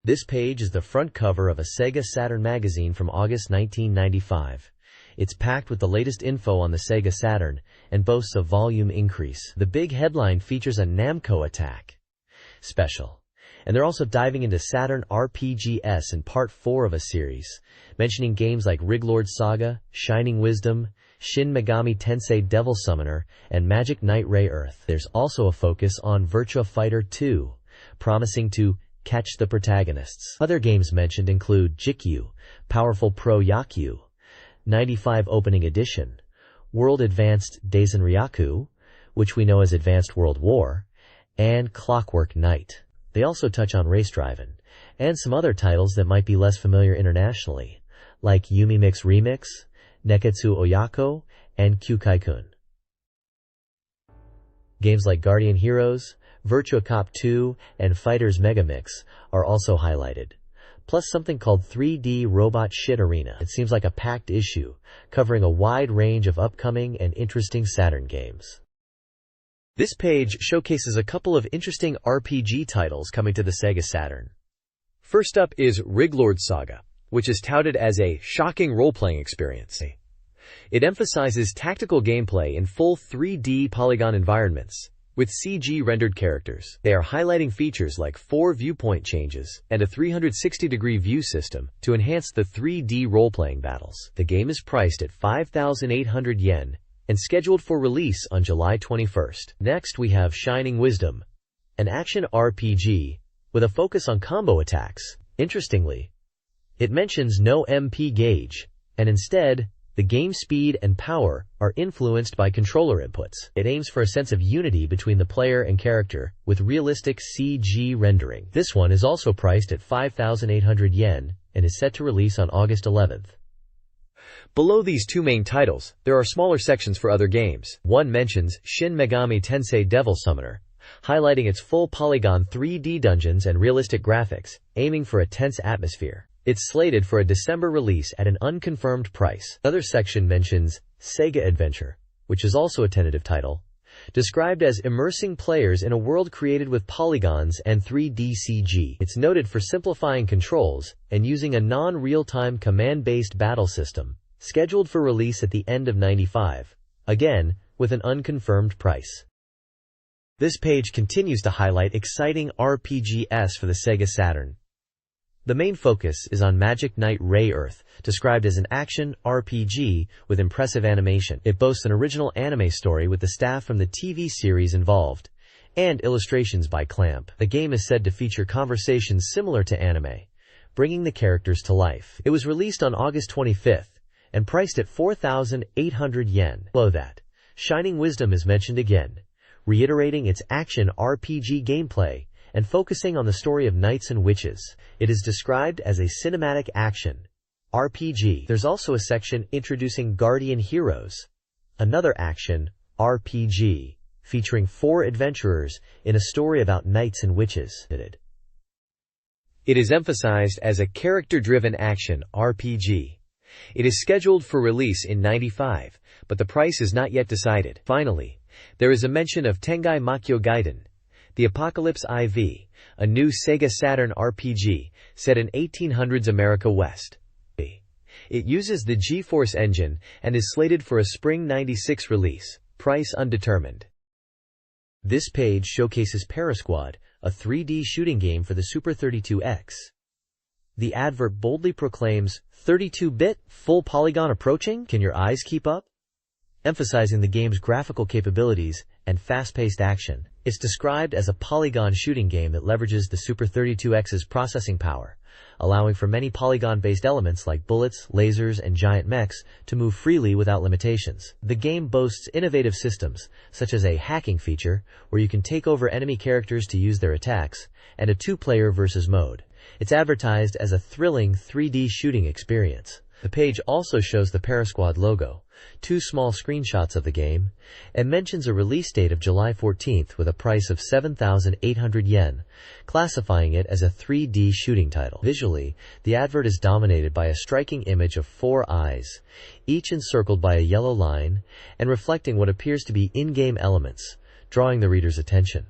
This page is the front cover of a SEGA Saturn magazine from August 1995. It's packed with the latest info on the SEGA Saturn and boasts a volume increase. The big headline features a Namco attack special. And they're also diving into Saturn RPGs in part 4 of a series, mentioning games like Riglord Saga, Shining Wisdom, Shin Megami Tensei Devil Summoner, and Magic Knight Ray-Earth. There's also a focus on Virtua Fighter 2, promising to catch the protagonists. Other games mentioned include Jikyu, Powerful Pro Yakyu, 95 Opening Edition, World Advanced Daisen Ryaku, which we know as Advanced World War, and Clockwork Knight. They also touch on race driving, and some other titles that might be less familiar internationally, like Yumi Mix Remix, Neketsu Oyako, and Kyukai-kun. Games like Guardian Heroes, Virtua Cop 2, and Fighters Megamix are also highlighted, plus something called 3D Robot Shit Arena. It seems like a packed issue, covering a wide range of upcoming and interesting Saturn games. This page showcases a couple of interesting RPG titles coming to the SEGA Saturn. First up is Riglord Saga, which is touted as a shocking role-playing experience. It emphasizes tactical gameplay in full 3D polygon environments, with CG-rendered characters. They are highlighting features like 4 viewpoint changes and a 360-degree view system to enhance the 3D role-playing battles. The game is priced at 5,800 yen and scheduled for release on July 21st. Next, we have Shining Wisdom, an action RPG with a focus on combo attacks. Interestingly, it mentions no MP gauge, and instead, the game speed and power are influenced by controller inputs. It aims for a sense of unity between the player and character with realistic CG rendering. This one is also priced at 5,800 yen and is set to release on August 11th. Below these two main titles, there are smaller sections for other games. One mentions Shin Megami Tensei Devil Summoner, highlighting its full polygon 3D dungeons and realistic graphics, aiming for a tense atmosphere. It's slated for a December release at an unconfirmed price. Another section mentions Sega Adventure, which is also a tentative title, described as immersing players in a world created with polygons and 3D CG. It's noted for simplifying controls and using a non-real-time command-based battle system, scheduled for release at the end of '95, again with an unconfirmed price. This page continues to highlight exciting RPGs for the SEGA Saturn. The main focus is on Magic Knight Ray-Earth, described as an action RPG with impressive animation. It boasts an original anime story with the staff from the TV series involved, and illustrations by Clamp. The game is said to feature conversations similar to anime, bringing the characters to life. It was released on August 25th and priced at 4,800 yen. Below that, Shining Wisdom is mentioned again, reiterating its action RPG gameplay and focusing on the story of knights and witches. It is described as a cinematic action RPG. There's also a section introducing Guardian Heroes, another action RPG featuring 4 adventurers in a story about knights and witches. It is emphasized as a character-driven action RPG. It is scheduled for release in '95, but the price is not yet decided. Finally, there is a mention of Tengai Makyo Gaiden, The Apocalypse IV, a new SEGA Saturn RPG set in 1800s America West. It uses the GeForce engine and is slated for a spring '96 release, price undetermined. This page showcases Parasquad, a 3D shooting game for the Super 32X. The advert boldly proclaims, 32-bit, full polygon approaching? Can your eyes keep up? Emphasizing the game's graphical capabilities and fast-paced action. It's described as a polygon shooting game that leverages the Super 32X's processing power, allowing for many polygon-based elements like bullets, lasers, and giant mechs to move freely without limitations. The game boasts innovative systems, such as a hacking feature, where you can take over enemy characters to use their attacks, and a 2-player versus mode. It's advertised as a thrilling 3D shooting experience. The page also shows the Parasquad logo, 2 small screenshots of the game, and mentions a release date of July 14th with a price of 7,800 yen, classifying it as a 3D shooting title. Visually, the advert is dominated by a striking image of 4 eyes, each encircled by a yellow line and reflecting what appears to be in-game elements, drawing the reader's attention.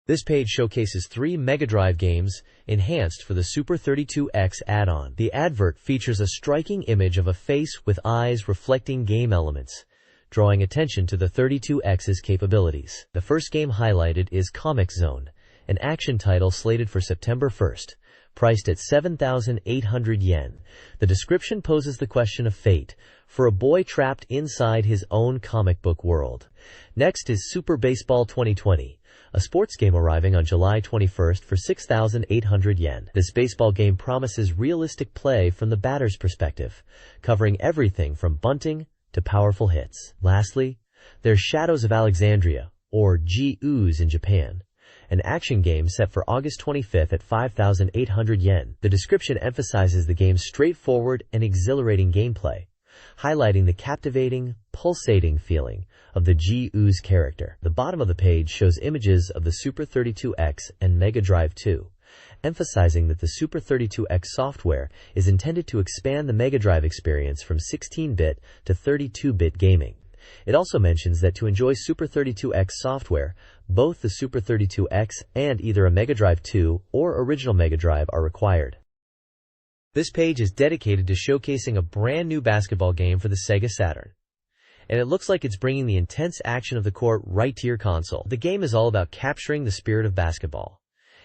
This page showcases 3 Mega Drive games enhanced for the Super 32X add-on. The advert features a striking image of a face with eyes reflecting game elements, drawing attention to the 32X's capabilities. The first game highlighted is Comic Zone, an action title slated for September 1st, priced at 7,800 yen. The description poses the question of fate for a boy trapped inside his own comic book world. Next is Super Baseball 2020, a sports game arriving on July 21st for 6,800 yen. This baseball game promises realistic play from the batter's perspective, covering everything from bunting to powerful hits. Lastly, there's Shadows of Alexandria, or G-Ooze in Japan, an action game set for August 25th at 5,800 yen. The description emphasizes the game's straightforward and exhilarating gameplay, highlighting the captivating, pulsating feeling of the G-Ooze character. The bottom of the page shows images of the Super 32X and Mega Drive 2, emphasizing that the Super 32X software is intended to expand the Mega Drive experience from 16-bit to 32-bit gaming. It also mentions that to enjoy Super 32X software, both the Super 32X and either a Mega Drive 2 or original Mega Drive are required. This page is dedicated to showcasing a brand new basketball game for the SEGA Saturn, and it looks like it's bringing the intense action of the court right to your console. The game is all about capturing the spirit of basketball,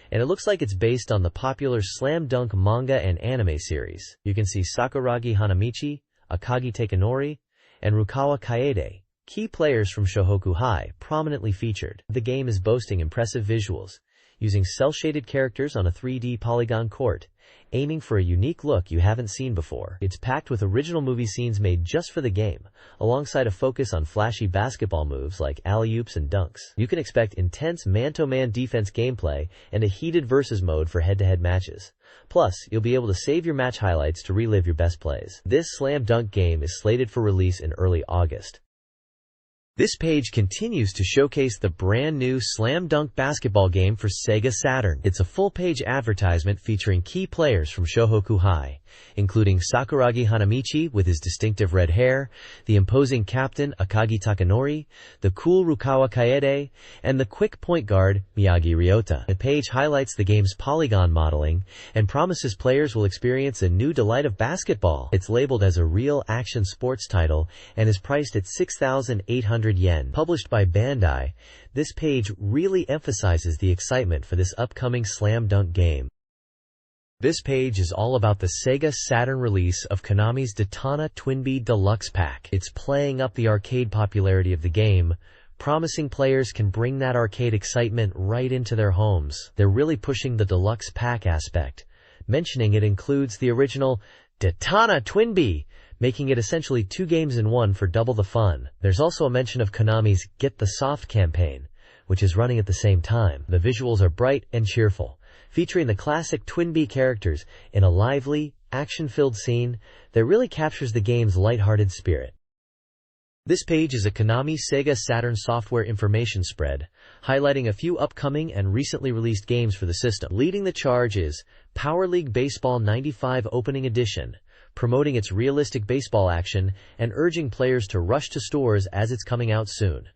and it looks like it's based on the popular Slam Dunk manga and anime series. You can see Sakuragi Hanamichi, Akagi Takanori, and Rukawa Kaede, key players from Shohoku High, prominently featured. The game is boasting impressive visuals, using cel-shaded characters on a 3D polygon court, aiming for a unique look you haven't seen before. It's packed with original movie scenes made just for the game, alongside a focus on flashy basketball moves like alley-oops and dunks. You can expect intense man-to-man defense gameplay and a heated versus mode for head-to-head matches. Plus, you'll be able to save your match highlights to relive your best plays. This slam dunk game is slated for release in early August. This page continues to showcase the brand new Slam Dunk basketball game for SEGA Saturn. It's a full-page advertisement featuring key players from Shohoku High, including Sakuragi Hanamichi with his distinctive red hair, the imposing captain Akagi Takanori, the cool Rukawa Kaede, and the quick point guard Miyagi Ryota. The page highlights the game's polygon modeling and promises players will experience a new delight of basketball. It's labeled as a real action sports title and is priced at 6,800 yen. Published by Bandai, this page really emphasizes the excitement for this upcoming slam dunk game. This page is all about the SEGA Saturn release of Konami's Daytona Twinbee Deluxe Pack. It's playing up the arcade popularity of the game, promising players can bring that arcade excitement right into their homes. They're really pushing the Deluxe Pack aspect, mentioning it includes the original Daytona Twinbee, making it essentially 2 games in 1 for double the fun. There's also a mention of Konami's Get the Soft campaign, which is running at the same time. The visuals are bright and cheerful, featuring the classic Twinbee characters in a lively, action-filled scene that really captures the game's lighthearted spirit. This page is a Konami SEGA Saturn software information spread, highlighting a few upcoming and recently released games for the system. Leading the charge is Power League Baseball 95 Opening Edition, promoting its realistic baseball action and urging players to rush to stores as it's coming out soon.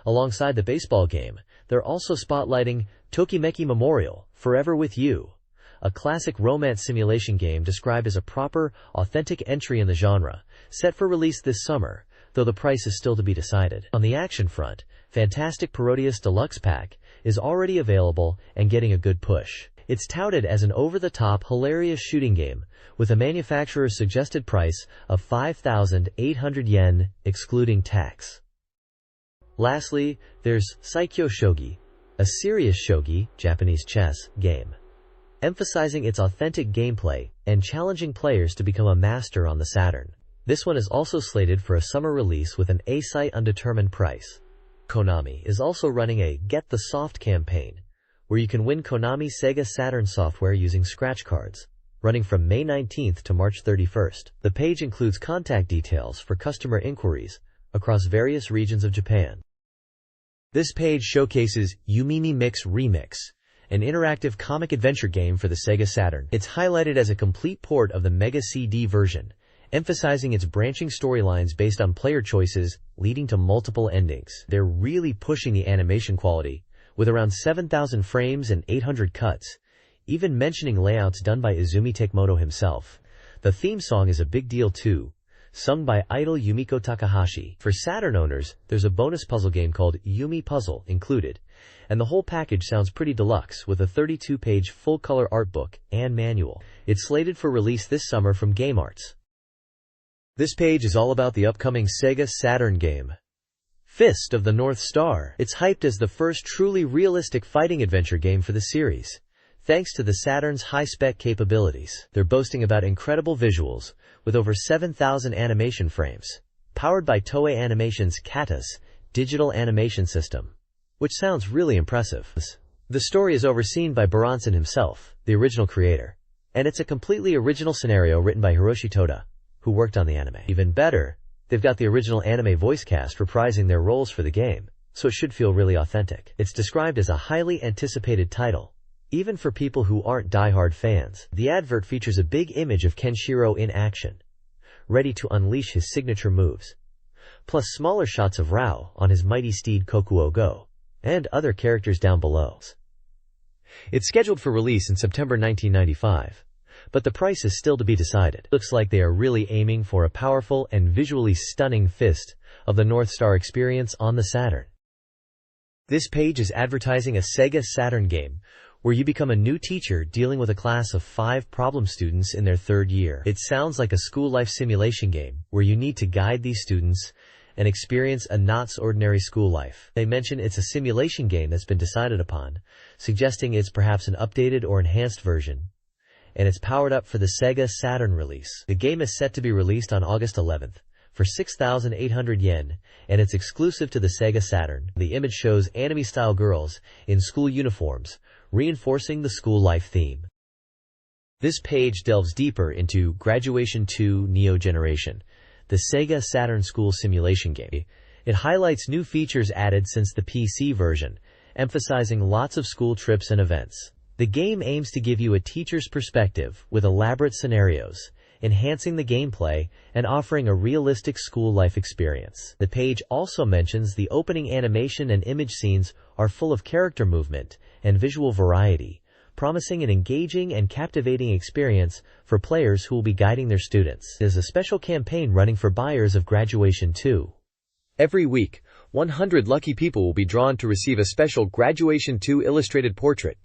Alongside the baseball game, they're also spotlighting Tokimeki Memorial, Forever With You, a classic romance simulation game described as a proper, authentic entry in the genre, set for release this summer, though the price is still to be decided. On the action front, Fantastic Parodius Deluxe Pack is already available and getting a good push. It's touted as an over-the-top, hilarious shooting game, with a manufacturer's suggested price of 5,800 yen, excluding tax. Lastly, there's Saikyo Shogi, a serious shogi, Japanese chess, game, emphasizing its authentic gameplay and challenging players to become a master on the Saturn. This one is also slated for a summer release with an A-site undetermined price. Konami is also running a Get the Soft campaign, where you can win Konami SEGA Saturn software using scratch cards, running from May 19th to March 31st. The page includes contact details for customer inquiries across various regions of Japan. This page showcases Yumimi Mix Remix, an interactive comic adventure game for the SEGA Saturn. It's highlighted as a complete port of the Mega CD version, emphasizing its branching storylines based on player choices, leading to multiple endings. They're really pushing the animation quality, with around 7,000 frames and 800 cuts, even mentioning layouts done by Izumi Takemoto himself. The theme song is a big deal too, sung by idol Yumiko Takahashi. For Saturn owners, there's a bonus puzzle game called Yumi Puzzle included, and the whole package sounds pretty deluxe with a 32-page full-color art book and manual. It's slated for release this summer from Game Arts. This page is all about the upcoming SEGA Saturn game, Fist of the North Star. It's hyped as the first truly realistic fighting adventure game for the series, thanks to the Saturn's high-spec capabilities. They're boasting about incredible visuals, with over 7,000 animation frames, powered by Toei Animation's Kata's digital animation system, which sounds really impressive. The story is overseen by Baranson himself, the original creator, and it's a completely original scenario written by Hiroshi Toda, who worked on the anime. Even better, they've got the original anime voice cast reprising their roles for the game, so it should feel really authentic. It's described as a highly anticipated title, even for people who aren't die-hard fans. The advert features a big image of Kenshiro in action, ready to unleash his signature moves, plus smaller shots of Rao on his mighty steed Kokuo Go, and other characters down below. It's scheduled for release in September 1995, but the price is still to be decided. Looks like they are really aiming for a powerful and visually stunning Fist of the North Star experience on the Saturn. This page is advertising a SEGA Saturn game where you become a new teacher dealing with a class of 5 problem students in their 3rd year. It sounds like a school life simulation game where you need to guide these students and experience a not-so-ordinary school life. They mention it's a simulation game that's been decided upon, suggesting it's perhaps an updated or enhanced version, and it's powered up for the SEGA Saturn release. The game is set to be released on August 11th for 6,800 yen, and it's exclusive to the SEGA Saturn. The image shows anime-style girls in school uniforms, reinforcing the school life theme. This page delves deeper into Graduation 2 Neo Generation, the SEGA Saturn school simulation game. It highlights new features added since the PC version, emphasizing lots of school trips and events. The game aims to give you a teacher's perspective with elaborate scenarios, enhancing the gameplay and offering a realistic school life experience. The page also mentions the opening animation and image scenes are full of character movement and visual variety, promising an engaging and captivating experience for players who will be guiding their students. There's a special campaign running for buyers of Graduation 2. Every week, 100 lucky people will be drawn to receive a special Graduation 2 illustrated portrait.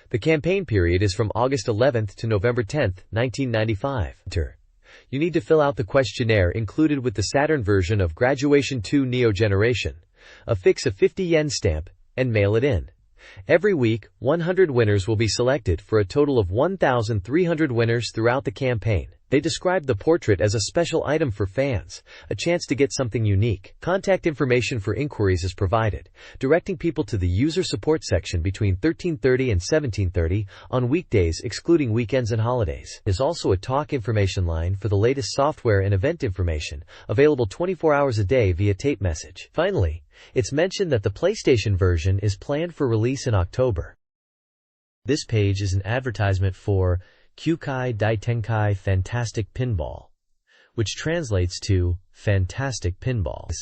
The campaign period is from August 11th to November 10th, 1995. You need to fill out the questionnaire included with the Saturn version of Graduation 2 Neo Generation, affix a 50 yen stamp, and mail it in. Every week, 100 winners will be selected for a total of 1,300 winners throughout the campaign. They described the portrait as a special item for fans, a chance to get something unique. Contact information for inquiries is provided, directing people to the user support section between 13:30 and 17:30 on weekdays excluding weekends and holidays. There's also a talk information line for the latest software and event information, available 24 hours a day via tape message. Finally, it's mentioned that the PlayStation version is planned for release in October. This page is an advertisement for Kyukai Daitenkai Fantastic Pinball, which translates to Fantastic Pinballs.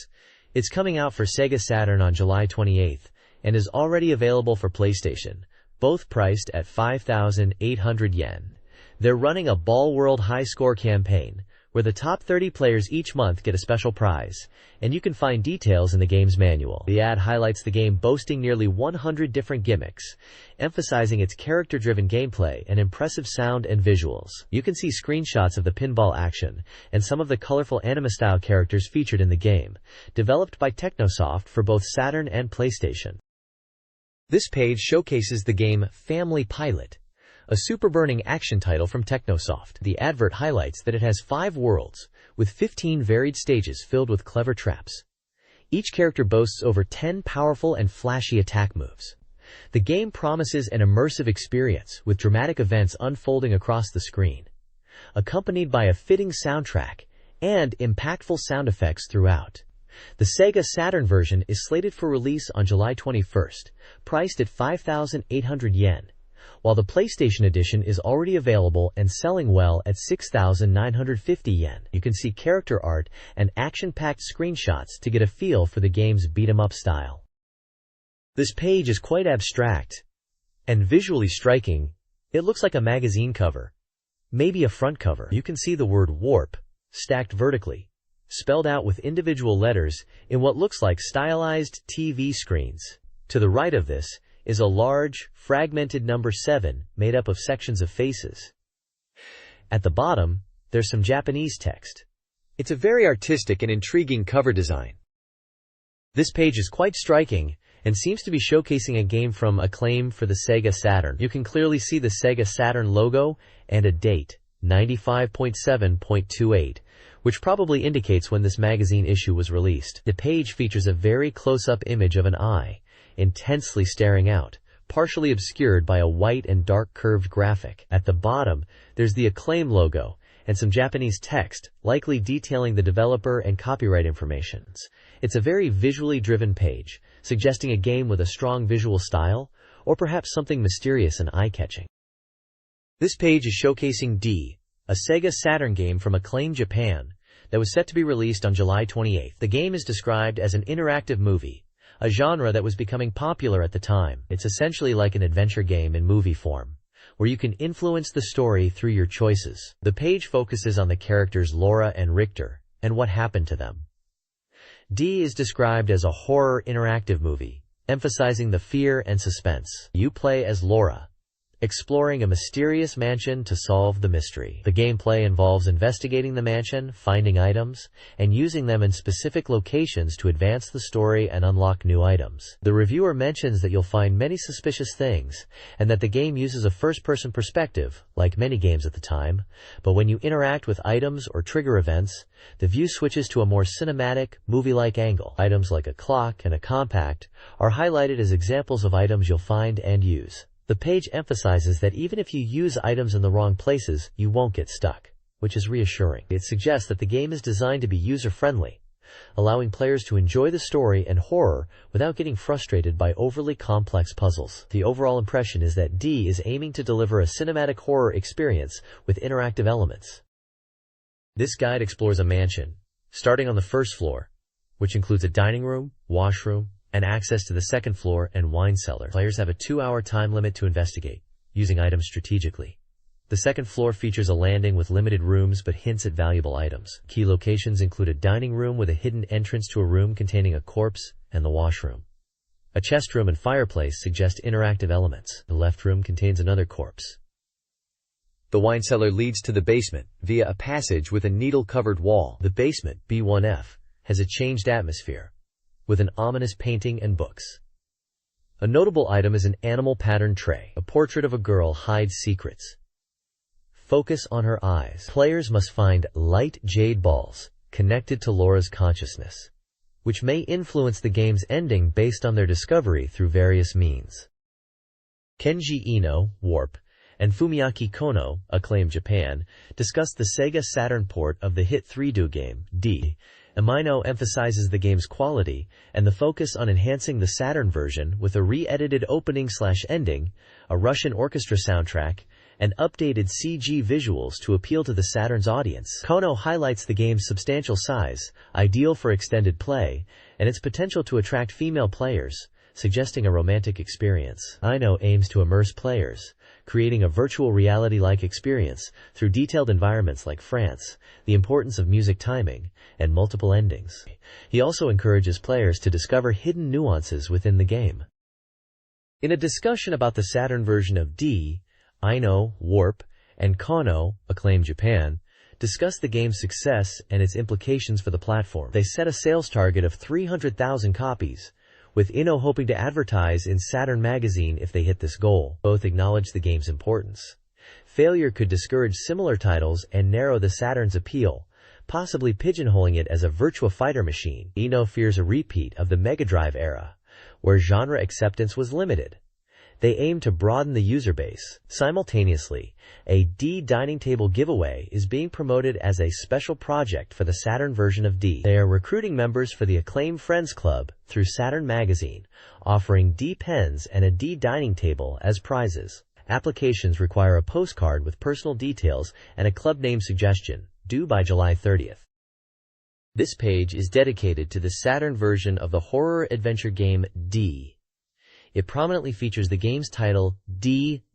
It's coming out for SEGA Saturn on July 28th and is already available for PlayStation, both priced at 5,800 yen. They're running a Ball World High Score campaign, where the top 30 players each month get a special prize, and you can find details in the game's manual. The ad highlights the game boasting nearly 100 different gimmicks, emphasizing its character-driven gameplay and impressive sound and visuals. You can see screenshots of the pinball action and some of the colorful anime-style characters featured in the game, developed by Technosoft for both Saturn and PlayStation. This page showcases the game Family Pilot, a super-burning action title from Technosoft. The advert highlights that it has 5 worlds, with 15 varied stages filled with clever traps. Each character boasts over 10 powerful and flashy attack moves. The game promises an immersive experience, with dramatic events unfolding across the screen, accompanied by a fitting soundtrack and impactful sound effects throughout. The SEGA Saturn version is slated for release on July 21st, priced at 5,800 yen. While the PlayStation edition is already available and selling well at 6,950 yen. You can see character art and action-packed screenshots to get a feel for the game's beat-em-up style. This page is quite abstract and visually striking. It looks like a magazine cover, maybe a front cover. You can see the word warp stacked vertically, spelled out with individual letters in what looks like stylized TV screens. To the right of this is a large, fragmented number 7 made up of sections of faces. At the bottom, there's some Japanese text. It's a very artistic and intriguing cover design. This page is quite striking and seems to be showcasing a game from Acclaim for the SEGA Saturn. You can clearly see the SEGA Saturn logo and a date, 95.7.28, which probably indicates when this magazine issue was released. The page features a very close-up image of an eye, intensely staring out, partially obscured by a white and dark curved graphic. At the bottom, there's the Acclaim logo and some Japanese text, likely detailing the developer and copyright information. It's a very visually driven page, suggesting a game with a strong visual style, or perhaps something mysterious and eye-catching. This page is showcasing D, a SEGA Saturn game from Acclaim Japan that was set to be released on July 28. The game is described as an interactive movie, a genre that was becoming popular at the time. It's essentially like an adventure game in movie form, where you can influence the story through your choices. The page focuses on the characters Laura and Richter, and what happened to them. D is described as a horror interactive movie, emphasizing the fear and suspense. You play as Laura, exploring a mysterious mansion to solve the mystery. The gameplay involves investigating the mansion, finding items, and using them in specific locations to advance the story and unlock new items. The reviewer mentions that you'll find many suspicious things, and that the game uses a first-person perspective, like many games at the time, but when you interact with items or trigger events, the view switches to a more cinematic, movie-like angle. Items like a clock and a compact are highlighted as examples of items you'll find and use. The page emphasizes that even if you use items in the wrong places, you won't get stuck, which is reassuring. It suggests that the game is designed to be user-friendly, allowing players to enjoy the story and horror without getting frustrated by overly complex puzzles. The overall impression is that D is aiming to deliver a cinematic horror experience with interactive elements. This guide explores a mansion, starting on the first floor, which includes a dining room, washroom, and access to the second floor and wine cellar. Players have a 2-hour time limit to investigate, using items strategically. The second floor features a landing with limited rooms but hints at valuable items. Key locations include a dining room with a hidden entrance to a room containing a corpse and the washroom. A chest room and fireplace suggest interactive elements. The left room contains another corpse. The wine cellar leads to the basement via a passage with a needle-covered wall. The basement, B1F, has a changed atmosphere, with an ominous painting and books. A notable item is an animal pattern tray. A portrait of a girl hides secrets. Focus on her eyes. Players must find light jade balls connected to Laura's consciousness, which may influence the game's ending based on their discovery through various means. Kenji Ino, Warp, and Fumiaki Kono, Acclaim Japan, discussed the SEGA Saturn port of the hit 3D game, D. Amino emphasizes the game's quality and the focus on enhancing the Saturn version with a re-edited opening/ending, a Russian orchestra soundtrack, and updated CG visuals to appeal to the Saturn's audience. Kono highlights the game's substantial size, ideal for extended play, and its potential to attract female players, suggesting a romantic experience. Ino aims to immerse players, creating a virtual reality-like experience through detailed environments like France, the importance of music timing, and multiple endings. He also encourages players to discover hidden nuances within the game. In a discussion about the Saturn version of D, Ino, Warp, and Kono, Acclaim Japan, discussed the game's success and its implications for the platform. They set a sales target of 300,000 copies, with Ino hoping to advertise in Saturn Magazine if they hit this goal. Both acknowledge the game's importance. Failure could discourage similar titles and narrow the Saturn's appeal, possibly pigeonholing it as a Virtua Fighter machine. Ino fears a repeat of the Mega Drive era, where genre acceptance was limited. They aim to broaden the user base. Simultaneously, a D dining table giveaway is being promoted as a special project for the Saturn version of D. They are recruiting members for the Acclaim Friends Club through Saturn Magazine, offering D pens and a D dining table as prizes. Applications require a postcard with personal details and a club name suggestion, due by July 30th. This page is dedicated to the Saturn version of the horror adventure game D. It prominently features the game's title,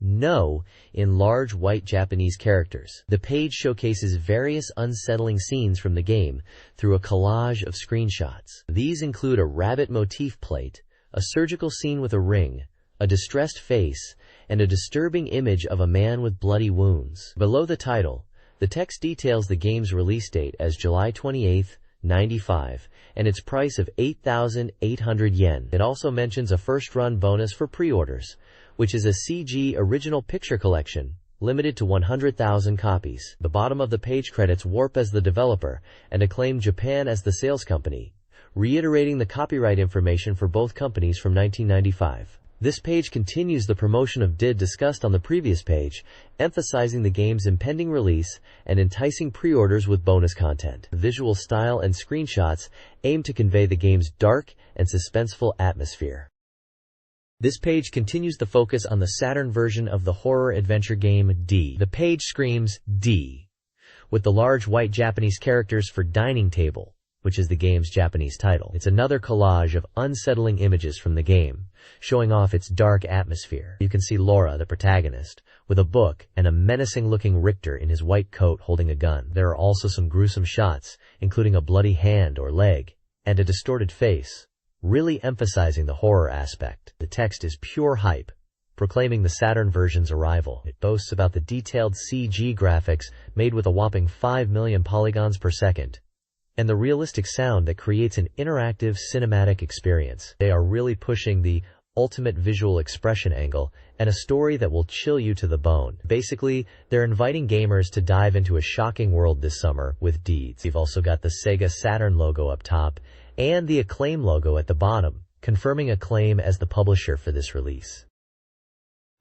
No, in large white Japanese characters. The page showcases various unsettling scenes from the game through a collage of screenshots. These include a rabbit motif plate, a surgical scene with a ring, a distressed face, and a disturbing image of a man with bloody wounds. Below the title, the text details the game's release date as July 28, 95, and its price of 8,800 yen. It also mentions a first-run bonus for pre-orders, which is a CG Original Picture Collection, limited to 100,000 copies. The bottom of the page credits Warp as the developer and Acclaim Japan as the sales company, reiterating the copyright information for both companies from 1995. This page continues the promotion of DID discussed on the previous page, emphasizing the game's impending release and enticing pre-orders with bonus content. The visual style and screenshots aim to convey the game's dark and suspenseful atmosphere. This page continues the focus on the Saturn version of the horror-adventure game D. The page screams D, with the large white Japanese characters for Dining Table, which is the game's Japanese title. It's another collage of unsettling images from the game, showing off its dark atmosphere. You can see Laura, the protagonist, with a book and a menacing-looking Richter in his white coat holding a gun. There are also some gruesome shots, including a bloody hand or leg, and a distorted face, really emphasizing the horror aspect. The text is pure hype, proclaiming the Saturn version's arrival. It boasts about the detailed CG graphics made with a whopping 5 million polygons per second, and the realistic sound that creates an interactive cinematic experience. They are really pushing the ultimate visual expression angle and a story that will chill you to the bone. Basically, they're inviting gamers to dive into a shocking world this summer with deeds. We've also got the SEGA Saturn logo up top and the Acclaim logo at the bottom, confirming Acclaim as the publisher for this release.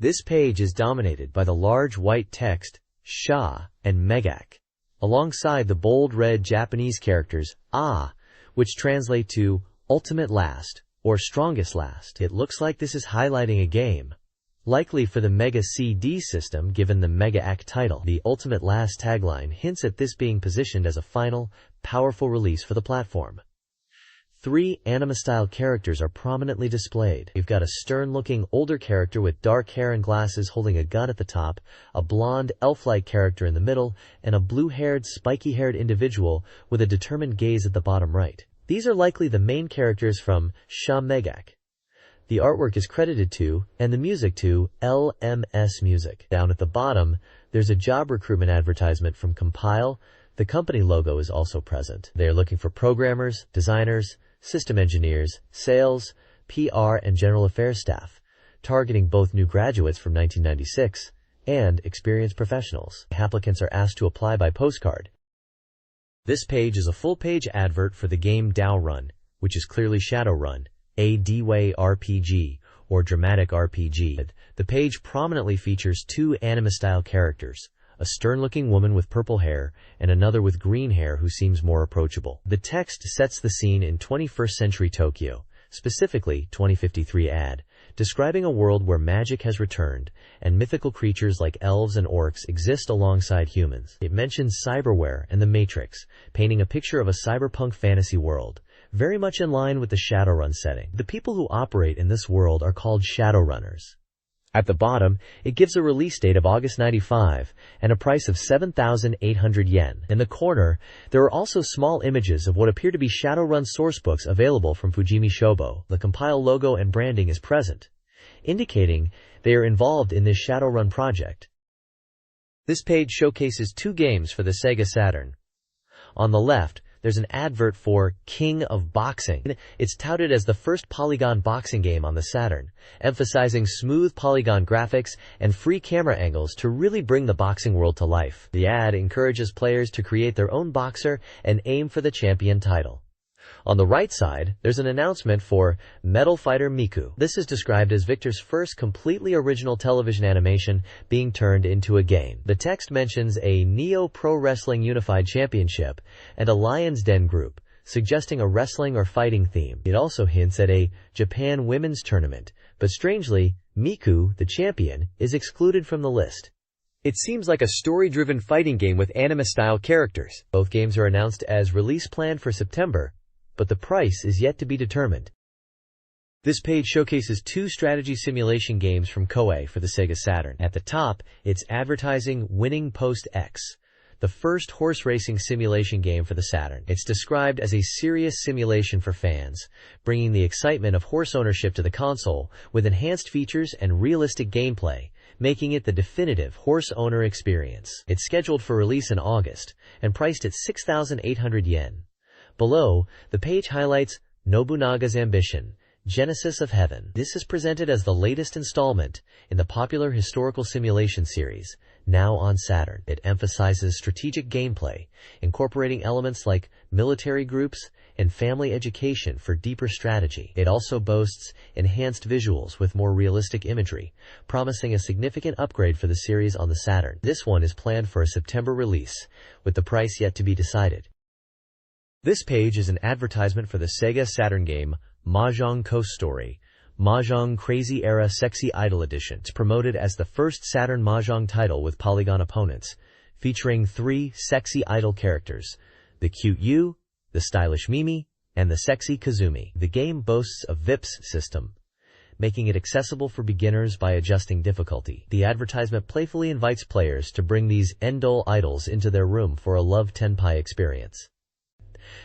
This page is dominated by the large white text, Sha and Megak, alongside the bold red Japanese characters, Ah, which translate to Ultimate Last or Strongest Last. It looks like this is highlighting a game, likely for the Mega CD system given the Mega Act title. The Ultimate Last tagline hints at this being positioned as a final, powerful release for the platform. 3 anime-style characters are prominently displayed. You've got a stern-looking older character with dark hair and glasses holding a gun at the top, a blonde elf-like character in the middle, and a blue-haired, spiky-haired individual with a determined gaze at the bottom right. These are likely the main characters from Sha Megak. The artwork is credited to, and the music to, LMS Music. Down at the bottom, there's a job recruitment advertisement from Compile. The company logo is also present. They are looking for programmers, designers, system engineers, sales, PR, and general affairs staff, targeting both new graduates from 1996 and experienced professionals. Applicants are asked to apply by postcard. This page is a full-page advert for the game Run, which is clearly Shadowrun, a D-Way RPG, or dramatic RPG. The page prominently features 2 anime-style characters, a stern-looking woman with purple hair and another with green hair who seems more approachable. The text sets the scene in 21st century Tokyo, specifically 2053 AD, describing a world where magic has returned and mythical creatures like elves and orcs exist alongside humans. It mentions cyberware and the Matrix, painting a picture of a cyberpunk fantasy world, very much in line with the Shadowrun setting. The people who operate in this world are called Shadowrunners. At the bottom, it gives a release date of August 95 and a price of 7,800 yen. In the corner, there are also small images of what appear to be Shadowrun sourcebooks available from Fujimi Shobo. The Compile logo and branding is present, indicating they are involved in this Shadowrun project. This page showcases 2 games for the Sega Saturn. On the left, there's an advert for King of Boxing. It's touted as the first polygon boxing game on the Saturn, emphasizing smooth polygon graphics and free camera angles to really bring the boxing world to life. The ad encourages players to create their own boxer and aim for the champion title. On the right side, there's an announcement for Metal Fighter Miku. This is described as Victor's first completely original television animation being turned into a game. The text mentions a Neo Pro Wrestling Unified Championship and a Lion's Den group, suggesting a wrestling or fighting theme. It also hints at a Japan Women's Tournament, but strangely, Miku, the champion, is excluded from the list. It seems like a story-driven fighting game with anime-style characters. Both games are announced as release planned for September, but the price is yet to be determined. This page showcases two strategy simulation games from Koei for the Sega Saturn. At the top, it's advertising Winning Post X, the first horse racing simulation game for the Saturn. It's described as a serious simulation for fans, bringing the excitement of horse ownership to the console with enhanced features and realistic gameplay, making it the definitive horse owner experience. It's scheduled for release in August and priced at 6,800 yen. Below, the page highlights Nobunaga's Ambition, Genesis of Heaven. This is presented as the latest installment in the popular historical simulation series, now on Saturn. It emphasizes strategic gameplay, incorporating elements like military groups and family education for deeper strategy. It also boasts enhanced visuals with more realistic imagery, promising a significant upgrade for the series on the Saturn. This one is planned for a September release, with the price yet to be decided. This page is an advertisement for the Sega Saturn game Mahjong Coast Story, Mahjong Crazy Era Sexy Idol Edition. It's promoted as the first Saturn Mahjong title with polygon opponents, featuring 3 sexy idol characters, the cute Yu, the stylish Mimi, and the sexy Kazumi. The game boasts a VIPS system, making it accessible for beginners by adjusting difficulty. The advertisement playfully invites players to bring these Endol idols into their room for a Love Tenpai experience.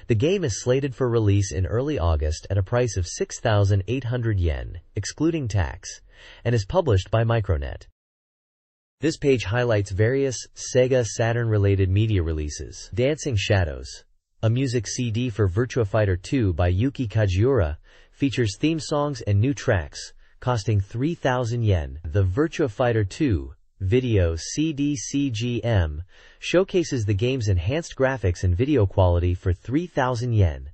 The game is slated for release in early August at a price of 6,800 yen, excluding tax, and is published by Micronet. This page highlights various Sega Saturn-related media releases. Dancing Shadows, a music CD for Virtua Fighter 2 by Yuki Kajiura, features theme songs and new tracks, costing 3,000 yen. The Virtua Fighter 2 video CD CGM showcases the game's enhanced graphics and video quality for 3,000 yen.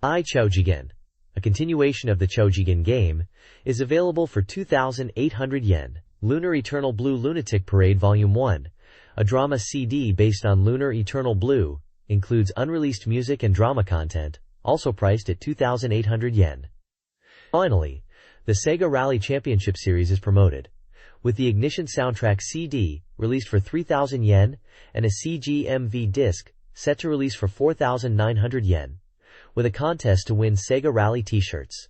I Choujigen, a continuation of the Choujigen game, is available for 2,800 yen. Lunar Eternal Blue Lunatic Parade Volume 1, a drama CD based on Lunar Eternal Blue, includes unreleased music and drama content, also priced at 2,800 yen. Finally, the Sega Rally Championship Series is promoted, with the Ignition Soundtrack CD, released for 3,000 yen, and a CGMV disc, set to release for 4,900 yen, with a contest to win Sega Rally t-shirts.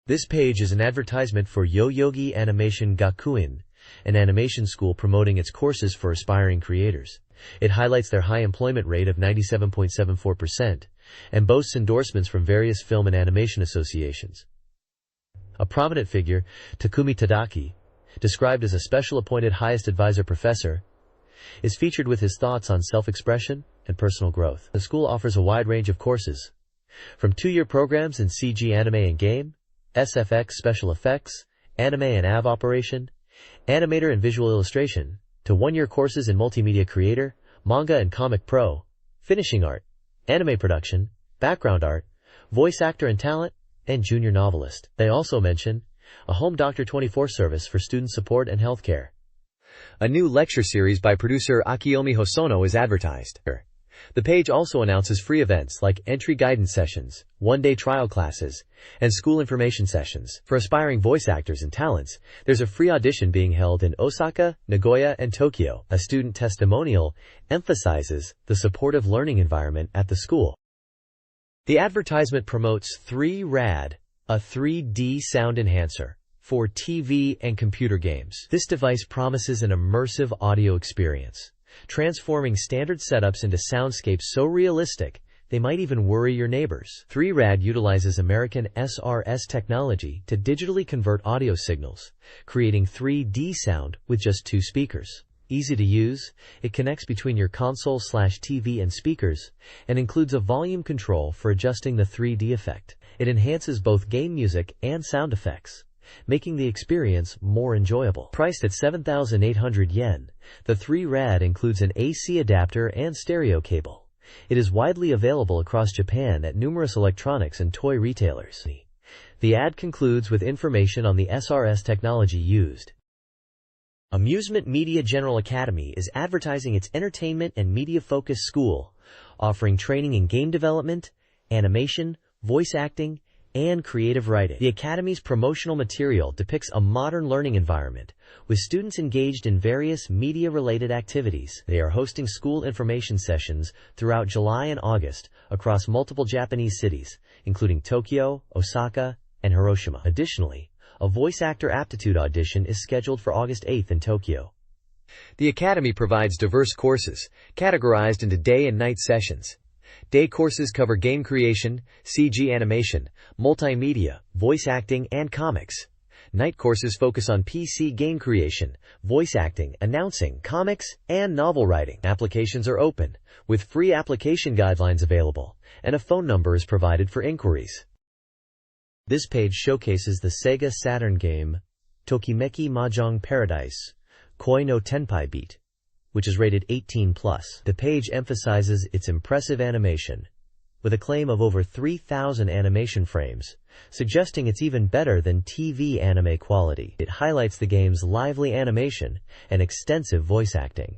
This page is an advertisement for Yoyogi Animation Gakuin, an animation school promoting its courses for aspiring creators. It highlights their high employment rate of 97.74% and boasts endorsements from various film and animation associations. A prominent figure, Takumi Tadaki, described as a special appointed highest advisor professor, is featured with his thoughts on self-expression and personal growth. The school offers a wide range of courses, from 2-year programs in CG anime and game, SFX special effects, anime and AV operation, animator and visual illustration, to 1-year courses in multimedia creator, manga and comic pro, finishing art, anime production, background art, voice actor and talent, and junior novelist. They also mention a home doctor 24 service for student support and healthcare. A new lecture series by producer Akiyomi Hosono is advertised. The page also announces free events like entry guidance sessions, 1-day trial classes, and school information sessions. For aspiring voice actors and talents, there's a free audition being held in Osaka, Nagoya, and Tokyo. A student testimonial emphasizes the supportive learning environment at the school. The advertisement promotes 3RAD, a 3D sound enhancer for TV and computer games. This device promises an immersive audio experience, transforming standard setups into soundscapes so realistic they might even worry your neighbors. 3RAD utilizes American SRS technology to digitally convert audio signals, creating 3D sound with just 2 speakers. Easy to use, it connects between your console/TV and speakers, and includes a volume control for adjusting the 3D effect. It enhances both game music and sound effects, making the experience more enjoyable. Priced at 7,800 yen, the 3RAD includes an AC adapter and stereo cable. It is widely available across Japan at numerous electronics and toy retailers. The ad concludes with information on the SRS technology used. Amusement Media General Academy is advertising its entertainment and media-focused school, offering training in game development, animation, voice acting, and creative writing. The Academy's promotional material depicts a modern learning environment, with students engaged in various media-related activities. They are hosting school information sessions throughout July and August across multiple Japanese cities, including Tokyo, Osaka, and Hiroshima. Additionally, a voice actor aptitude audition is scheduled for August 8th in Tokyo. The Academy provides diverse courses, categorized into day and night sessions. Day courses cover game creation, CG animation, multimedia, voice acting, and comics. Night courses focus on PC game creation, voice acting, announcing, comics, and novel writing. Applications are open, with free application guidelines available, and a phone number is provided for inquiries. This page showcases the SEGA Saturn game, Tokimeki Mahjong Paradise, Koi no Tenpai Beat, which is rated 18+. The page emphasizes its impressive animation, with a claim of over 3,000 animation frames, suggesting it's even better than TV anime quality. It highlights the game's lively animation and extensive voice acting.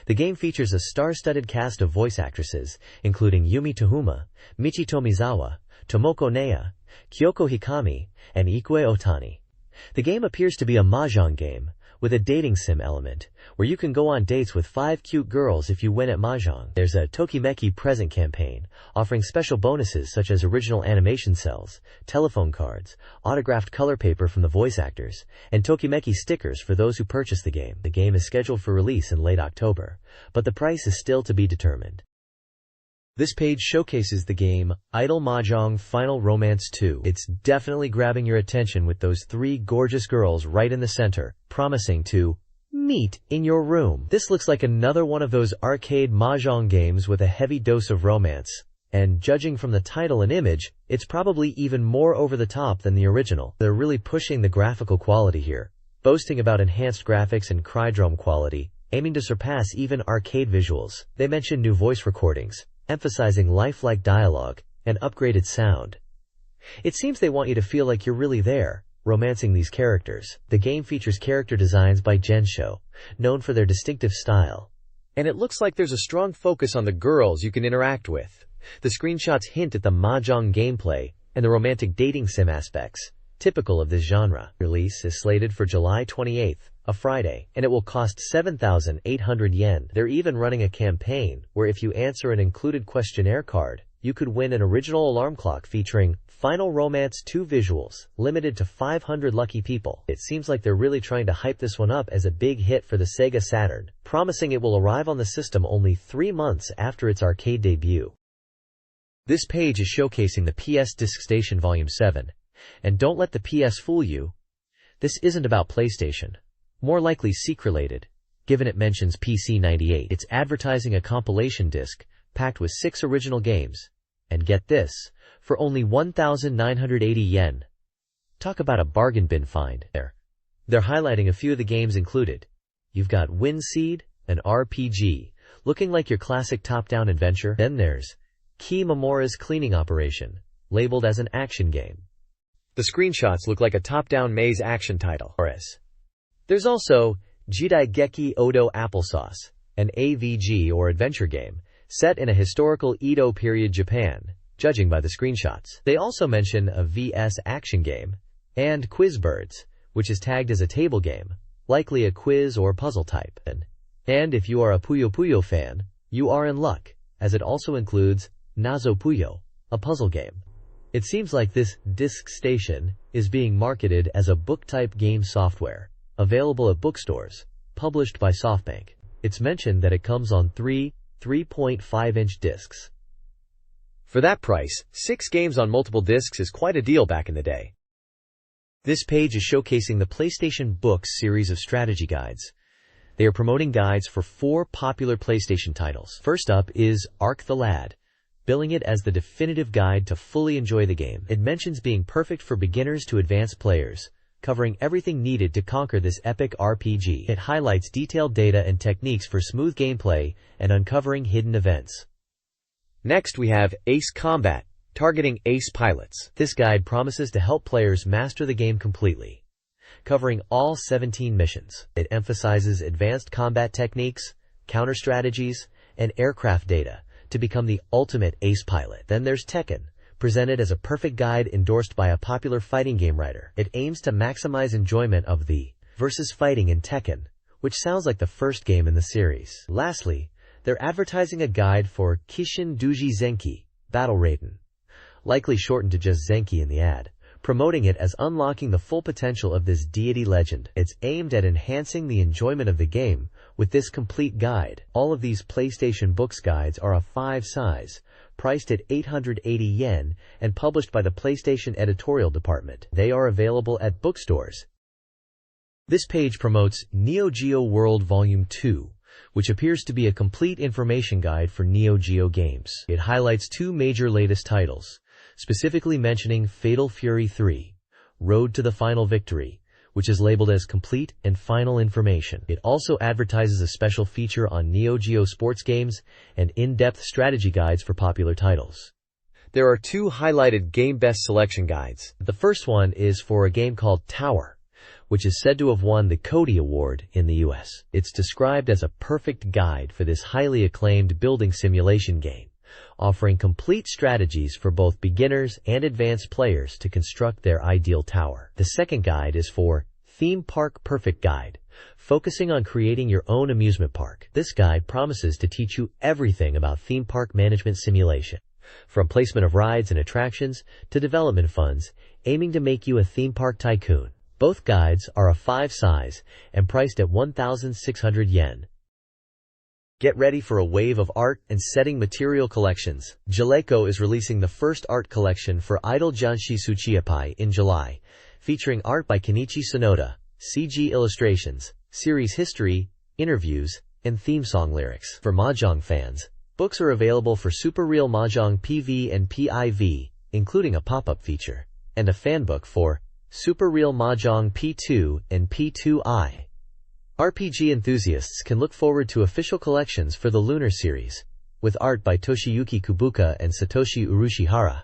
The game features a star-studded cast of voice actresses, including Yumi Tohuma, Michi Tomizawa, Tomoko Nea, Kyoko Hikami, and Ikue Otani. The game appears to be a mahjong game, with a dating sim element, where you can go on dates with 5 cute girls if you win at mahjong. There's a Tokimeki Present campaign, offering special bonuses such as original animation cells, telephone cards, autographed color paper from the voice actors, and Tokimeki stickers for those who purchase the game. The game is scheduled for release in late October, but the price is still to be determined. This page showcases the game, Idol Mahjong Final Romance 2. It's definitely grabbing your attention with those 3 gorgeous girls right in the center, promising to meet in your room. This looks like another one of those arcade mahjong games with a heavy dose of romance, and judging from the title and image, it's probably even more over the top than the original. They're really pushing the graphical quality here, boasting about enhanced graphics and cryodrome quality, aiming to surpass even arcade visuals. They mention new voice recordings, emphasizing lifelike dialogue and upgraded sound. It seems they want you to feel like you're really there, romancing these characters. The game features character designs by Gensho, known for their distinctive style. And it looks like there's a strong focus on the girls you can interact with. The screenshots hint at the mahjong gameplay and the romantic dating sim aspects, typical of this genre. Release is slated for July 28th, a Friday, and it will cost 7,800 yen. They're even running a campaign where if you answer an included questionnaire card, you could win an original alarm clock featuring Final Romance 2 visuals, limited to 500 lucky people. It seems like they're really trying to hype this one up as a big hit for the SEGA Saturn, promising it will arrive on the system only 3 months after its arcade debut. This page is showcasing the PS Disc Station Volume 7. And don't let the PS fool you. This isn't about PlayStation. More likely SEEK-related, given it mentions PC98. It's advertising a compilation disc, packed with 6 original games. And get this, for only 1,980 yen. Talk about a bargain bin find. They're highlighting a few of the games included. You've got Windseed, an RPG, looking like your classic top-down adventure. Then there's Key Mamora's Cleaning Operation, labeled as an action game. The screenshots look like a top-down maze action title. There's also Jidai Geki Odo Applesauce, an AVG or adventure game, set in a historical Edo period Japan, judging by the screenshots. They also mention a VS action game, and Quizbirds, which is tagged as a table game, likely a quiz or puzzle type. And if you are a Puyo Puyo fan, you are in luck, as it also includes Nazo Puyo, a puzzle game. It seems like this Disc Station is being marketed as a book-type game software, available at bookstores, published by SoftBank. It's mentioned that it comes on 3.5-inch discs. For that price, 6 games on multiple discs is quite a deal back in the day. This page is showcasing the PlayStation Books series of strategy guides. They are promoting guides for 4 popular PlayStation titles. First up is Ark the Lad, billing it as the definitive guide to fully enjoy the game. It mentions being perfect for beginners to advanced players, covering everything needed to conquer this epic RPG. It highlights detailed data and techniques for smooth gameplay and uncovering hidden events. Next we have Ace Combat, targeting ace pilots. This guide promises to help players master the game completely, covering all 17 missions. It emphasizes advanced combat techniques, counter strategies, and aircraft data to become the ultimate ace pilot. Then there's Tekken, presented as a perfect guide endorsed by a popular fighting game writer. It aims to maximize enjoyment of the versus fighting in Tekken, which sounds like the first game in the series. Lastly, they're advertising a guide for Kishin Duji Zenki, Battle Raiden, likely shortened to just Zenki in the ad, promoting it as unlocking the full potential of this deity legend. It's aimed at enhancing the enjoyment of the game with this complete guide. All of these PlayStation Books guides are a 5 size, priced at 880 yen, and published by the PlayStation editorial department. They are available at bookstores. This page promotes Neo Geo World Volume 2, which appears to be a complete information guide for Neo Geo games. It highlights 2 major latest titles, specifically mentioning Fatal Fury 3, Road to the Final Victory, which is labeled as complete and final information. It also advertises a special feature on Neo Geo sports games and in-depth strategy guides for popular titles. There are 2 highlighted game best selection guides. The first one is for a game called Tower, which is said to have won the Cody Award in the US. It's described as a perfect guide for this highly acclaimed building simulation game, offering complete strategies for both beginners and advanced players to construct their ideal tower. The second guide is for Theme Park Perfect Guide, focusing on creating your own amusement park. This guide promises to teach you everything about theme park management simulation, from placement of rides and attractions to development funds, aiming to make you a theme park tycoon. Both guides are a 5 size and priced at 1,600 yen. Get ready for a wave of art and setting material collections. Jaleco is releasing the first art collection for Idol Janshi Tsuchiyapai in July, featuring art by Kenichi Sonoda, CG illustrations, series history, interviews, and theme song lyrics. For Mahjong fans, books are available for Super Real Mahjong PV and PIV, including a pop-up feature, and a fan book for Super Real Mahjong P2 and P2i. RPG enthusiasts can look forward to official collections for the Lunar series, with art by Toshiyuki Kubuka and Satoshi Urushihara,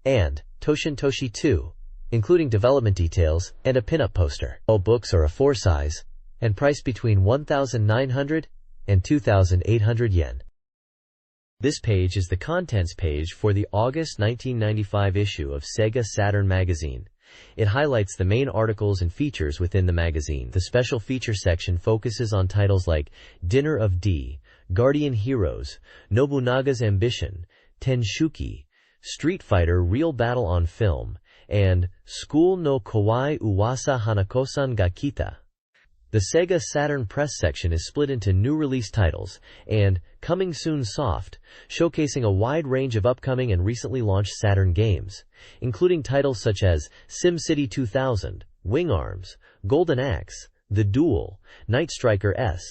and Toshin Toshi 2, including development details and a pinup poster. All books are a 4 size and priced between 1,900 and 2,800 yen. This page is the contents page for the August 1995 issue of SEGA Saturn Magazine. It highlights the main articles and features within the magazine. The special feature section focuses on titles like Dinner of D, Guardian Heroes, Nobunaga's Ambition, Tenshuki, Street Fighter Real Battle on Film, and School no Kawaii Uwasa Hanakosan ga Kita. The Sega Saturn press section is split into new release titles and Coming Soon Soft, showcasing a wide range of upcoming and recently launched Saturn games, including titles such as SimCity 2000, Wing Arms, Golden Axe, The Duel, Night Striker S,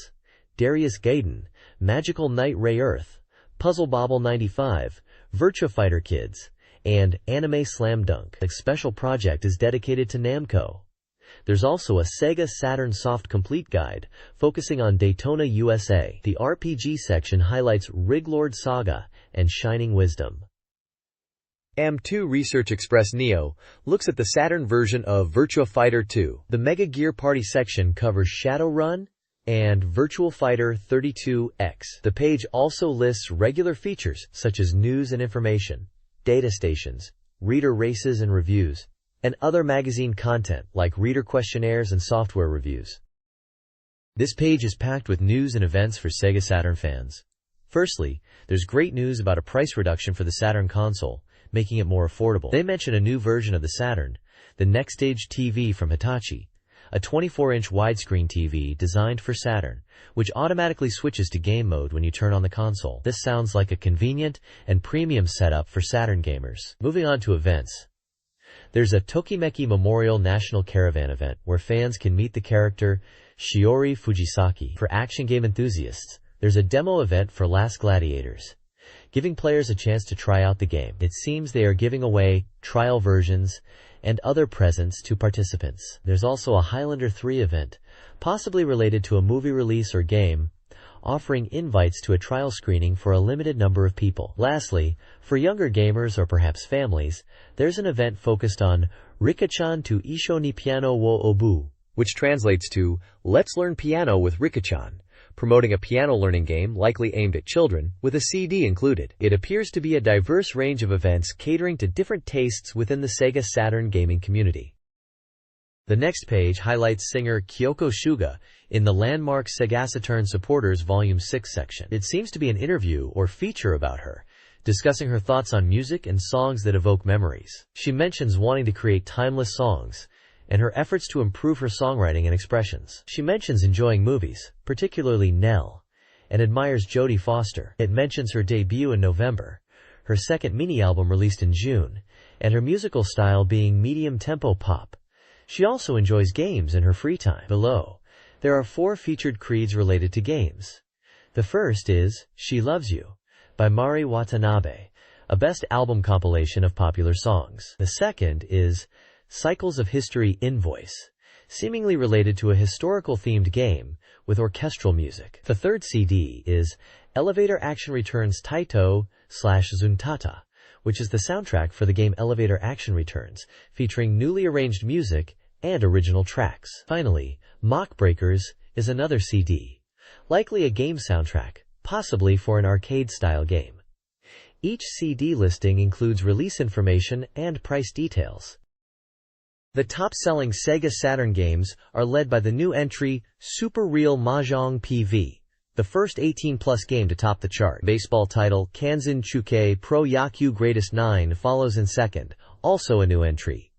Darius Gaiden, Magical Knight Ray Earth, Puzzle Bobble 95, Virtua Fighter Kids, and Anime Slam Dunk. A special project is dedicated to Namco. There's also a Sega Saturn Soft Complete Guide, focusing on Daytona USA. The RPG section highlights Riglord Saga and Shining Wisdom. AM2 Research Express Neo looks at the Saturn version of Virtua Fighter 2. The Mega Gear Party section covers Shadowrun and Virtual Fighter 32X. The page also lists regular features such as news and information, data stations, reader races and reviews, and other magazine content like reader questionnaires and software reviews. This page is packed with news and events for Sega Saturn fans. Firstly, there's great news about a price reduction for the Saturn console, making it more affordable. They mention a new version of the Saturn, the Next Stage TV from Hitachi, a 24-inch widescreen TV designed for Saturn, which automatically switches to game mode when you turn on the console. This sounds like a convenient and premium setup for Saturn gamers. Moving on to events. There's a Tokimeki Memorial National Caravan event where fans can meet the character Shiori Fujisaki. For action game enthusiasts, there's a demo event for Last Gladiators, giving players a chance to try out the game. It seems they are giving away trial versions and other presents to participants. There's also a Highlander 3 event, possibly related to a movie release or game, offering invites to a trial screening for a limited number of people. Lastly, for younger gamers or perhaps families, there's an event focused on Rika-chan to Isho ni Piano wo Obu, which translates to Let's Learn Piano with Rika-chan, promoting a piano learning game likely aimed at children, with a CD included. It appears to be a diverse range of events catering to different tastes within the Sega Saturn gaming community. The next page highlights singer Kyoko Shuga in the landmark SEGA Saturn Supporters Volume 6 section. It seems to be an interview or feature about her, discussing her thoughts on music and songs that evoke memories. She mentions wanting to create timeless songs and her efforts to improve her songwriting and expressions. She mentions enjoying movies, particularly Nell, and admires Jodie Foster. It mentions her debut in November, her second mini-album released in June, and her musical style being medium-tempo pop. She also enjoys games in her free time. Below, there are 4 featured creeds related to games. The first is She Loves You by Mari Watanabe, a best album compilation of popular songs. The second is Cycles of History Invoice, seemingly related to a historical-themed game with orchestral music. The third CD is Elevator Action Returns Taito/Zuntata, which is the soundtrack for the game Elevator Action Returns, featuring newly arranged music and original tracks. Finally, Mock Breakers is another CD, likely a game soundtrack, possibly for an arcade-style game. Each CD listing includes release information and price details. The top-selling Sega Saturn games are led by the new entry Super Real Mahjong PV, the first 18-plus game to top the chart. Baseball title Kanzen Chukai Pro Yakyu Greatest 9 follows in second, also a new entry.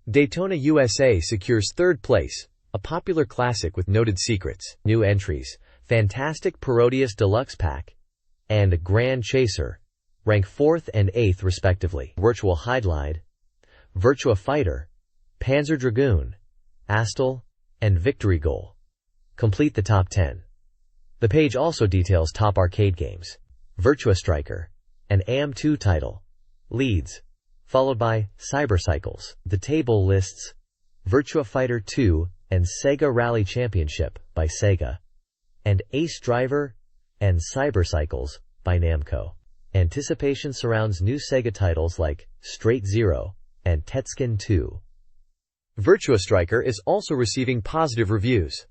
Daytona USA secures third place, a popular classic with noted secrets. New entries Fantastic Parodius Deluxe Pack and Grand Chaser rank 4th and 8th respectively. Virtua Highlight, Virtua Fighter, Panzer Dragoon, Astal, and Victory Goal complete the top 10. The page also details top arcade games, Virtua Striker, an AM2 title, leads, followed by Cybercycles. The table lists Virtua Fighter 2 and Sega Rally Championship by Sega, and Ace Driver and Cybercycles by Namco. Anticipation surrounds new Sega titles like Straight Zero and Tetskin 2. Virtua Striker is also receiving positive reviews.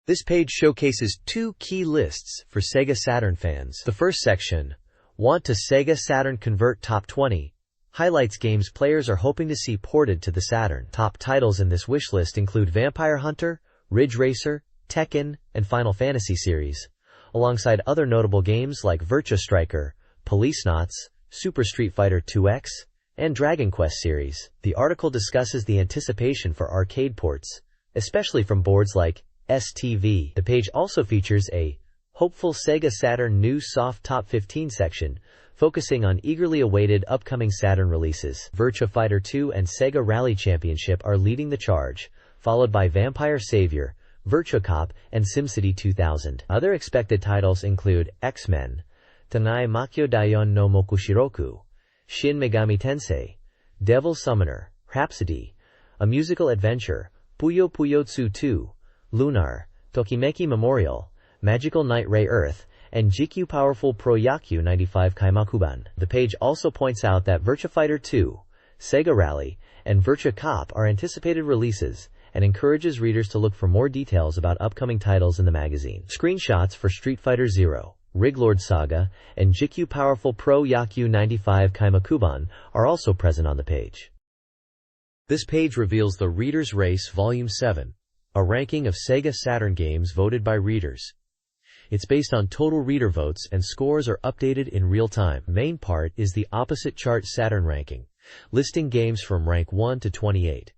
This page showcases 2 key lists for Sega Saturn fans. The first section, Want to Sega Saturn Convert Top 20, highlights games players are hoping to see ported to the Saturn. Top titles in this wish list include Vampire Hunter, Ridge Racer, Tekken, and Final Fantasy series, alongside other notable games like Virtua Striker, Policenauts, Super Street Fighter 2X, and Dragon Quest series. The article discusses the anticipation for arcade ports, especially from boards like STV. The page also features a hopeful Sega Saturn new soft top 15 section, focusing on eagerly awaited upcoming Saturn releases. Virtua Fighter 2 and Sega Rally Championship are leading the charge, followed by Vampire Savior, Virtua Cop, and SimCity 2000. Other expected titles include X-Men, Tanai Makyo Dayon no Mokushiroku, Shin Megami Tensei, Devil Summoner, Rhapsody, A Musical Adventure, Puyo Puyotsu 2, Lunar, Tokimeki Memorial, Magical Knight Ray Earth, and GQ Powerful Pro Yakyu 95 Kaimakuban. The page also points out that Virtua Fighter 2, Sega Rally, and Virtua Cop are anticipated releases, and encourages readers to look for more details about upcoming titles in the magazine. Screenshots for Street Fighter Zero, Riglord Saga, and GQ Powerful Pro Yakyu 95 Kaimakuban are also present on the page. This page reveals the Reader's Race Volume 7, a ranking of Sega Saturn games voted by readers. It's based on total reader votes and scores are updated in real time. Main part is the opposite chart Saturn ranking, listing games from rank 1 to 28.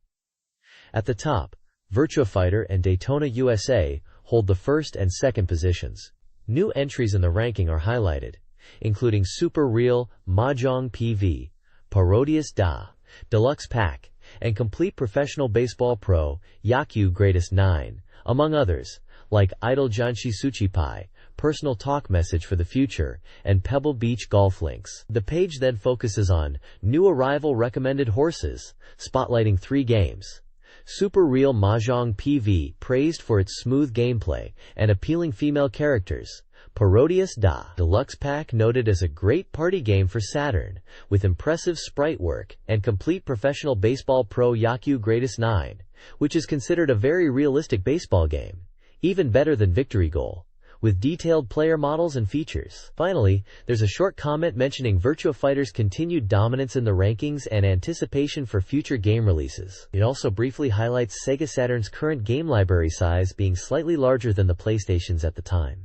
At the top, Virtua Fighter and Daytona USA hold the first and second positions. New entries in the ranking are highlighted, including Super Real Mahjong PV, Parodius Da, Deluxe Pack, and Complete Professional Baseball Pro Yakyu Greatest 9, among others, like Idol Janshi Suchipai, Personal Talk Message for the Future, and Pebble Beach Golf Links. The page then focuses on new arrival recommended horses, spotlighting 3 games. Super Real Mahjong PV, praised for its smooth gameplay and appealing female characters. Parodius Da, Deluxe Pack, noted as a great party game for Saturn, with impressive sprite work, and Complete Professional Baseball Pro Yakyu Greatest 9, which is considered a very realistic baseball game, even better than Victory Goal, with detailed player models and features. Finally, there's a short comment mentioning Virtua Fighter's continued dominance in the rankings and anticipation for future game releases. It also briefly highlights Sega Saturn's current game library size being slightly larger than the PlayStation's at the time.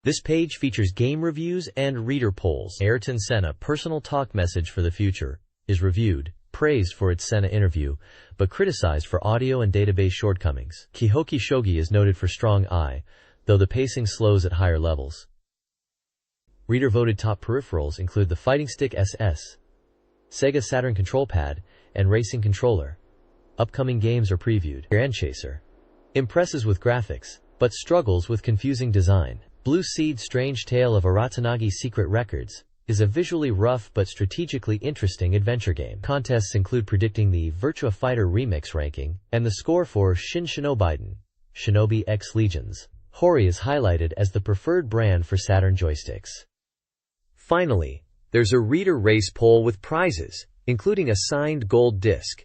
This page features game reviews and reader polls. Ayrton Senna personal talk message for the future is reviewed, praised for its Senna interview, but criticized for audio and database shortcomings. Kihoki Shogi is noted for strong eye, though the pacing slows at higher levels. Reader-voted top peripherals include the Fighting Stick SS, SEGA Saturn control pad, and racing controller. Upcoming games are previewed. Grand Chaser impresses with graphics, but struggles with confusing design. Blue Seed Strange Tale of Aratanagi Secret Records is a visually rough but strategically interesting adventure game. Contests include predicting the Virtua Fighter Remix ranking and the score for Shin Shinobaiden, Shinobi X Legions. Hori is highlighted as the preferred brand for Saturn joysticks. Finally, there's a reader race poll with prizes, including a signed gold disc.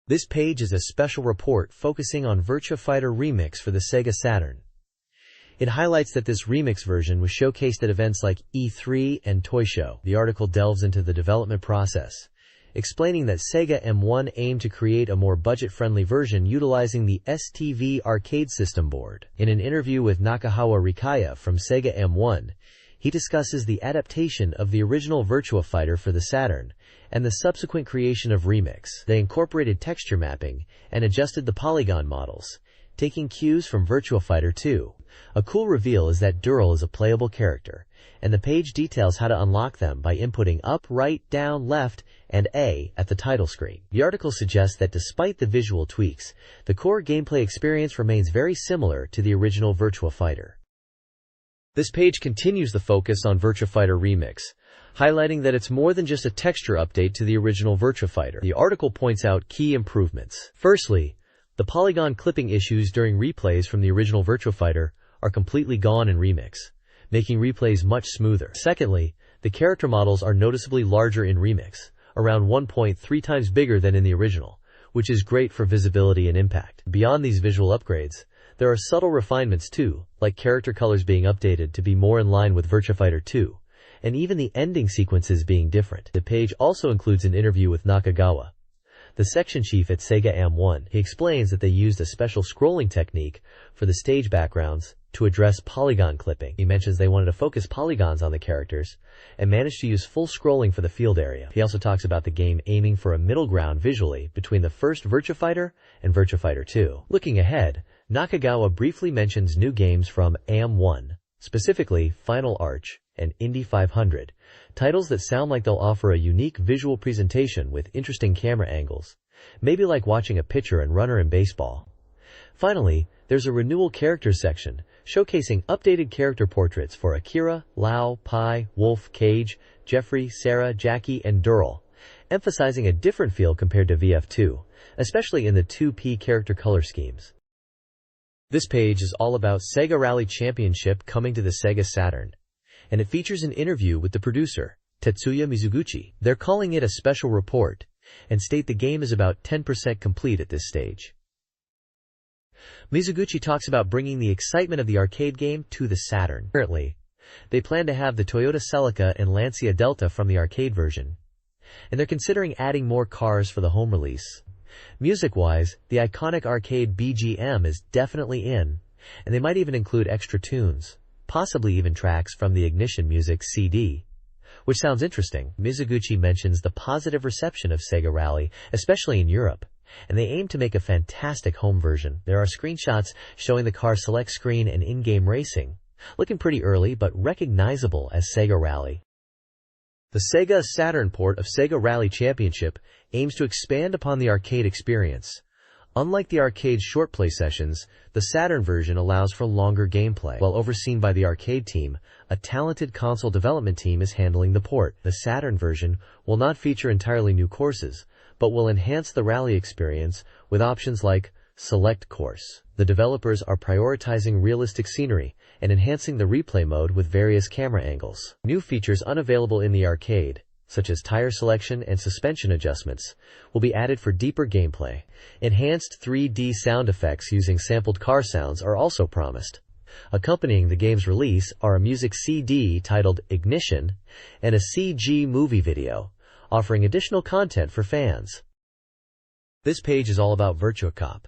This page is a special report focusing on Virtua Fighter Remix for the Sega Saturn. It highlights that this remix version was showcased at events like E3 and Toy Show. The article delves into the development process, explaining that Sega M1 aimed to create a more budget-friendly version utilizing the STV arcade system board. In an interview with Nakahawa Rikaya from Sega M1, he discusses the adaptation of the original Virtua Fighter for the Saturn and the subsequent creation of Remix. They incorporated texture mapping and adjusted the polygon models, taking cues from Virtua Fighter 2. A cool reveal is that Dural is a playable character, and the page details how to unlock them by inputting up, right, down, left, and A at the title screen. The article suggests that despite the visual tweaks, the core gameplay experience remains very similar to the original Virtua Fighter. This page continues the focus on Virtua Fighter Remix, highlighting that it's more than just a texture update to the original Virtua Fighter. The article points out key improvements. Firstly, the polygon clipping issues during replays from the original Virtua Fighter are completely gone in Remix, making replays much smoother. Secondly, the character models are noticeably larger in Remix, around 1.3 times bigger than in the original, which is great for visibility and impact. Beyond these visual upgrades, there are subtle refinements too, like character colors being updated to be more in line with Virtua Fighter 2, and even the ending sequences being different. The page also includes an interview with Nakagawa, the section chief at Sega M1. He explains that they used a special scrolling technique for the stage backgrounds to address polygon clipping. He mentions they wanted to focus polygons on the characters and managed to use full scrolling for the field area. He also talks about the game aiming for a middle ground visually between the first Virtua Fighter and Virtua Fighter 2. Looking ahead, Nakagawa briefly mentions new games from AM1, specifically Final Arch and Indy 500, titles that sound like they'll offer a unique visual presentation with interesting camera angles, maybe like watching a pitcher and runner in baseball. Finally, there's a renewal characters section, showcasing updated character portraits for Akira, Lau, Pai, Wolf, Cage, Jeffrey, Sarah, Jackie, and Dural, emphasizing a different feel compared to VF2, especially in the 2P character color schemes. This page is all about Sega Rally Championship coming to the Sega Saturn, and it features an interview with the producer, Tetsuya Mizuguchi. They're calling it a special report, and state the game is about 10% complete at this stage. Mizuguchi talks about bringing the excitement of the arcade game to the Saturn. Currently, they plan to have the Toyota Celica and Lancia Delta from the arcade version, and they're considering adding more cars for the home release. Music-wise, the iconic arcade BGM is definitely in, and they might even include extra tunes, possibly even tracks from the Ignition Music CD, which sounds interesting. Mizuguchi mentions the positive reception of Sega Rally, especially in Europe, and they aim to make a fantastic home version. There are screenshots showing the car select screen and in-game racing, looking pretty early but recognizable as Sega Rally. The Sega Saturn port of Sega Rally Championship aims to expand upon the arcade experience. Unlike the arcade's short play sessions, the Saturn version allows for longer gameplay. While overseen by the arcade team, a talented console development team is handling the port. The Saturn version will not feature entirely new courses, but will enhance the rally experience with options like Select Course. The developers are prioritizing realistic scenery and enhancing the replay mode with various camera angles. New features unavailable in the arcade, such as tire selection and suspension adjustments, will be added for deeper gameplay. Enhanced 3D sound effects using sampled car sounds are also promised. Accompanying the game's release are a music CD titled Ignition and a CG movie video, offering additional content for fans. This page is all about Virtua Cop,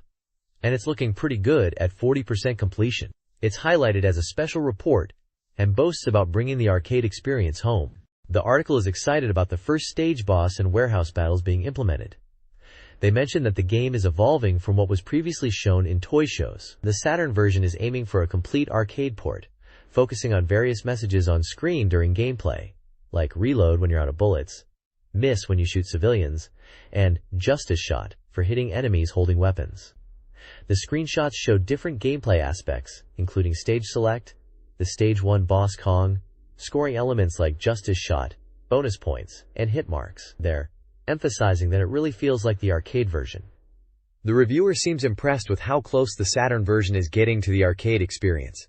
and it's looking pretty good at 40% completion. It's highlighted as a special report and boasts about bringing the arcade experience home. The article is excited about the first stage boss and warehouse battles being implemented. They mention that the game is evolving from what was previously shown in toy shows. The Saturn version is aiming for a complete arcade port, focusing on various messages on screen during gameplay, like reload when you're out of bullets, miss when you shoot civilians, and justice shot for hitting enemies holding weapons. The screenshots show different gameplay aspects, including stage select, the stage 1 boss Kong, scoring elements like justice shot, bonus points, and hit marks. They're emphasizing that it really feels like the arcade version. The reviewer seems impressed with how close the Saturn version is getting to the arcade experience.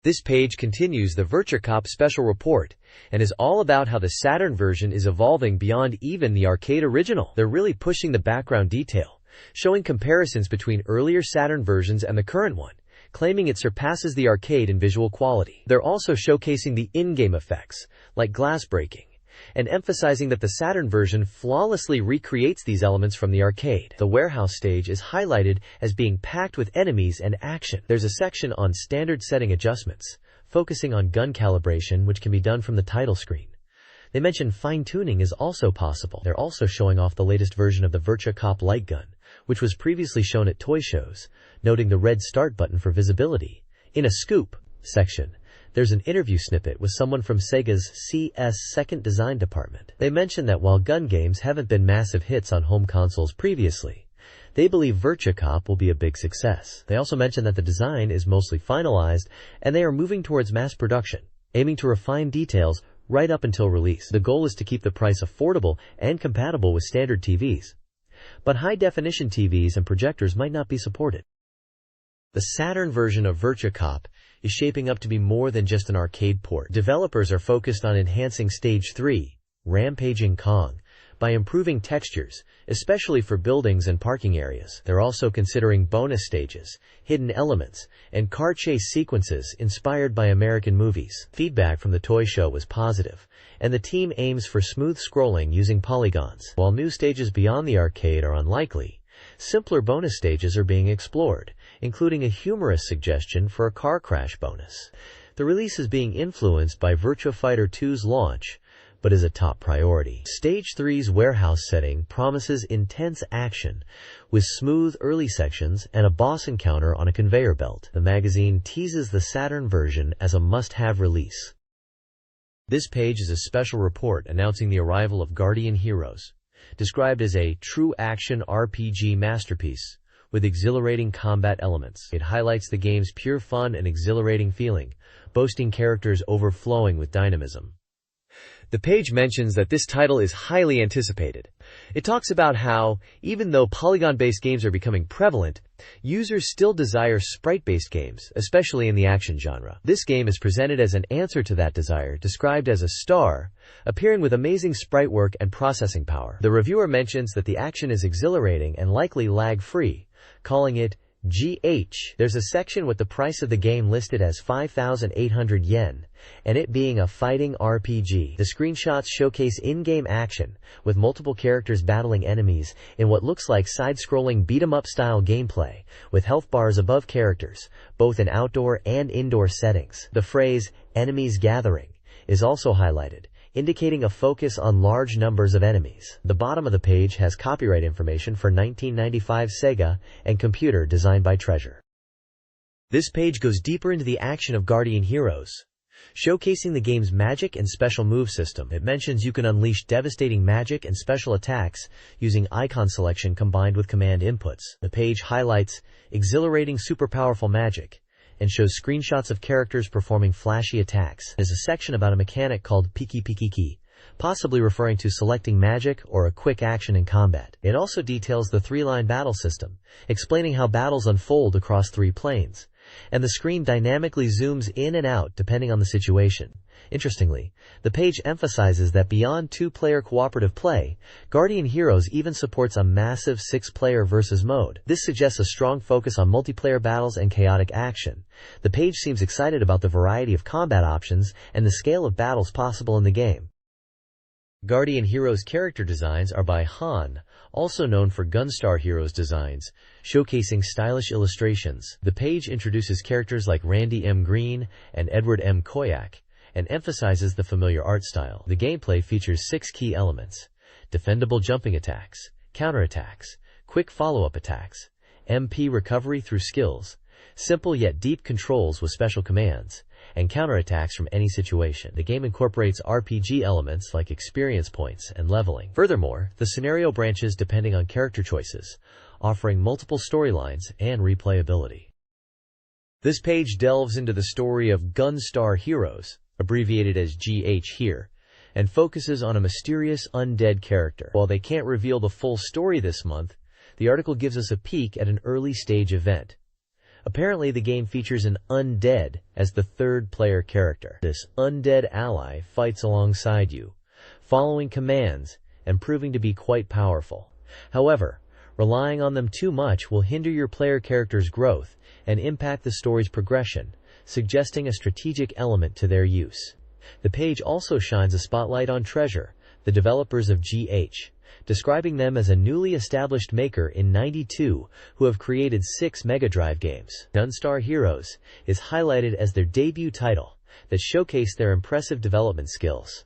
This page continues the VirtuaCop special report and is all about how the Saturn version is evolving beyond even the arcade original. They're really pushing the background detail, showing comparisons between earlier Saturn versions and the current one, claiming it surpasses the arcade in visual quality. They're also showcasing the in-game effects, like glass breaking, and emphasizing that the Saturn version flawlessly recreates these elements from the arcade. The warehouse stage is highlighted as being packed with enemies and action. There's a section on standard setting adjustments, focusing on gun calibration, which can be done from the title screen. They mention fine-tuning is also possible. They're also showing off the latest version of the VirtuaCop light gun, which was previously shown at toy shows, noting the red start button for visibility. In a scoop section, there's an interview snippet with someone from SEGA's second design department. They mention that while gun games haven't been massive hits on home consoles previously, they believe VirtuaCop will be a big success. They also mention that the design is mostly finalized and they are moving towards mass production, aiming to refine details right up until release. The goal is to keep the price affordable and compatible with standard TVs, but high-definition TVs and projectors might not be supported. The Saturn version of VirtuaCop is shaping up to be more than just an arcade port. Developers are focused on enhancing Stage 3, Rampaging Kong, by improving textures, especially for buildings and parking areas. They're also considering bonus stages, hidden elements, and car chase sequences inspired by American movies. Feedback from the toy show was positive, and the team aims for smooth scrolling using polygons. While new stages beyond the arcade are unlikely, simpler bonus stages are being explored, including a humorous suggestion for a car crash bonus. The release is being influenced by Virtua Fighter 2's launch, but is a top priority. Stage 3's warehouse setting promises intense action, with smooth early sections and a boss encounter on a conveyor belt. The magazine teases the Saturn version as a must-have release. This page is a special report announcing the arrival of Guardian Heroes, described as a true action RPG masterpiece with exhilarating combat elements. It highlights the game's pure fun and exhilarating feeling, boasting characters overflowing with dynamism. The page mentions that this title is highly anticipated. It talks about how, even though polygon-based games are becoming prevalent, users still desire sprite-based games, especially in the action genre. This game is presented as an answer to that desire, described as a star, appearing with amazing sprite work and processing power. The reviewer mentions that the action is exhilarating and likely lag-free, calling it GH. There's a section with the price of the game listed as 5,800 yen, and it being a fighting RPG. The screenshots showcase in-game action, with multiple characters battling enemies in what looks like side-scrolling beat-em-up style gameplay, with health bars above characters, both in outdoor and indoor settings. The phrase, "enemies gathering," is also highlighted, indicating a focus on large numbers of enemies. The bottom of the page has copyright information for 1995 Sega and computer designed by Treasure. This page goes deeper into the action of Guardian Heroes, showcasing the game's magic and special move system. It mentions you can unleash devastating magic and special attacks using icon selection combined with command inputs. The page highlights exhilarating super powerful magic and shows screenshots of characters performing flashy attacks. There's a section about a mechanic called Piki Piki Ki, possibly referring to selecting magic or a quick action in combat. It also details the three-line battle system, explaining how battles unfold across 3 planes, and the screen dynamically zooms in and out depending on the situation. Interestingly, the page emphasizes that beyond 2-player cooperative play, Guardian Heroes even supports a massive 6-player versus mode. This suggests a strong focus on multiplayer battles and chaotic action. The page seems excited about the variety of combat options and the scale of battles possible in the game. Guardian Heroes character designs are by Han, also known for Gunstar Heroes designs, showcasing stylish illustrations. The page introduces characters like Randy M. Green and Edward M. Koyak, and emphasizes the familiar art style. The gameplay features 6 key elements: defendable jumping attacks, counterattacks, quick follow-up attacks, MP recovery through skills, simple yet deep controls with special commands, and counterattacks from any situation. The game incorporates RPG elements like experience points and leveling. Furthermore, the scenario branches depending on character choices, offering multiple storylines and replayability. This page delves into the story of Gunstar Heroes, abbreviated as GH here, and focuses on a mysterious undead character. While they can't reveal the full story this month, the article gives us a peek at an early-stage event. Apparently, the game features an undead as the third-player character. This undead ally fights alongside you, following commands and proving to be quite powerful. However, relying on them too much will hinder your player character's growth and impact the story's progression, suggesting a strategic element to their use. The page also shines a spotlight on Treasure, the developers of GH, describing them as a newly established maker in '92 who have created 6 Mega Drive games. Gunstar Heroes is highlighted as their debut title that showcased their impressive development skills.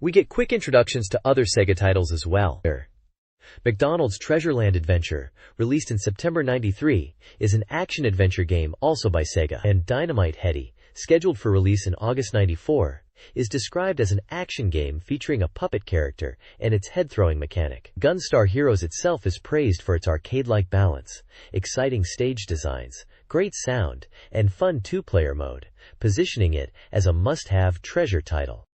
We get quick introductions to other SEGA titles as well. McDonald's Treasureland Adventure, released in September '93, is an action-adventure game also by SEGA. And Dynamite Headdy, scheduled for release in August '94, is described as an action game featuring a puppet character and its head-throwing mechanic. Gunstar Heroes itself is praised for its arcade-like balance, exciting stage designs, great sound, and fun 2-player mode, positioning it as a must-have Treasure title.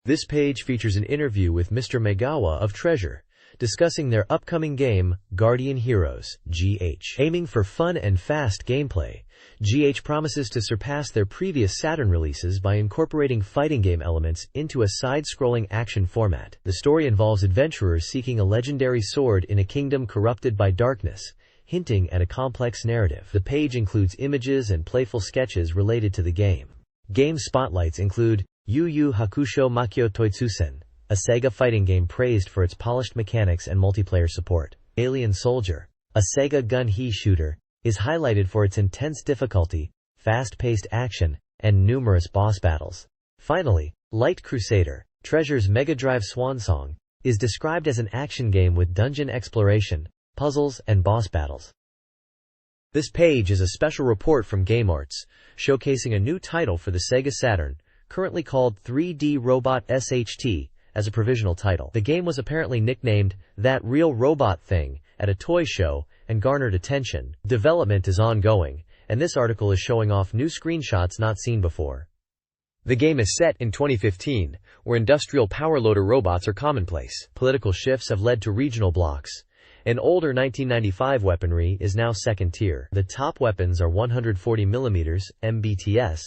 This page features an interview with Mr. Megawa of Treasure, discussing their upcoming game, Guardian Heroes, GH. Aiming for fun and fast gameplay, GH promises to surpass their previous Saturn releases by incorporating fighting game elements into a side-scrolling action format. The story involves adventurers seeking a legendary sword in a kingdom corrupted by darkness, hinting at a complex narrative. The page includes images and playful sketches related to the game. Game spotlights include Yu Yu Hakusho Makyo Toitsusen, a SEGA fighting game praised for its polished mechanics and multiplayer support. Alien Soldier, a SEGA gun-he shooter, is highlighted for its intense difficulty, fast-paced action, and numerous boss battles. Finally, Light Crusader, Treasure's Mega Drive swansong, is described as an action game with dungeon exploration, puzzles, and boss battles. This page is a special report from GameArts, showcasing a new title for the SEGA Saturn, currently called 3D Robot SHT, as a provisional title. The game was apparently nicknamed That Real Robot Thing at a toy show and garnered attention. Development is ongoing, and this article is showing off new screenshots not seen before. The game is set in 2015, where industrial power loader robots are commonplace. Political shifts have led to regional blocks, and older 1995 weaponry is now second tier. The top weapons are 140mm MBTS,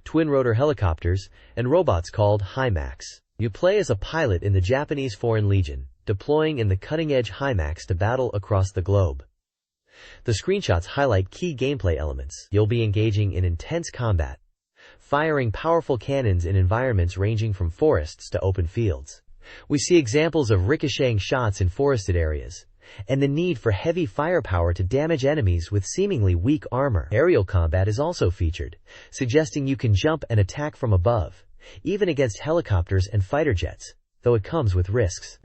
twin-rotor helicopters, and robots called HIMAX. You play as a pilot in the Japanese Foreign Legion, deploying in the cutting-edge HIMAX to battle across the globe. The screenshots highlight key gameplay elements. You'll be engaging in intense combat, firing powerful cannons in environments ranging from forests to open fields. We see examples of ricocheting shots in forested areas, and the need for heavy firepower to damage enemies with seemingly weak armor. Aerial combat is also featured, suggesting you can jump and attack from above, even against helicopters and fighter jets, though it comes with risks.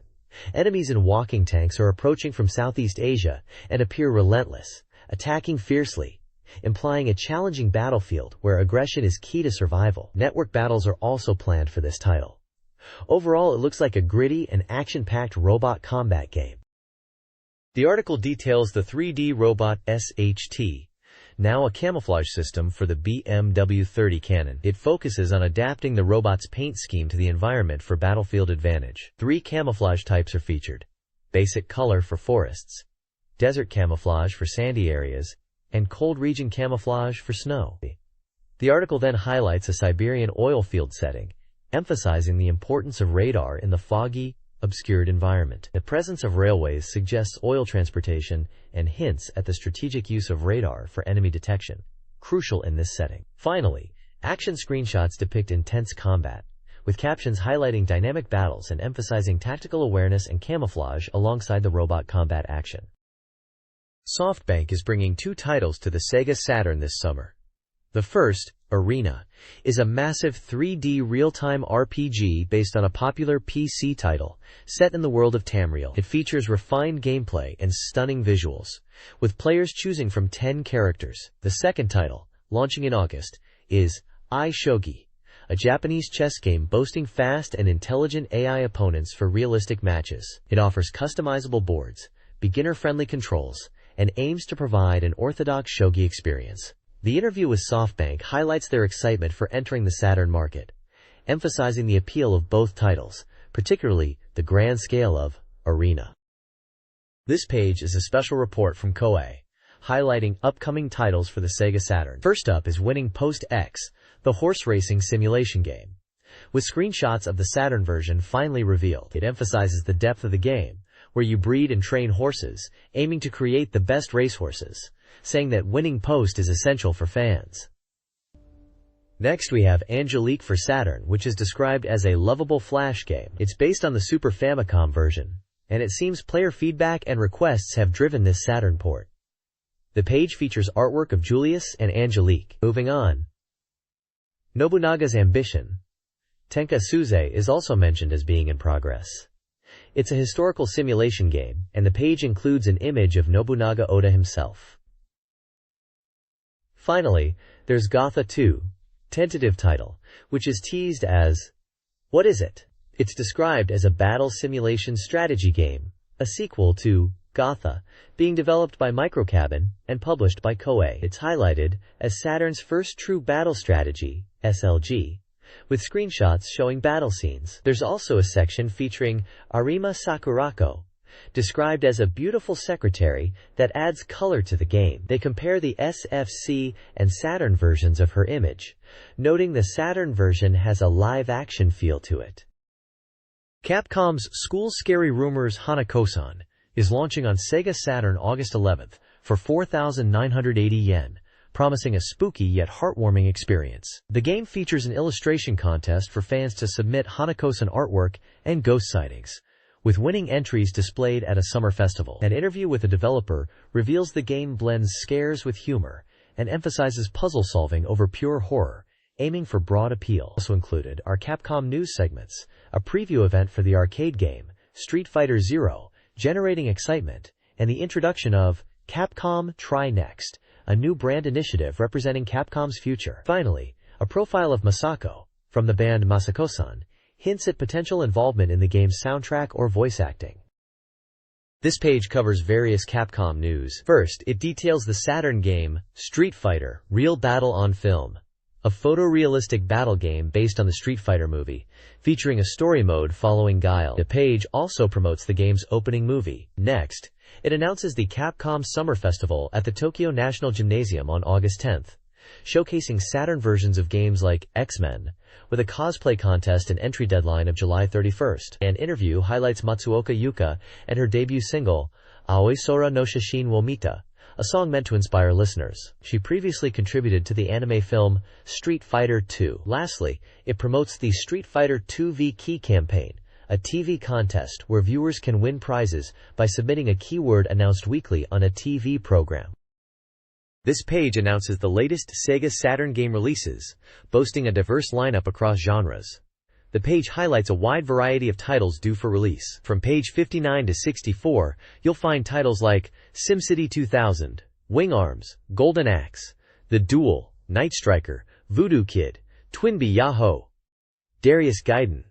Enemies in walking tanks are approaching from Southeast Asia and appear relentless, attacking fiercely, implying a challenging battlefield where aggression is key to survival. Network battles are also planned for this title. Overall, it looks like a gritty and action-packed robot combat game. The article details the 3D Robot SHT, now a camouflage system for the BMW 30 cannon. It focuses on adapting the robot's paint scheme to the environment for battlefield advantage. 3 camouflage types are featured: basic color for forests, desert camouflage for sandy areas, and cold region camouflage for snow. The article then highlights a Siberian oil field setting, emphasizing the importance of radar in the foggy, obscured environment. The presence of railways suggests oil transportation and hints at the strategic use of radar for enemy detection, crucial in this setting. Finally, action screenshots depict intense combat, with captions highlighting dynamic battles and emphasizing tactical awareness and camouflage alongside the robot combat action. SoftBank is bringing 2 titles to the Sega Saturn this summer. The first, Arena, is a massive 3D real-time RPG based on a popular PC title set in the world of Tamriel. It features refined gameplay and stunning visuals, with players choosing from 10 characters. The second title, launching in August, is iShogi, a Japanese chess game boasting fast and intelligent AI opponents for realistic matches. It offers customizable boards, beginner-friendly controls, and aims to provide an orthodox shogi experience. The interview with SoftBank highlights their excitement for entering the Saturn market, emphasizing the appeal of both titles, particularly the grand scale of Arena. This page is a special report from Koei, highlighting upcoming titles for the Sega Saturn. First up is Winning Post X, the horse racing simulation game. With screenshots of the Saturn version finally revealed, it emphasizes the depth of the game, where you breed and train horses, aiming to create the best racehorses, saying that winning post is essential for fans. Next we have Angelique for Saturn, which is described as a lovable flash game. It's based on the Super Famicom version, and it seems player feedback and requests have driven this Saturn port. The page features artwork of Julius and Angelique. Moving on. Nobunaga's Ambition. Tenka Suze is also mentioned as being in progress. It's a historical simulation game, and the page includes an image of Nobunaga Oda himself. Finally, there's Gotha 2, tentative title, which is teased as, what is it? It's described as a battle simulation strategy game, a sequel to Gotha, being developed by Microcabin and published by Koei. It's highlighted as Saturn's first true battle strategy, SLG, with screenshots showing battle scenes. There's also a section featuring Arima Sakurako, described as a beautiful secretary that adds color to the game. They compare the SFC and Saturn versions of her image, noting the Saturn version has a live-action feel to it. Capcom's School Scary Rumors Hanako-san is launching on Sega Saturn August 11th for 4,980 yen, promising a spooky yet heartwarming experience. The game features an illustration contest for fans to submit Hanako-san artwork and ghost sightings, with winning entries displayed at a summer festival. An interview with the developer reveals the game blends scares with humor and emphasizes puzzle solving over pure horror, aiming for broad appeal. Also included are Capcom news segments, a preview event for the arcade game, Street Fighter Zero, generating excitement, and the introduction of Capcom Try Next, a new brand initiative representing Capcom's future. Finally, a profile of Masako, from the band Masako-san, hints at potential involvement in the game's soundtrack or voice acting. This page covers various Capcom news. First, it details the Saturn game, Street Fighter, Real Battle on Film, a photorealistic battle game based on the Street Fighter movie, featuring a story mode following Guile. The page also promotes the game's opening movie. Next, it announces the Capcom Summer Festival at the Tokyo National Gymnasium on August 10th, showcasing Saturn versions of games like X-Men, with a cosplay contest and entry deadline of July 31st. An interview highlights Matsuoka Yuka and her debut single, Aoi Sora no Shashin wo Mita, a song meant to inspire listeners. She previously contributed to the anime film Street Fighter II. Lastly, it promotes the Street Fighter II V Key campaign, a TV contest where viewers can win prizes by submitting a keyword announced weekly on a TV program. This page announces the latest Sega Saturn game releases, boasting a diverse lineup across genres. The page highlights a wide variety of titles due for release. From page 59 to 64, you'll find titles like SimCity 2000, Wing Arms, Golden Axe, The Duel, Night Striker, Voodoo Kid, Twinbee Yahoo, Darius Gaiden,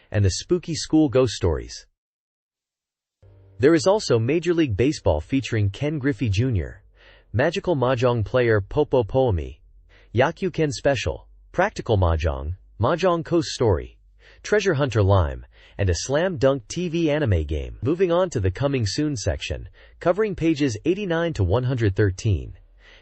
and the spooky school ghost stories. There is also Major League Baseball featuring Ken Griffey Jr., Magical Mahjong Player Popo Poemi, Yakyuken Special, Practical Mahjong, Mahjong Coast Story, Treasure Hunter Lime, and a Slam Dunk TV anime game. Moving on to the Coming Soon section, covering pages 89 to 113.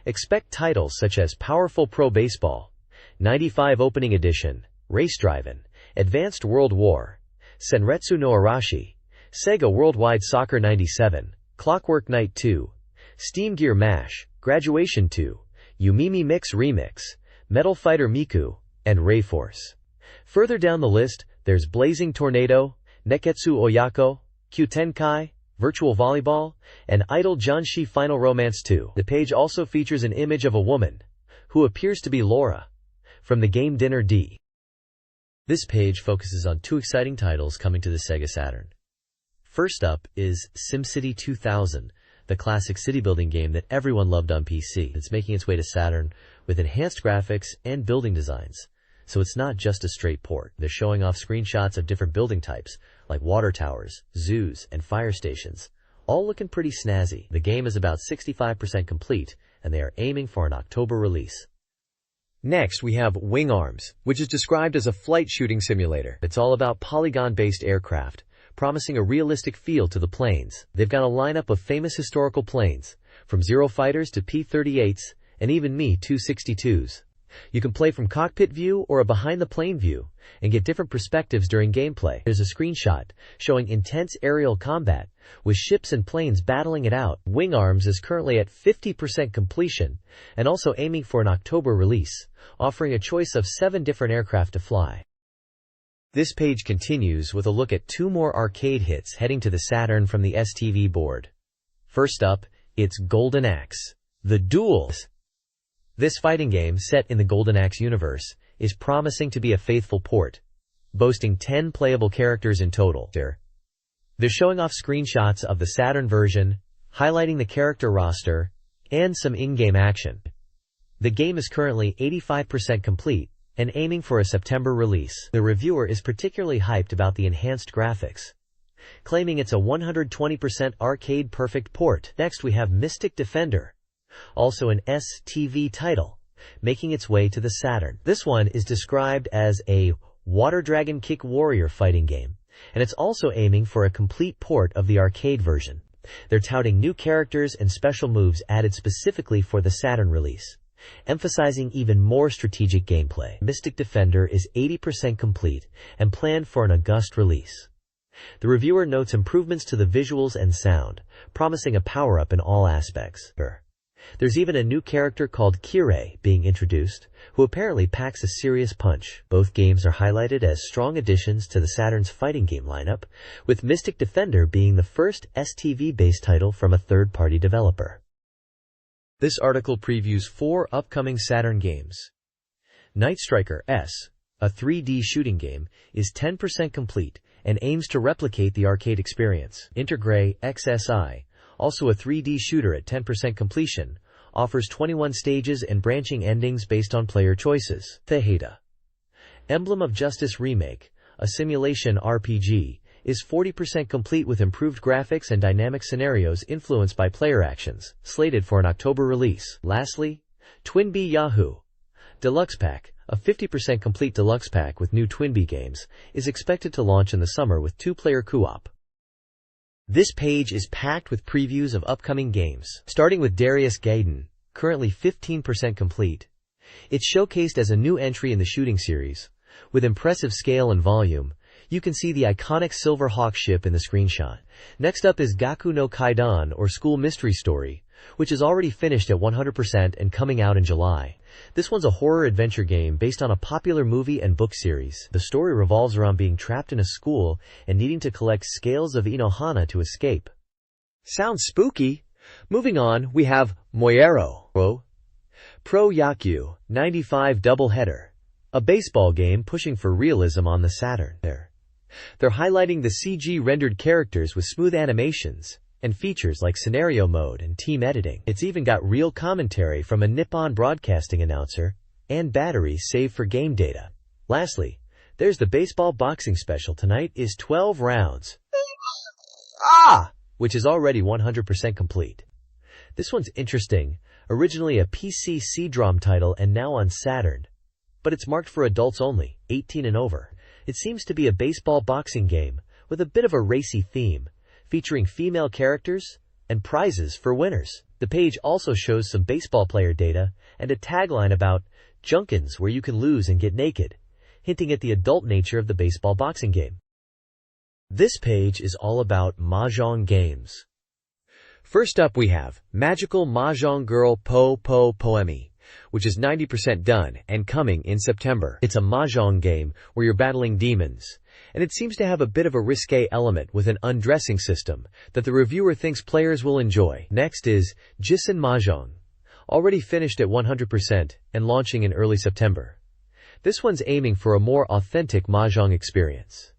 Expect titles such as Powerful Pro Baseball, 95 Opening Edition, Race Drivin', Advanced World War, Senretsu no Arashi, Sega Worldwide Soccer 97, Clockwork Knight 2, Steam Gear Mash, Graduation 2, Yumimi Mix Remix, Metal Fighter Miku, and Rayforce. Further down the list, there's Blazing Tornado, Neketsu Oyako, Kyutenkai, Virtual Volleyball, and Idol Janshi Final Romance 2. The page also features an image of a woman, who appears to be Laura, from the game Dinner D. This page focuses on two exciting titles coming to the Sega Saturn. First up is SimCity 2000, the classic city-building game that everyone loved on PC. It's making its way to Saturn with enhanced graphics and building designs. So it's not just a straight port. They're showing off screenshots of different building types, like water towers, zoos, and fire stations, all looking pretty snazzy. The game is about 65% complete, and they are aiming for an October release. Next, we have Wing Arms, which is described as a flight shooting simulator. It's all about polygon-based aircraft, promising a realistic feel to the planes. They've got a lineup of famous historical planes, from Zero Fighters to P-38s, and even Mi-262s. You can play from cockpit view or a behind-the-plane view, and get different perspectives during gameplay. There's a screenshot showing intense aerial combat, with ships and planes battling it out. Wing Arms is currently at 50% completion, and also aiming for an October release, offering a choice of 7 different aircraft to fly. This page continues with a look at 2 more arcade hits heading to the Saturn from the STV board. First up, it's Golden Axe: The Duels. This fighting game, set in the Golden Axe universe, is promising to be a faithful port, boasting 10 playable characters in total. They're showing off screenshots of the Saturn version, highlighting the character roster, and some in-game action. The game is currently 85% complete, and aiming for a September release. The reviewer is particularly hyped about the enhanced graphics, claiming it's a 120% arcade-perfect port. Next we have Mystic Defender, also an STV title, making its way to the Saturn. This one is described as a Water Dragon Kick Warrior fighting game, and it's also aiming for a complete port of the arcade version. They're touting new characters and special moves added specifically for the Saturn release, emphasizing even more strategic gameplay. Mystic Defender is 80% complete and planned for an August release. The reviewer notes improvements to the visuals and sound, promising a power-up in all aspects. There's even a new character called Kirei being introduced, who apparently packs a serious punch. Both games are highlighted as strong additions to the Saturn's fighting game lineup, with Mystic Defender being the first STV-based title from a third-party developer. This article previews 4 upcoming Saturn games. Night Striker S, a 3D shooting game, is 10% complete and aims to replicate the arcade experience. Intergrey XSI, also a 3D shooter at 10% completion, offers 21 stages and branching endings based on player choices. Theheda, Emblem of Justice Remake, a simulation RPG, is 40% complete with improved graphics and dynamic scenarios influenced by player actions, slated for an October release. Lastly, Twinbee Yahoo! Deluxe Pack, a 50% complete deluxe pack with new Twinbee games, is expected to launch in the summer with 2-player co-op. This page is packed with previews of upcoming games, starting with Darius Gaiden, currently 15% complete. It's showcased as a new entry in the shooting series. With impressive scale and volume, you can see the iconic Silver Hawk ship in the screenshot. Next up is Gaku no Kaidan, or School Mystery Story, which is already finished at 100% and coming out in July. This one's a horror-adventure game based on a popular movie and book series. The story revolves around being trapped in a school and needing to collect scales of Inohana to escape. Sounds spooky! Moving on, we have Moyero Pro Yakyu 95 Doubleheader, a baseball game pushing for realism on the Saturn. They're highlighting the CG-rendered characters with smooth animations and features like scenario mode and team editing. It's even got real commentary from a Nippon Broadcasting announcer and batteries saved for game data. Lastly, there's the baseball boxing special. Tonight is 12 rounds, which is already 100% complete. This one's interesting, originally a PC CD-ROM title and now on Saturn, but it's marked for adults only, 18 and over. It seems to be a baseball boxing game with a bit of a racy theme, featuring female characters and prizes for winners. The page also shows some baseball player data and a tagline about Junkins where you can lose and get naked, hinting at the adult nature of the baseball boxing game. This page is all about Mahjong games. First up we have Magical Mahjong Girl Po Po Poemi, which is 90% done and coming in September. It's a mahjong game where you're battling demons, and it seems to have a bit of a risque element with an undressing system that the reviewer thinks players will enjoy. Next is Jissen Mahjong, already finished at 100% and launching in early September. This one's aiming for a more authentic mahjong experience.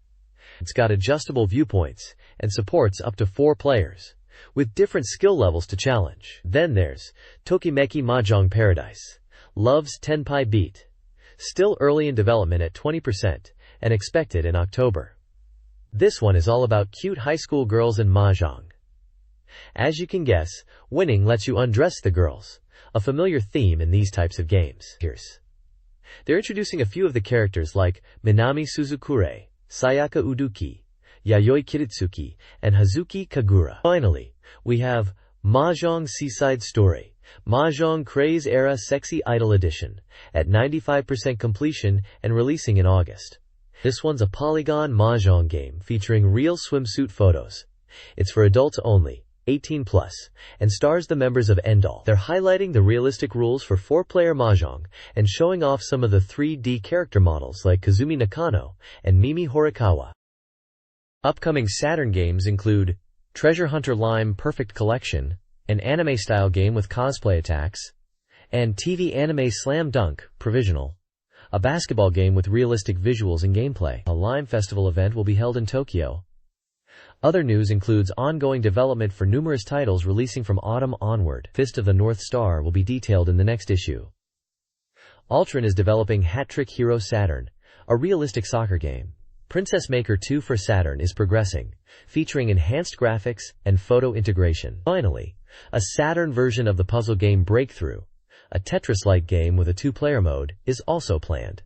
It's got adjustable viewpoints and supports up to 4 players, with different skill levels to challenge. Then there's Tokimeki Mahjong Paradise, Love's Tenpai Beat, still early in development at 20% and expected in October. This one is all about cute high school girls and mahjong. As you can guess, winning lets you undress the girls, a familiar theme in these types of games. They're introducing a few of the characters like Minami Suzukure, Sayaka Uduki, Yayoi Kiritsuki, and Hazuki Kagura. Finally, we have Mahjong Seaside Story, Mahjong Craze Era Sexy Idol Edition, at 95% completion and releasing in August. This one's a polygon mahjong game featuring real swimsuit photos. It's for adults only, 18+, and stars the members of Endall. They're highlighting the realistic rules for 4-player mahjong and showing off some of the 3D character models like Kazumi Nakano and Mimi Horikawa. Upcoming Saturn games include Treasure Hunter Lime Perfect Collection, an anime-style game with cosplay attacks, and TV Anime Slam Dunk Provisional, a basketball game with realistic visuals and gameplay. A Lime Festival event will be held in Tokyo. Other news includes ongoing development for numerous titles releasing from autumn onward. Fist of the North Star will be detailed in the next issue. Altron is developing Hat Trick Hero Saturn, a realistic soccer game. Princess Maker 2 for Saturn is progressing, featuring enhanced graphics and photo integration. Finally, a Saturn version of the puzzle game Breakthrough, a Tetris-like game with a 2-player mode, is also planned.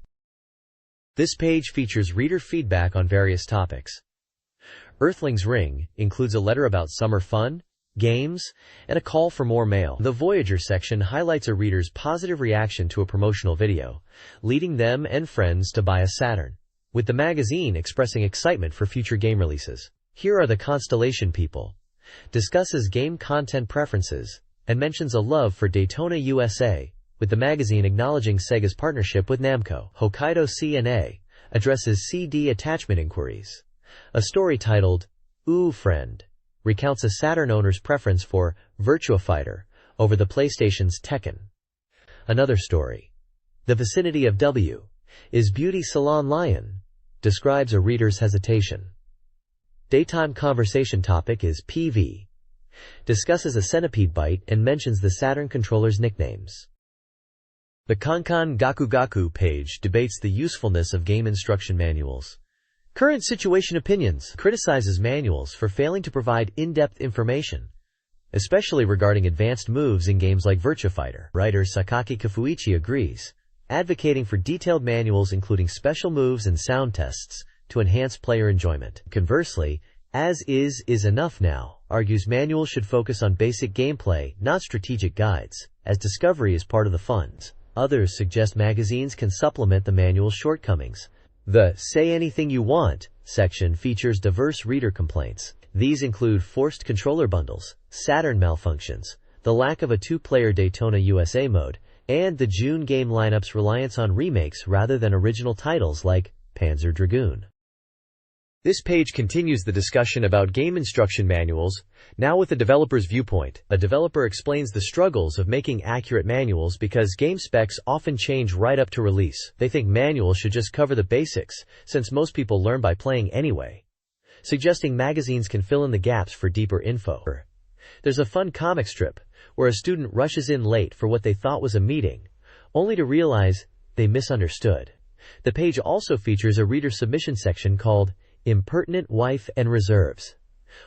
This page features reader feedback on various topics. Earthling's Ring includes a letter about summer fun, games, and a call for more mail. The Voyager section highlights a reader's positive reaction to a promotional video, leading them and friends to buy a Saturn, with the magazine expressing excitement for future game releases. Here are the Constellation People, discusses game content preferences, and mentions a love for Daytona USA, with the magazine acknowledging Sega's partnership with Namco. Hokkaido C&A addresses CD attachment inquiries. A story titled, Ooh Friend, recounts a Saturn owner's preference for Virtua Fighter over the PlayStation's Tekken. Another story, The Vicinity of W, is Beauty Salon Lion, describes a reader's hesitation. Daytime conversation topic is PV, discusses a centipede bite and mentions the Saturn controller's nicknames. The Kankan Gaku Gaku page debates the usefulness of game instruction manuals. Current Situation Opinions criticizes manuals for failing to provide in-depth information, especially regarding advanced moves in games like Virtua Fighter. Writer Sakaki Kafuichi agrees, advocating for detailed manuals including special moves and sound tests to enhance player enjoyment. Conversely, As Is Enough Now argues manuals should focus on basic gameplay, not strategic guides, as discovery is part of the fun. Others suggest magazines can supplement the manual's shortcomings. The Say Anything You Want section features diverse reader complaints. These include forced controller bundles, Saturn malfunctions, the lack of a 2-player Daytona USA mode, and the June game lineup's reliance on remakes rather than original titles like Panzer Dragoon. This page continues the discussion about game instruction manuals, now with the developer's viewpoint. A developer explains the struggles of making accurate manuals because game specs often change right up to release. They think manuals should just cover the basics, since most people learn by playing anyway, suggesting magazines can fill in the gaps for deeper info. There's a fun comic strip where a student rushes in late for what they thought was a meeting, only to realize they misunderstood. The page also features a reader submission section called Impertinent Wife and Reserves.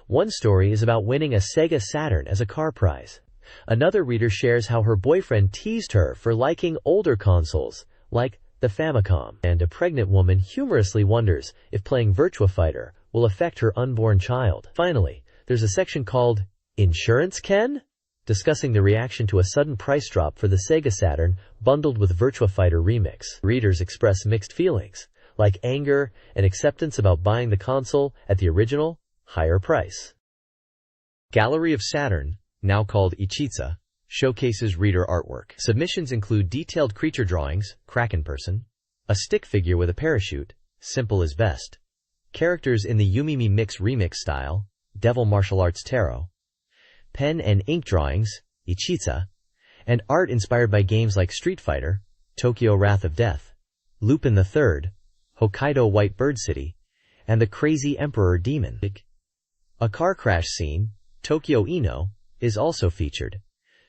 One story is about winning a SEGA Saturn as a car prize. Another reader shares how her boyfriend teased her for liking older consoles, like the Famicom. And a pregnant woman humorously wonders if playing Virtua Fighter will affect her unborn child. Finally, there's a section called Insurance Ken? Discussing the reaction to a sudden price drop for the SEGA Saturn bundled with Virtua Fighter Remix. Readers express mixed feelings, like anger and acceptance about buying the console at the original, higher price. Gallery of Saturn, now called Ichitsa, showcases reader artwork. Submissions include detailed creature drawings, Kraken person, a stick figure with a parachute, simple as best, characters in the Yumimi Mix remix style, Devil Martial Arts Tarot, pen and ink drawings, Ichitsa, and art inspired by games like Street Fighter, Tokyo Wrath of Death, Lupin III, Hokkaido White Bird City, and the Crazy Emperor Demon. A car crash scene, Tokyo Ino, is also featured.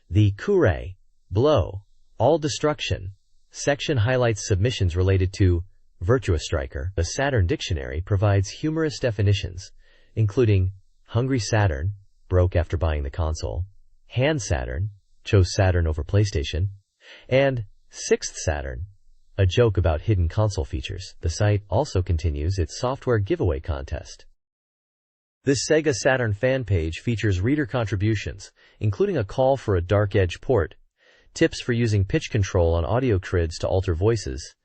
The Kure, Blow, All Destruction section highlights submissions related to Virtua Striker. The Saturn Dictionary provides humorous definitions, including Hungry Saturn, broke after buying the console, Hand Saturn, chose Saturn over PlayStation, and Sixth Saturn, a joke about hidden console features. The site also continues its software giveaway contest. This SEGA Saturn fan page features reader contributions, including a call for a Dark Edge port, tips for using pitch control on audio crids to alter voices,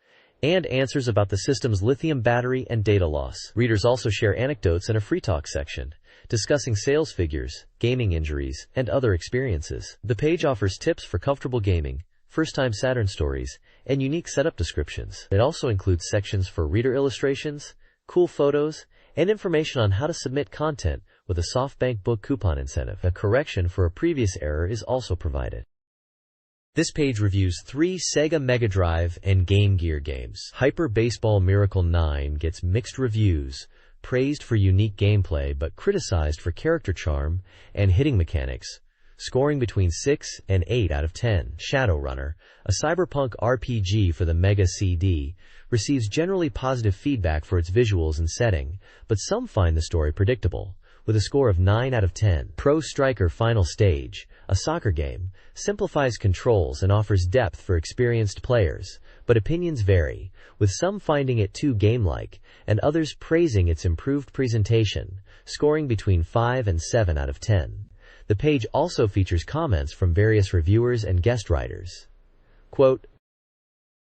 and answers about the system's lithium battery and data loss. Readers also share anecdotes in a free talk section, discussing sales figures, gaming injuries, and other experiences. The page offers tips for comfortable gaming, first-time Saturn stories, and unique setup descriptions. It also includes sections for reader illustrations, cool photos, and information on how to submit content with a SoftBank book coupon incentive. A correction for a previous error is also provided. This page reviews 3 Sega Mega Drive and Game Gear games. Hyper Baseball Miracle 9 gets mixed reviews, praised for unique gameplay but criticized for character charm and hitting mechanics, scoring between 6 and 8 out of 10. Shadowrunner, a cyberpunk RPG for the Mega CD, receives generally positive feedback for its visuals and setting, but some find the story predictable, with a score of 9 out of 10. Pro Striker Final Stage, a soccer game, simplifies controls and offers depth for experienced players, but opinions vary, with some finding it too game-like, and others praising its improved presentation, scoring between 5 and 7 out of 10. The page also features comments from various reviewers and guest writers. Quote,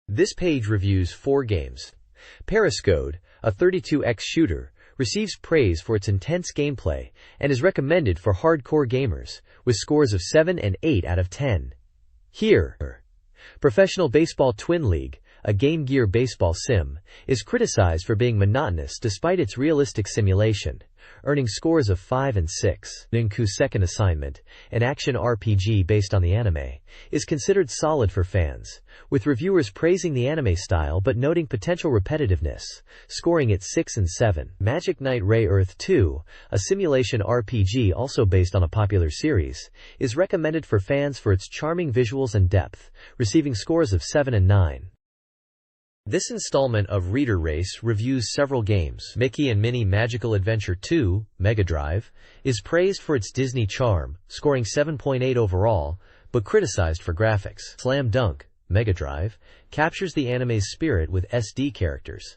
"This page reviews 4 games. Periscode, a 32x shooter, receives praise for its intense gameplay and is recommended for hardcore gamers, with scores of 7 and 8 out of 10. Here, Professional Baseball Twin League, a Game Gear baseball sim, is criticized for being monotonous despite its realistic simulation, earning scores of 5 and 6. Ninku's Second Assignment, an action RPG based on the anime, is considered solid for fans, with reviewers praising the anime style but noting potential repetitiveness, scoring it 6 and 7. Magic Knight Ray Earth 2, a simulation RPG also based on a popular series, is recommended for fans for its charming visuals and depth, receiving scores of 7 and 9. This installment of Reader Race reviews several games. Mickey and Minnie Magical Adventure 2, Mega Drive, is praised for its Disney charm, scoring 7.8 overall, but criticized for graphics. Slam Dunk, Mega Drive, captures the anime's spirit with SD characters.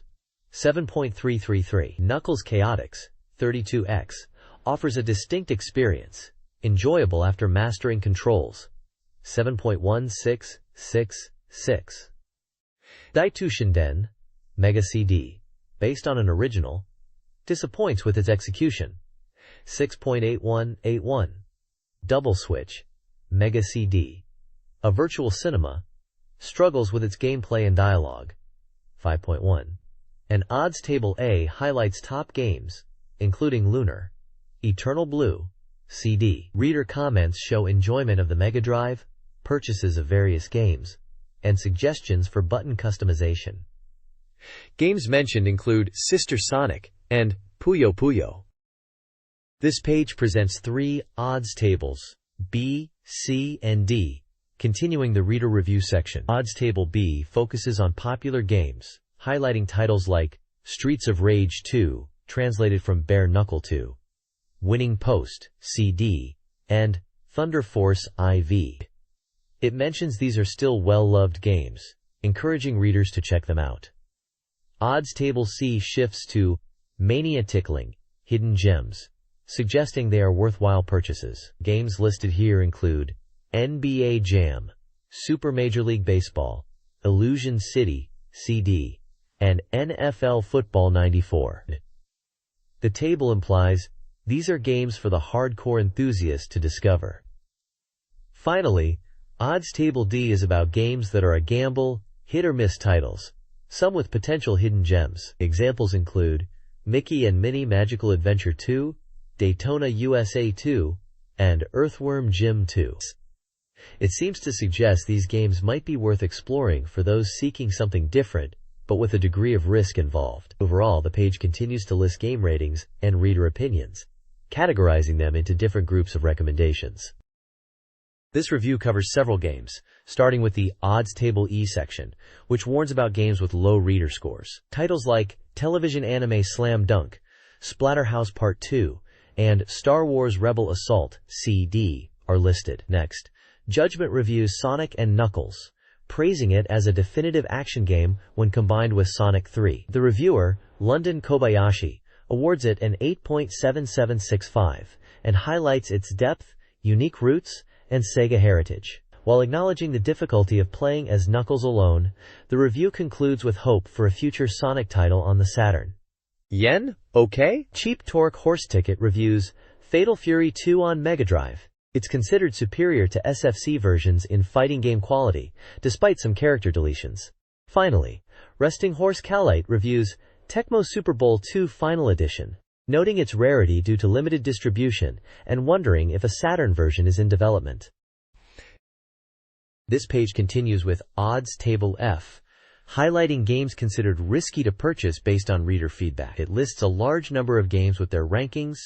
7.333. Knuckles Chaotix, 32X, offers a distinct experience, enjoyable after mastering controls. 7.1666. Daitu Shinden, Mega CD, based on an original, disappoints with its execution. 6.8181. Double Switch, Mega CD, a virtual cinema, struggles with its gameplay and dialogue. 5.1. An odds table A highlights top games, including Lunar, Eternal Blue, CD. Reader comments show enjoyment of the Mega Drive, purchases of various games, and suggestions for button customization. Games mentioned include Sister Sonic and Puyo Puyo. This page presents 3 odds tables, B, C, and D, continuing the reader review section. Odds table B focuses on popular games, highlighting titles like Streets of Rage 2, translated from Bare Knuckle 2, Winning Post, CD, and Thunder Force IV. It mentions these are still well-loved games, encouraging readers to check them out. Odds table C shifts to Mania Tickling, Hidden Gems, suggesting they are worthwhile purchases. Games listed here include NBA Jam, Super Major League Baseball, Illusion City, CD, and NFL Football 94. The table implies these are games for the hardcore enthusiast to discover. Finally, Odds Table D is about games that are a gamble, hit-or-miss titles, some with potential hidden gems. Examples include Mickey and Minnie Magical Adventure 2, Daytona USA 2, and Earthworm Jim 2. It seems to suggest these games might be worth exploring for those seeking something different, but with a degree of risk involved. Overall, the page continues to list game ratings and reader opinions, categorizing them into different groups of recommendations. This review covers several games, starting with the Odds Table E section, which warns about games with low reader scores. Titles like Television Anime Slam Dunk, Splatterhouse Part 2, and Star Wars Rebel Assault CD are listed. Next, Judgment reviews Sonic & Knuckles, praising it as a definitive action game when combined with Sonic 3. The reviewer, London Kobayashi, awards it an 8.7765 and highlights its depth, unique roots, and SEGA heritage. While acknowledging the difficulty of playing as Knuckles alone, the review concludes with hope for a future Sonic title on the Saturn. Yen? Okay? Cheap Torque Horse Ticket reviews Fatal Fury 2 on Mega Drive. It's considered superior to SFC versions in fighting game quality, despite some character deletions. Finally, Resting Horse Calite reviews Tecmo Super Bowl 2 Final Edition, noting its rarity due to limited distribution and wondering if a Saturn version is in development. This page continues with Odds Table F, highlighting games considered risky to purchase based on reader feedback. It lists a large number of games with their rankings,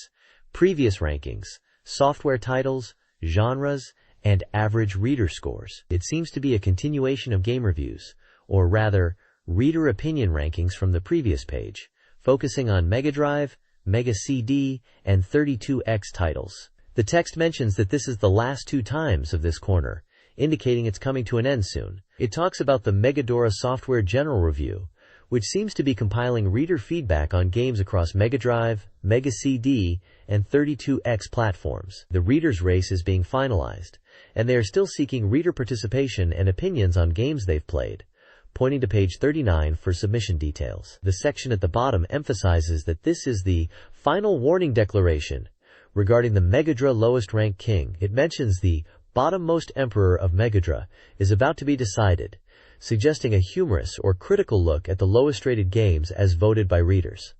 previous rankings, software titles, genres, and average reader scores. It seems to be a continuation of game reviews, or rather, reader opinion rankings from the previous page, focusing on Mega Drive, Mega CD, and 32X titles. The text mentions that this is the last 2 times of this corner, indicating it's coming to an end soon. It talks about the Megadora Software General Review, which seems to be compiling reader feedback on games across Mega Drive, Mega CD, and 32X platforms. The reader's race is being finalized, and they are still seeking reader participation and opinions on games they've played, pointing to page 39 for submission details. The section at the bottom emphasizes that this is the final warning declaration regarding the Megadra lowest rank king. It mentions the bottommost emperor of Megadra is about to be decided, suggesting a humorous or critical look at the lowest rated games as voted by readers.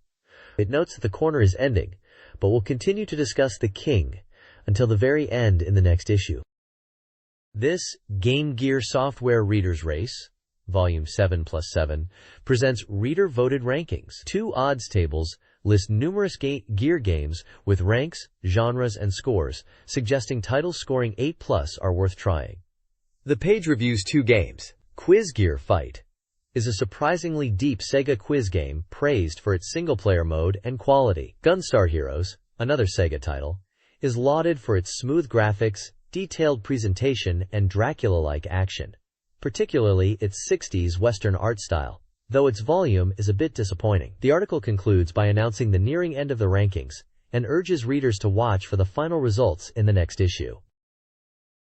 It notes that the corner is ending, but will continue to discuss the king until the very end in the next issue. This Game Gear Software Reader's Race, Volume 7+7, presents reader-voted rankings. 2 odds tables list numerous gear games with ranks, genres, and scores, suggesting titles scoring 8+ are worth trying. The page reviews 2 games. Quiz Gear Fight is a surprisingly deep Sega quiz game praised for its single-player mode and quality. Gunstar Heroes, another Sega title, is lauded for its smooth graphics, detailed presentation, and Dracula-like action, particularly its 60s Western art style, though its volume is a bit disappointing. The article concludes by announcing the nearing end of the rankings and urges readers to watch for the final results in the next issue.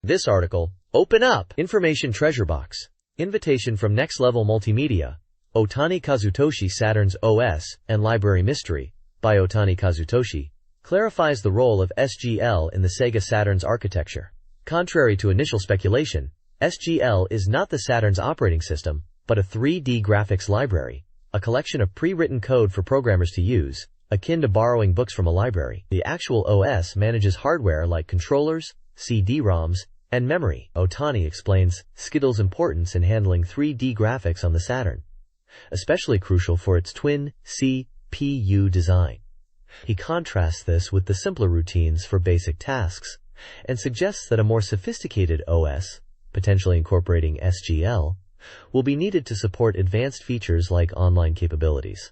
This article, Open Up! Information Treasure Box. Invitation from Next Level Multimedia, Otani Kazutoshi Saturn's OS and Library Mystery, by Otani Kazutoshi, clarifies the role of SGL in the Sega Saturn's architecture. Contrary to initial speculation, SGL is not the Saturn's operating system, but a 3D graphics library, a collection of pre-written code for programmers to use, akin to borrowing books from a library. The actual OS manages hardware like controllers, CD-ROMs, and memory. Otani explains Skittle's importance in handling 3D graphics on the Saturn, especially crucial for its twin CPU design. He contrasts this with the simpler routines for basic tasks, and suggests that a more sophisticated OS, potentially incorporating SGL, will be needed to support advanced features like online capabilities.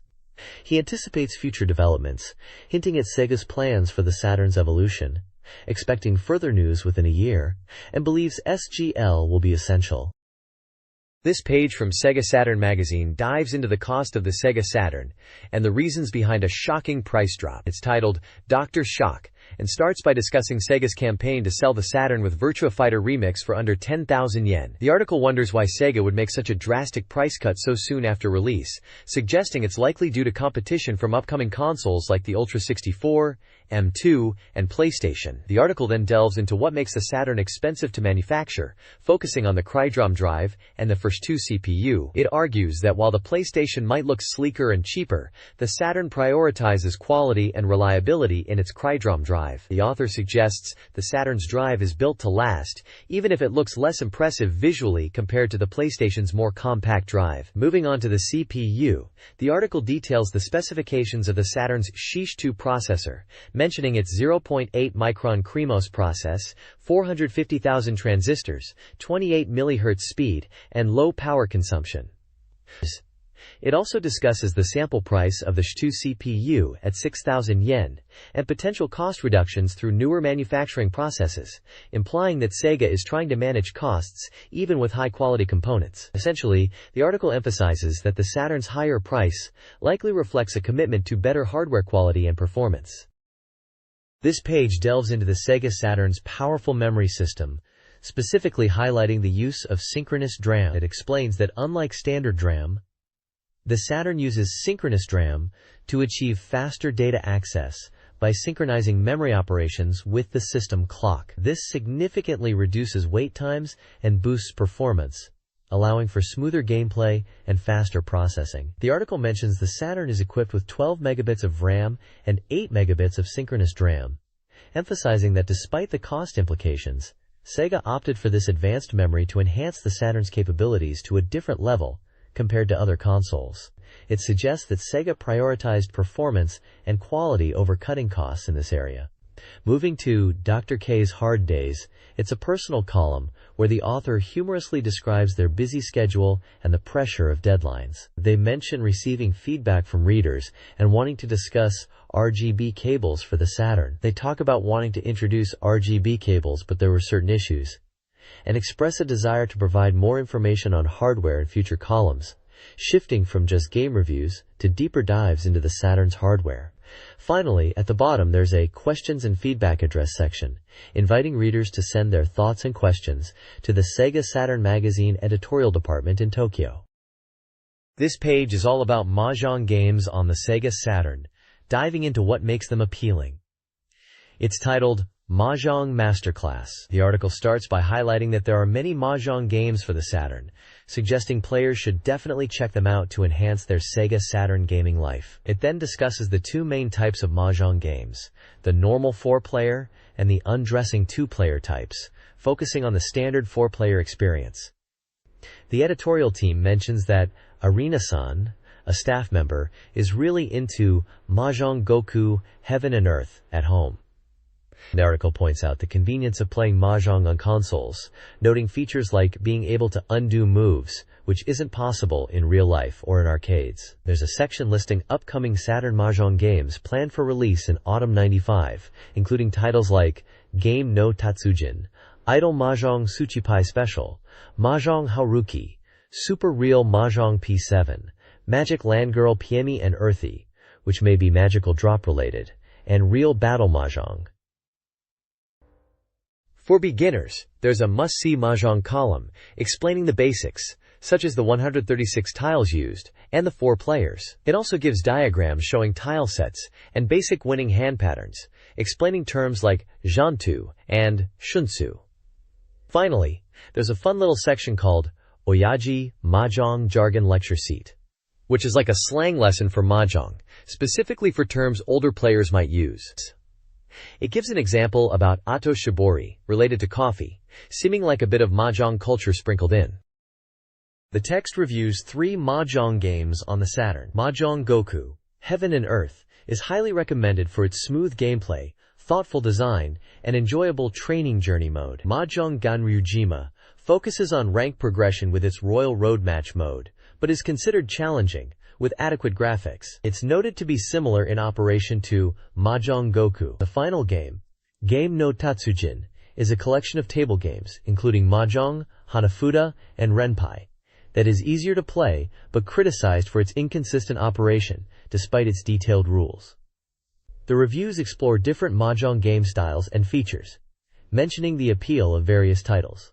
He anticipates future developments, hinting at Sega's plans for the Saturn's evolution, expecting further news within a year, and believes SGL will be essential. This page from SEGA Saturn magazine dives into the cost of the Sega Saturn and the reasons behind a shocking price drop. It's titled Dr. Shock and starts by discussing Sega's campaign to sell the Saturn with Virtua Fighter Remix for under 10,000 yen. The article wonders why Sega would make such a drastic price cut so soon after release, suggesting it's likely due to competition from upcoming consoles like the Ultra 64, M2, and PlayStation. The article then delves into what makes the Saturn expensive to manufacture, focusing on the Crydrom drive and the first 2 CPU. It argues that while the PlayStation might look sleeker and cheaper, the Saturn prioritizes quality and reliability in its Crydrom drive. The author suggests the Saturn's drive is built to last, even if it looks less impressive visually compared to the PlayStation's more compact drive. Moving on to the CPU, the article details the specifications of the Saturn's Shish 2 processor, mentioning its 0.8 micron CMOS process, 450,000 transistors, 28 mHz speed, and low power consumption. It also discusses the sample price of the SH2 CPU at 6,000 yen, and potential cost reductions through newer manufacturing processes, implying that Sega is trying to manage costs even with high-quality components. Essentially, the article emphasizes that the Saturn's higher price likely reflects a commitment to better hardware quality and performance. This page delves into the Sega Saturn's powerful memory system, specifically highlighting the use of synchronous DRAM. It explains that unlike standard DRAM, the Saturn uses synchronous DRAM to achieve faster data access by synchronizing memory operations with the system clock. This significantly reduces wait times and boosts performance, allowing for smoother gameplay and faster processing. The article mentions the Saturn is equipped with 12 megabits of RAM and 8 megabits of synchronous DRAM, emphasizing that despite the cost implications, Sega opted for this advanced memory to enhance the Saturn's capabilities to a different level compared to other consoles. It suggests that Sega prioritized performance and quality over cutting costs in this area. Moving to Dr. K's Hard Days, it's a personal column where the author humorously describes their busy schedule and the pressure of deadlines. They mention receiving feedback from readers and wanting to discuss RGB cables for the Saturn. They talk about wanting to introduce RGB cables, but there were certain issues, and express a desire to provide more information on hardware in future columns, shifting from just game reviews to deeper dives into the Saturn's hardware. Finally, at the bottom there's a questions and feedback address section, inviting readers to send their thoughts and questions to the SEGA Saturn Magazine editorial department in Tokyo. This page is all about mahjong games on the SEGA Saturn, diving into what makes them appealing. It's titled Mahjong Masterclass. The article starts by highlighting that there are many mahjong games for the Saturn, suggesting players should definitely check them out to enhance their Sega Saturn gaming life. It then discusses the two main types of mahjong games, the normal 4-player and the undressing 2-player types, focusing on the standard 4-player experience. The editorial team mentions that Arena-san, a staff member, is really into Mahjong Goku Heaven and Earth at home. The article points out the convenience of playing mahjong on consoles, noting features like being able to undo moves, which isn't possible in real life or in arcades. There's a section listing upcoming Saturn mahjong games planned for release in autumn '95, including titles like Game no Tatsujin, Idol Mahjong Suchipai Special, Mahjong Haruki, Super Real Mahjong P7, Magic Landgirl Piemi and Earthy, which may be magical drop related, and Real Battle Mahjong. For beginners, there's a must-see mahjong column explaining the basics, such as the 136 tiles used and the 4 players. It also gives diagrams showing tile sets and basic winning hand patterns, explaining terms like jantu and shunsu. Finally, there's a fun little section called Oyaji Mahjong Jargon Lecture Seat, which is like a slang lesson for mahjong, specifically for terms older players might use. It gives an example about Ato Shibori, related to coffee, seeming like a bit of mahjong culture sprinkled in. The text reviews 3 mahjong games on the Saturn. Mahjong Goku, Heaven and Earth, is highly recommended for its smooth gameplay, thoughtful design, and enjoyable training journey mode. Mahjong Ganryujima focuses on rank progression with its Royal Road Match mode, but is considered challenging, with adequate graphics. It's noted to be similar in operation to Mahjong Goku. The final game, Game no Tatsujin, is a collection of table games, including Mahjong, Hanafuda, and Renpai, that is easier to play, but criticized for its inconsistent operation, despite its detailed rules. The reviews explore different mahjong game styles and features, mentioning the appeal of various titles.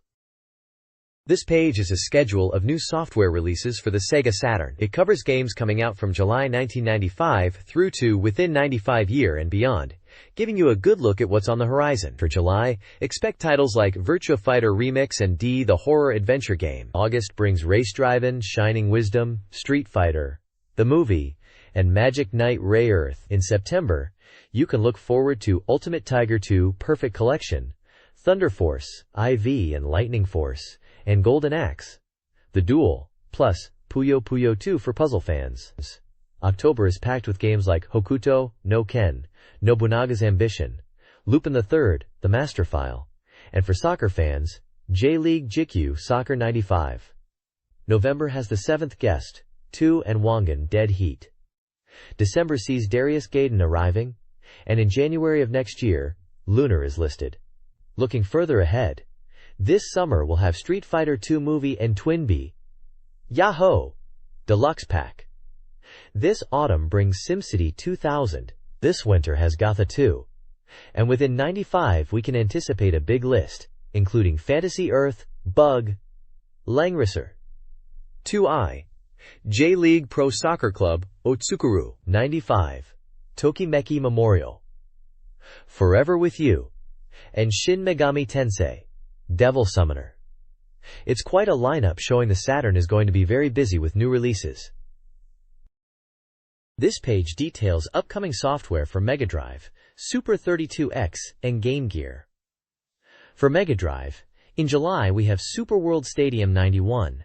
This page is a schedule of new software releases for the Sega Saturn. It covers games coming out from July 1995 through to within 95 year and beyond, giving you a good look at what's on the horizon. For July, expect titles like Virtua Fighter Remix and D the Horror Adventure Game. August brings Race Drivin', Shining Wisdom, Street Fighter, the movie, and Magic Knight Ray Earth. In September, you can look forward to Ultimate Tiger 2 Perfect Collection, Thunder Force, IV and Lightning Force, and Golden Axe, The Duel, plus Puyo Puyo 2 for puzzle fans. October is packed with games like Hokuto no Ken, Nobunaga's Ambition, Lupin III, The Master File, and for soccer fans, J-League Jikyu Soccer 95. November has The Seventh Guest, 2 and Wangan Dead Heat. December sees Darius Gaiden arriving, and in January of next year, Lunar is listed. Looking further ahead, this summer we'll have Street Fighter 2 movie and Twinbee Yahoo! Deluxe Pack. This autumn brings SimCity 2000. This winter has Gotha 2. And within 95 we can anticipate a big list, including Fantasy Earth, Bug, Langrisser 2i, J-League Pro Soccer Club, Otsukuru 95, Tokimeki Memorial, Forever With You, and Shin Megami Tensei, Devil Summoner. It's quite a lineup showing the Saturn is going to be very busy with new releases. This page details upcoming software for Mega Drive, Super 32X, and Game Gear. For Mega Drive, in July we have Super World Stadium 91.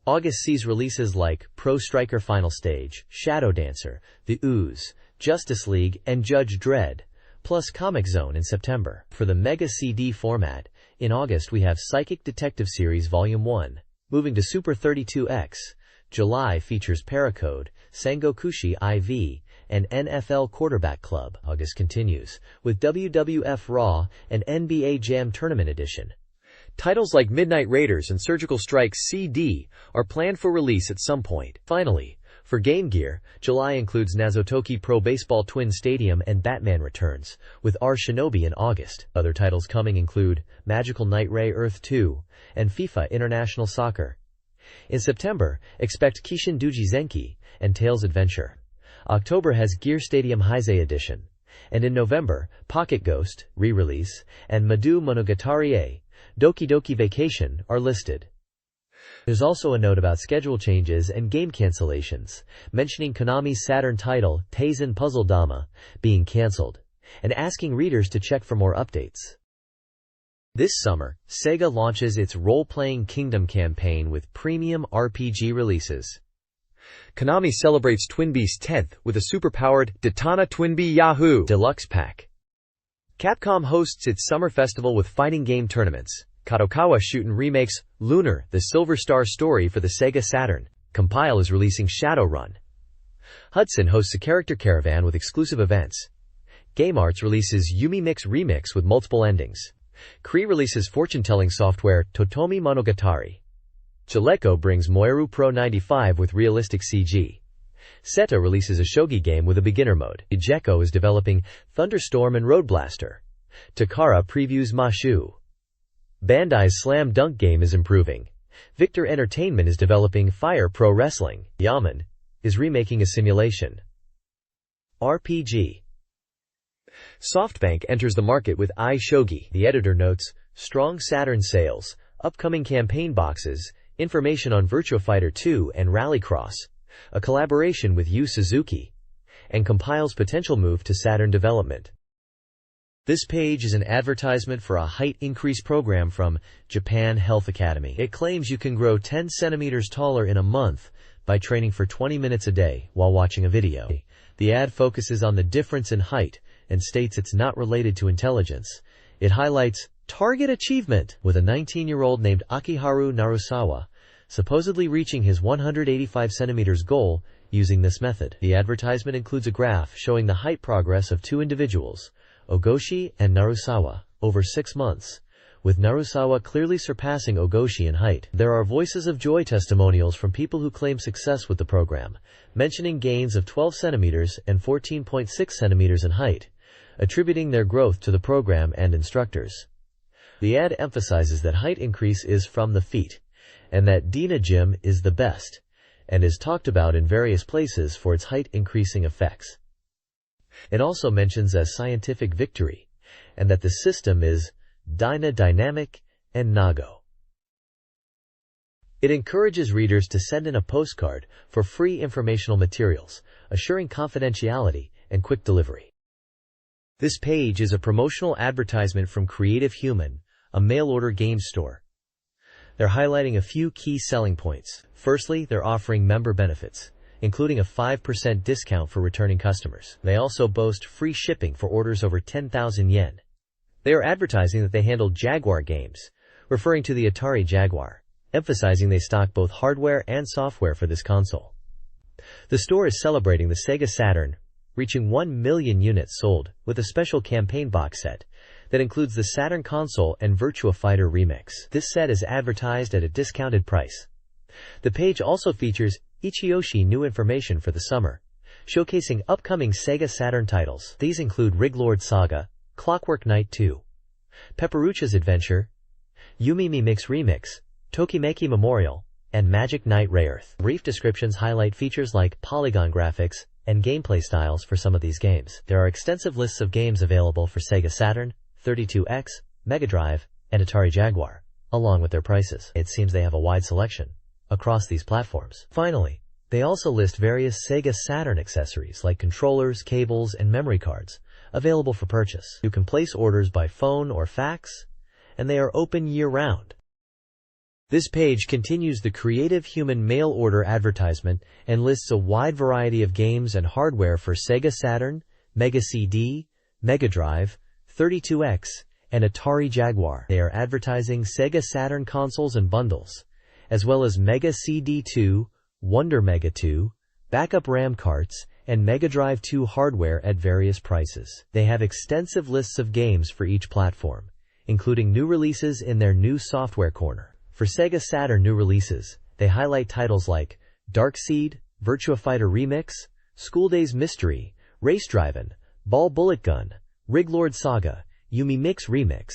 August sees releases like Pro Striker Final Stage, Shadow Dancer, The Ooze, Justice League, and Judge Dredd, plus Comic Zone in September. For the Mega CD format, in August we have Psychic Detective Series Volume 1. Moving to Super 32X, July features Paracode, Sengokushi IV, and NFL Quarterback Club. August continues with WWF Raw and NBA Jam Tournament Edition. Titles like Midnight Raiders and Surgical Strike CD are planned for release at some point. Finally, for Game Gear, July includes Nazotoki Pro Baseball Twin Stadium and Batman Returns, with R Shinobi in August. Other titles coming include Magical Knight Ray Earth 2 and FIFA International Soccer. In September, expect Kishin Duji Zenki and Tails Adventure. October has Gear Stadium Heisei Edition. And in November, Pocket Ghost, re-release, and Madu Monogatari Doki Doki Vacation are listed. There's also a note about schedule changes and game cancellations, mentioning Konami's Saturn title, Taisen Puzzle Dama, being cancelled, and asking readers to check for more updates. This summer, Sega launches its Role-Playing Kingdom campaign with premium RPG releases. Konami celebrates Twinbee's 10th with a super-powered Datana Twinbee Yahoo! Deluxe Pack. Capcom hosts its summer festival with fighting game tournaments. Kadokawa Shootin' remakes Lunar, the Silver Star story for the Sega Saturn. Compile is releasing Shadowrun. Hudson hosts a character caravan with exclusive events. Game Arts releases Yumi Mix Remix with multiple endings. Cree releases fortune-telling software Totomi Monogatari. Chaleco brings Moiru Pro 95 with realistic CG. Seta releases a shogi game with a beginner mode. Ijeko is developing Thunderstorm and Road Blaster. Takara previews Mashu. Bandai's Slam Dunk game is improving. Victor Entertainment is developing Fire Pro Wrestling. Yaman is remaking a simulation RPG. SoftBank enters the market with iShogi. The editor notes, strong Saturn sales, upcoming campaign boxes, information on Virtua Fighter 2 and Rallycross, a collaboration with Yu Suzuki, and compiles potential move to Saturn development. This page is an advertisement for a height increase program from Japan Health Academy. It claims you can grow 10 centimeters taller in a month by training for 20 minutes a day while watching a video. The ad focuses on the difference in height and states it's not related to intelligence. It highlights target achievement with a 19-year-old named Akiharu Narusawa supposedly reaching his 185 centimeters goal using this method. The advertisement includes a graph showing the height progress of two individuals, Ogoshi and Narusawa, over 6 months, with Narusawa clearly surpassing Ogoshi in height. There are voices of joy testimonials from people who claim success with the program, mentioning gains of 12 centimeters and 14.6 centimeters in height, attributing their growth to the program and instructors. The ad emphasizes that height increase is from the feet, and that Dina Gym is the best, and is talked about in various places for its height increasing effects. It also mentions as scientific victory, and that the system is Dyna Dynamic and Nago. It encourages readers to send in a postcard for free informational materials, assuring confidentiality and quick delivery. This page is a promotional advertisement from Creative Human, a mail-order game store. They're highlighting a few key selling points. Firstly, they're offering member benefits, including a 5% discount for returning customers. They also boast free shipping for orders over 10,000 yen. They are advertising that they handle Jaguar games, referring to the Atari Jaguar, emphasizing they stock both hardware and software for this console. The store is celebrating the SEGA Saturn, reaching 1 million units sold, with a special campaign box set that includes the Saturn console and Virtua Fighter Remix. This set is advertised at a discounted price. The page also features Ichiyoshi new information for the summer, showcasing upcoming SEGA Saturn titles. These include Riglord Saga, Clockwork Knight 2, Pepperucha's Adventure, Yumimi Mix Remix, Tokimeki Memorial, and Magic Knight Rayearth. Brief descriptions highlight features like polygon graphics and gameplay styles for some of these games. There are extensive lists of games available for SEGA Saturn, 32X, Mega Drive, and Atari Jaguar, along with their prices. It seems they have a wide selection across these platforms. Finally, they also list various SEGA Saturn accessories like controllers, cables, and memory cards, available for purchase. You can place orders by phone or fax, and they are open year-round. This page continues the Creative Human mail order advertisement and lists a wide variety of games and hardware for SEGA Saturn, Mega CD, Mega Drive, 32X, and Atari Jaguar. They are advertising SEGA Saturn consoles and bundles, as well as Mega CD2, Wonder Mega 2, backup RAM carts, and Mega Drive 2 hardware at various prices. They have extensive lists of games for each platform, including new releases in their new software corner. For SEGA Saturn new releases, they highlight titles like Darkseid, Virtua Fighter Remix, School Days Mystery, Race Drivin', Ball Bullet Gun, Riglord Saga, Yumi Mix Remix,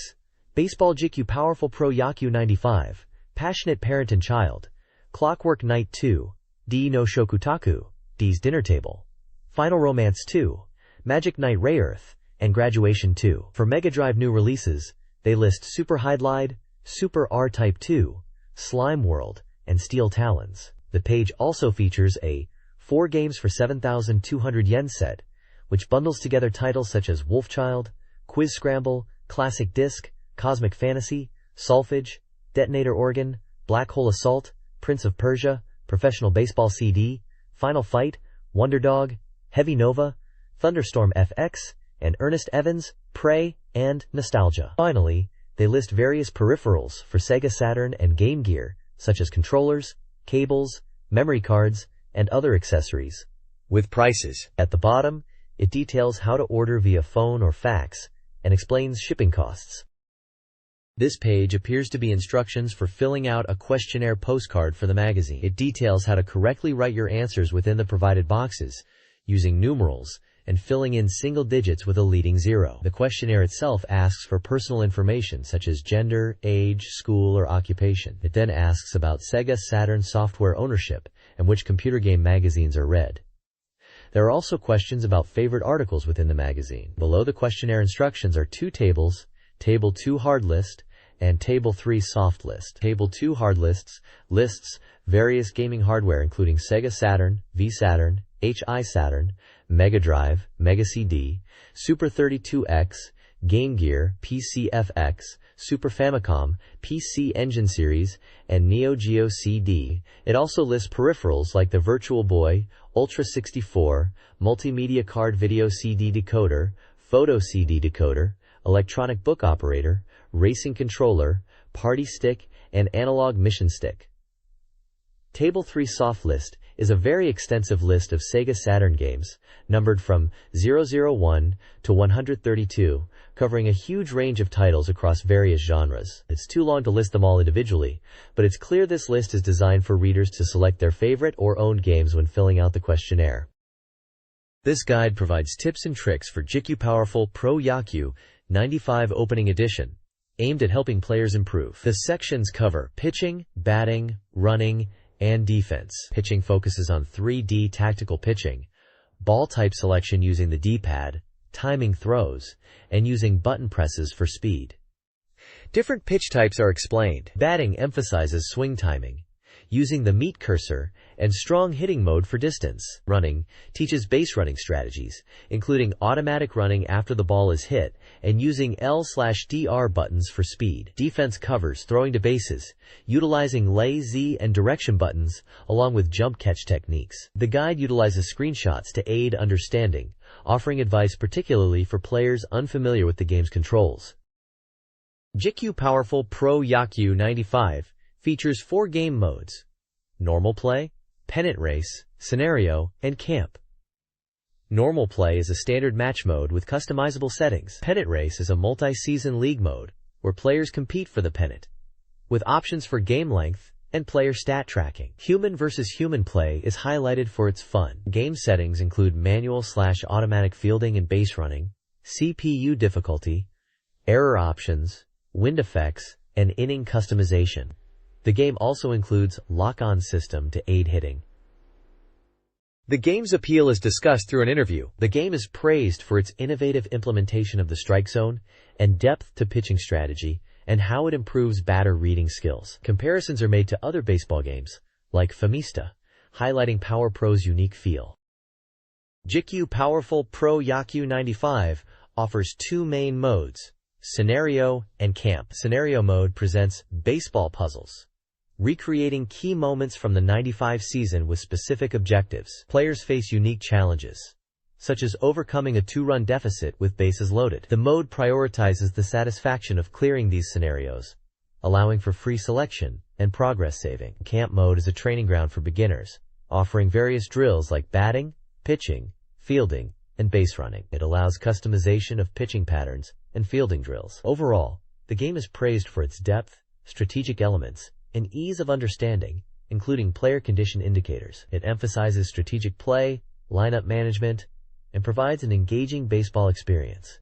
Baseball JQ Powerful Pro Yaku 95, Passionate Parent and Child, Clockwork Knight 2, D no Shokutaku, D's Dinner Table, Final Romance 2, Magic Knight Rayearth, and Graduation 2. For Mega Drive new releases, they list Super Hydlide, Super R-Type 2, Slime World, and Steel Talons. The page also features a 4 games for 7,200 yen set, which bundles together titles such as Wolfchild, Quiz Scramble, Classic Disc, Cosmic Fantasy, Solfege, Detonator Organ, Black Hole Assault, Prince of Persia, Professional Baseball CD, Final Fight, Wonder Dog, Heavy Nova, Thunderstorm FX, and Ernest Evans, Prey, and Nostalgia. Finally, they list various peripherals for SEGA Saturn and Game Gear, such as controllers, cables, memory cards, and other accessories, with prices. At the bottom, it details how to order via phone or fax, and explains shipping costs. This page appears to be instructions for filling out a questionnaire postcard for the magazine. It details how to correctly write your answers within the provided boxes, using numerals, and filling in single digits with a leading 0. The questionnaire itself asks for personal information such as gender, age, school, or occupation. It then asks about SEGA Saturn software ownership and which computer game magazines are read. There are also questions about favorite articles within the magazine. Below the questionnaire instructions are 2 tables, Table 2 Hard List, and Table 3 Soft List. Table 2 Hard Lists lists various gaming hardware including SEGA Saturn, V Saturn, HI Saturn, Mega Drive, Mega CD, Super 32X, Game Gear, PCFX, Super Famicom, PC Engine Series, and Neo Geo CD. It also lists peripherals like the Virtual Boy, Ultra 64, Multimedia Card Video CD Decoder, Photo CD Decoder, Electronic Book Operator, Racing Controller, Party Stick, and Analog Mission Stick. Table 3 Soft List is a very extensive list of SEGA Saturn games, numbered from 001 to 132, covering a huge range of titles across various genres. It's too long to list them all individually, but it's clear this list is designed for readers to select their favorite or owned games when filling out the questionnaire. This guide provides tips and tricks for JIKU Powerful Pro Yakyu 95 Opening Edition, aimed at helping players improve. The sections cover pitching, batting, running, and defense. Pitching focuses on 3D tactical pitching, ball type selection using the D-pad, timing throws, and using button presses for speed. Different pitch types are explained. Batting emphasizes swing timing, using the meat cursor, and strong hitting mode for distance. Running teaches base running strategies, including automatic running after the ball is hit and using L/DR buttons for speed. Defense covers throwing to bases, utilizing lay Z and direction buttons, along with jump catch techniques. The guide utilizes screenshots to aid understanding, offering advice particularly for players unfamiliar with the game's controls. JIKU Powerful Pro Yakyu 95 features 4 game modes: Normal Play, Pennant Race, Scenario, and Camp. Normal Play is a standard match mode with customizable settings. Pennant Race is a multi-season league mode where players compete for the pennant, with options for game length and player stat tracking. Human versus human play is highlighted for its fun. Game settings include manual/automatic fielding and base running, CPU difficulty, error options, wind effects, and inning customization. The game also includes lock-on system to aid hitting. The game's appeal is discussed through an interview. The game is praised for its innovative implementation of the strike zone and depth to pitching strategy, and how it improves batter reading skills. Comparisons are made to other baseball games, like Famista, highlighting Power Pro's unique feel. JIKU Powerful Pro Yakyu 95 offers 2 main modes: Scenario and Camp. Scenario mode presents baseball puzzles, recreating key moments from the '95 season with specific objectives. Players face unique challenges, such as overcoming a 2-run deficit with bases loaded. The mode prioritizes the satisfaction of clearing these scenarios, allowing for free selection and progress saving. Camp mode is a training ground for beginners, offering various drills like batting, pitching, fielding, and base running. It allows customization of pitching patterns and fielding drills. Overall, the game is praised for its depth, strategic elements, and ease of understanding, including player condition indicators. It emphasizes strategic play, lineup management, and provides an engaging baseball experience.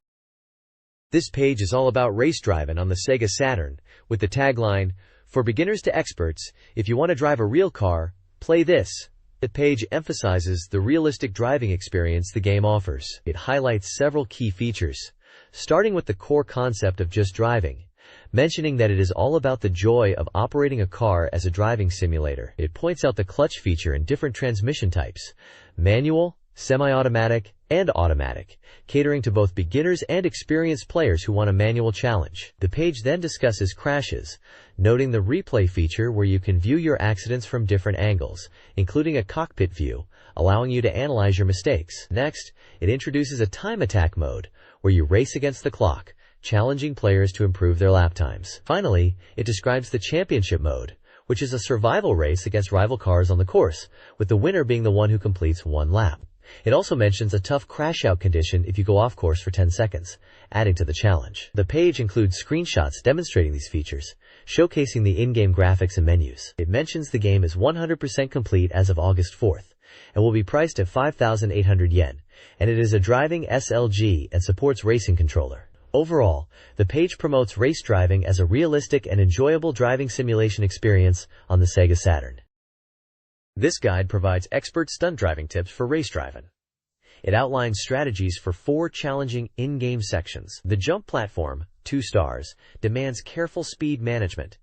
This page is all about race driving on the SEGA Saturn, with the tagline, "For beginners to experts, if you want to drive a real car, play this." The page emphasizes the realistic driving experience the game offers. It highlights several key features, starting with the core concept of just driving, mentioning that it is all about the joy of operating a car as a driving simulator. It points out the clutch feature and different transmission types: manual, semi-automatic, and automatic, catering to both beginners and experienced players who want a manual challenge. The page then discusses crashes, noting the replay feature where you can view your accidents from different angles, including a cockpit view, allowing you to analyze your mistakes. Next, it introduces a time attack mode, where you race against the clock, challenging players to improve their lap times. Finally, it describes the championship mode, which is a survival race against rival cars on the course, with the winner being the one who completes 1 lap. It also mentions a tough crash-out condition if you go off course for 10 seconds, adding to the challenge. The page includes screenshots demonstrating these features, showcasing the in-game graphics and menus. It mentions the game is 100% complete as of August 4th, and will be priced at 5,800 yen, and it is a driving SLG and supports racing controller. Overall, the page promotes race driving as a realistic and enjoyable driving simulation experience on the SEGA Saturn. This guide provides expert stunt driving tips for race driving. It outlines strategies for 4 challenging in-game sections. The jump platform, 2 stars, demands careful speed management.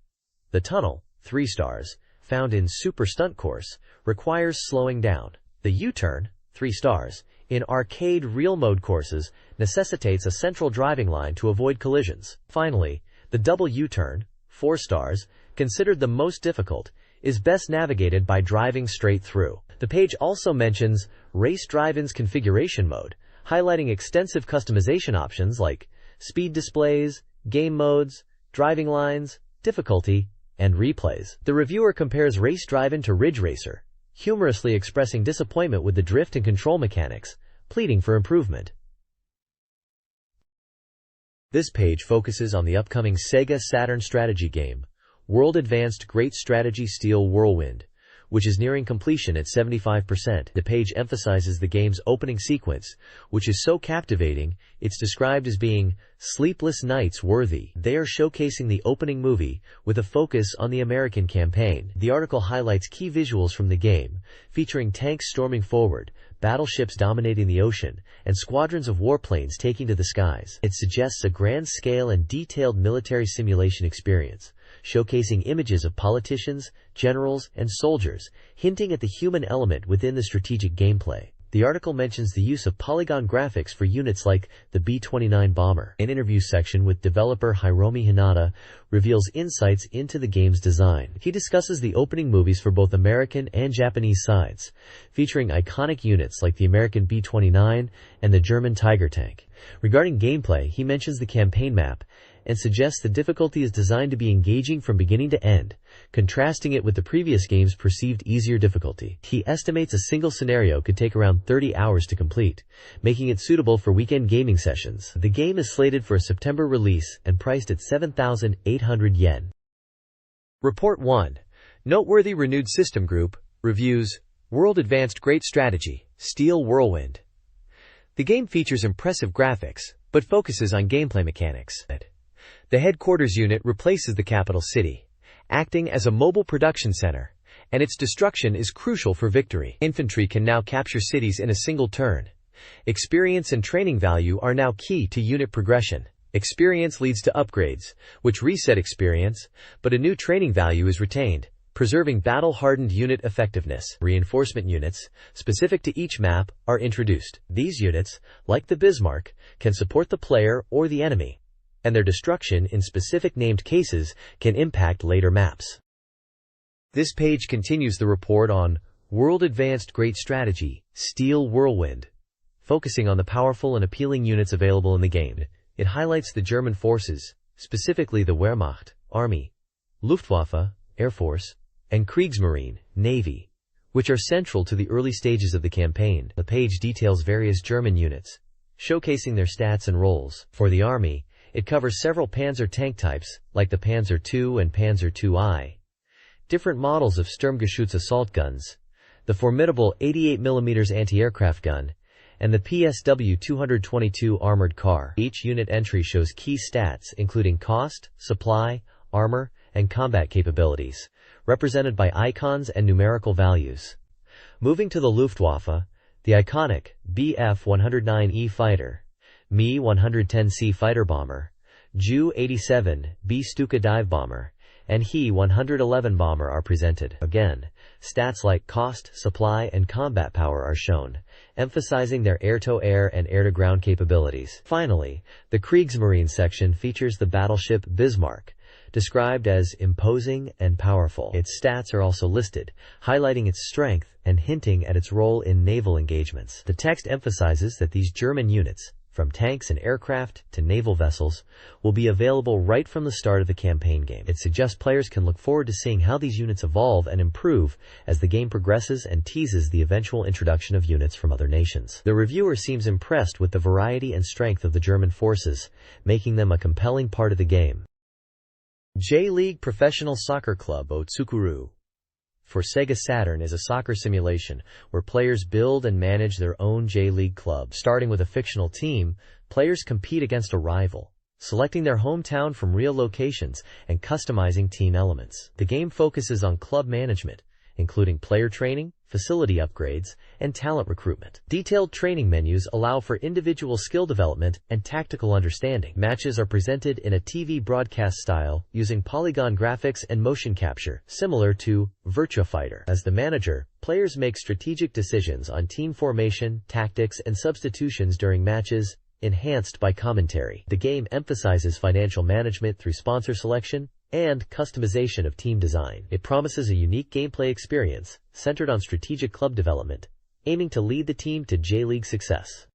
The tunnel, 3 stars, found in Super Stunt Course, requires slowing down. The U-turn, 3 stars, in arcade real mode courses, necessitates a central driving line to avoid collisions. Finally, the double U-turn, 4 stars, considered the most difficult, is best navigated by driving straight through. The page also mentions Race Drive-In's configuration mode, highlighting extensive customization options like speed displays, game modes, driving lines, difficulty, and replays. The reviewer compares Race Drive-In to Ridge Racer, humorously expressing disappointment with the drift and control mechanics, pleading for improvement. This page focuses on the upcoming SEGA Saturn strategy game, World Advanced Great Strategy Steel Whirlwind, which is nearing completion at 75%. The page emphasizes the game's opening sequence, which is so captivating, it's described as being sleepless nights worthy. They are showcasing the opening movie with a focus on the American campaign. The article highlights key visuals from the game, featuring tanks storming forward, battleships dominating the ocean, and squadrons of warplanes taking to the skies. It suggests a grand-scale and detailed military simulation experience, showcasing images of politicians, generals, and soldiers, hinting at the human element within the strategic gameplay. The article mentions the use of polygon graphics for units like the B-29 bomber. An interview section with developer Hiromi Hinata reveals insights into the game's design. He discusses the opening movies for both American and Japanese sides, featuring iconic units like the American B-29 and the German Tiger tank. Regarding gameplay, he mentions the campaign map and suggests the difficulty is designed to be engaging from beginning to end, contrasting it with the previous game's perceived easier difficulty. He estimates a single scenario could take around 30 hours to complete, making it suitable for weekend gaming sessions. The game is slated for a September release and priced at 7,800 yen. Report 1. Noteworthy renewed system group, reviews, World Advanced Great Strategy, Steel Whirlwind. The game features impressive graphics, but focuses on gameplay mechanics. The headquarters unit replaces the capital city, acting as a mobile production center, and its destruction is crucial for victory. Infantry can now capture cities in a single turn. Experience and training value are now key to unit progression. Experience leads to upgrades, which reset experience, but a new training value is retained, preserving battle-hardened unit effectiveness. Reinforcement units, specific to each map, are introduced. These units, like the Bismarck, can support the player or the enemy, and their destruction in specific named cases can impact later maps. This page continues the report on World Advanced Great Strategy, Steel Whirlwind. Focusing on the powerful and appealing units available in the game, it highlights the German forces, specifically the Wehrmacht, Army, Luftwaffe, Air Force, and Kriegsmarine, Navy, which are central to the early stages of the campaign. The page details various German units, showcasing their stats and roles. For the Army, it covers several Panzer tank types, like the Panzer II and Panzer II-I, different models of Sturmgeschütz assault guns, the formidable 88mm anti-aircraft gun, and the PSW-222 armored car. Each unit entry shows key stats including cost, supply, armor, and combat capabilities, represented by icons and numerical values. Moving to the Luftwaffe, the iconic Bf-109E fighter, Me-110C fighter bomber, Ju-87B Stuka dive bomber, and He-111 bomber are presented. Again, stats like cost, supply, and combat power are shown, emphasizing their air-to-air and air-to-ground capabilities. Finally, the Kriegsmarine section features the battleship Bismarck, described as imposing and powerful. Its stats are also listed, highlighting its strength and hinting at its role in naval engagements. The text emphasizes that these German units, from tanks and aircraft to naval vessels, will be available right from the start of the campaign game. It suggests players can look forward to seeing how these units evolve and improve as the game progresses and teases the eventual introduction of units from other nations. The reviewer seems impressed with the variety and strength of the German forces, making them a compelling part of the game. J-League Professional Soccer Club Otsukuru for SEGA Saturn is a soccer simulation where players build and manage their own J-League club. Starting with a fictional team, players compete against a rival, selecting their hometown from real locations and customizing team elements. The game focuses on club management, including player training, facility upgrades, and talent recruitment. Detailed training menus allow for individual skill development and tactical understanding. Matches are presented in a TV broadcast style using polygon graphics and motion capture, similar to Virtua Fighter. As the manager, players make strategic decisions on team formation, tactics, and substitutions during matches, enhanced by commentary. The game emphasizes financial management through sponsor selection and customization of team design. It promises a unique gameplay experience centered on strategic club development, aiming to lead the team to J-League success.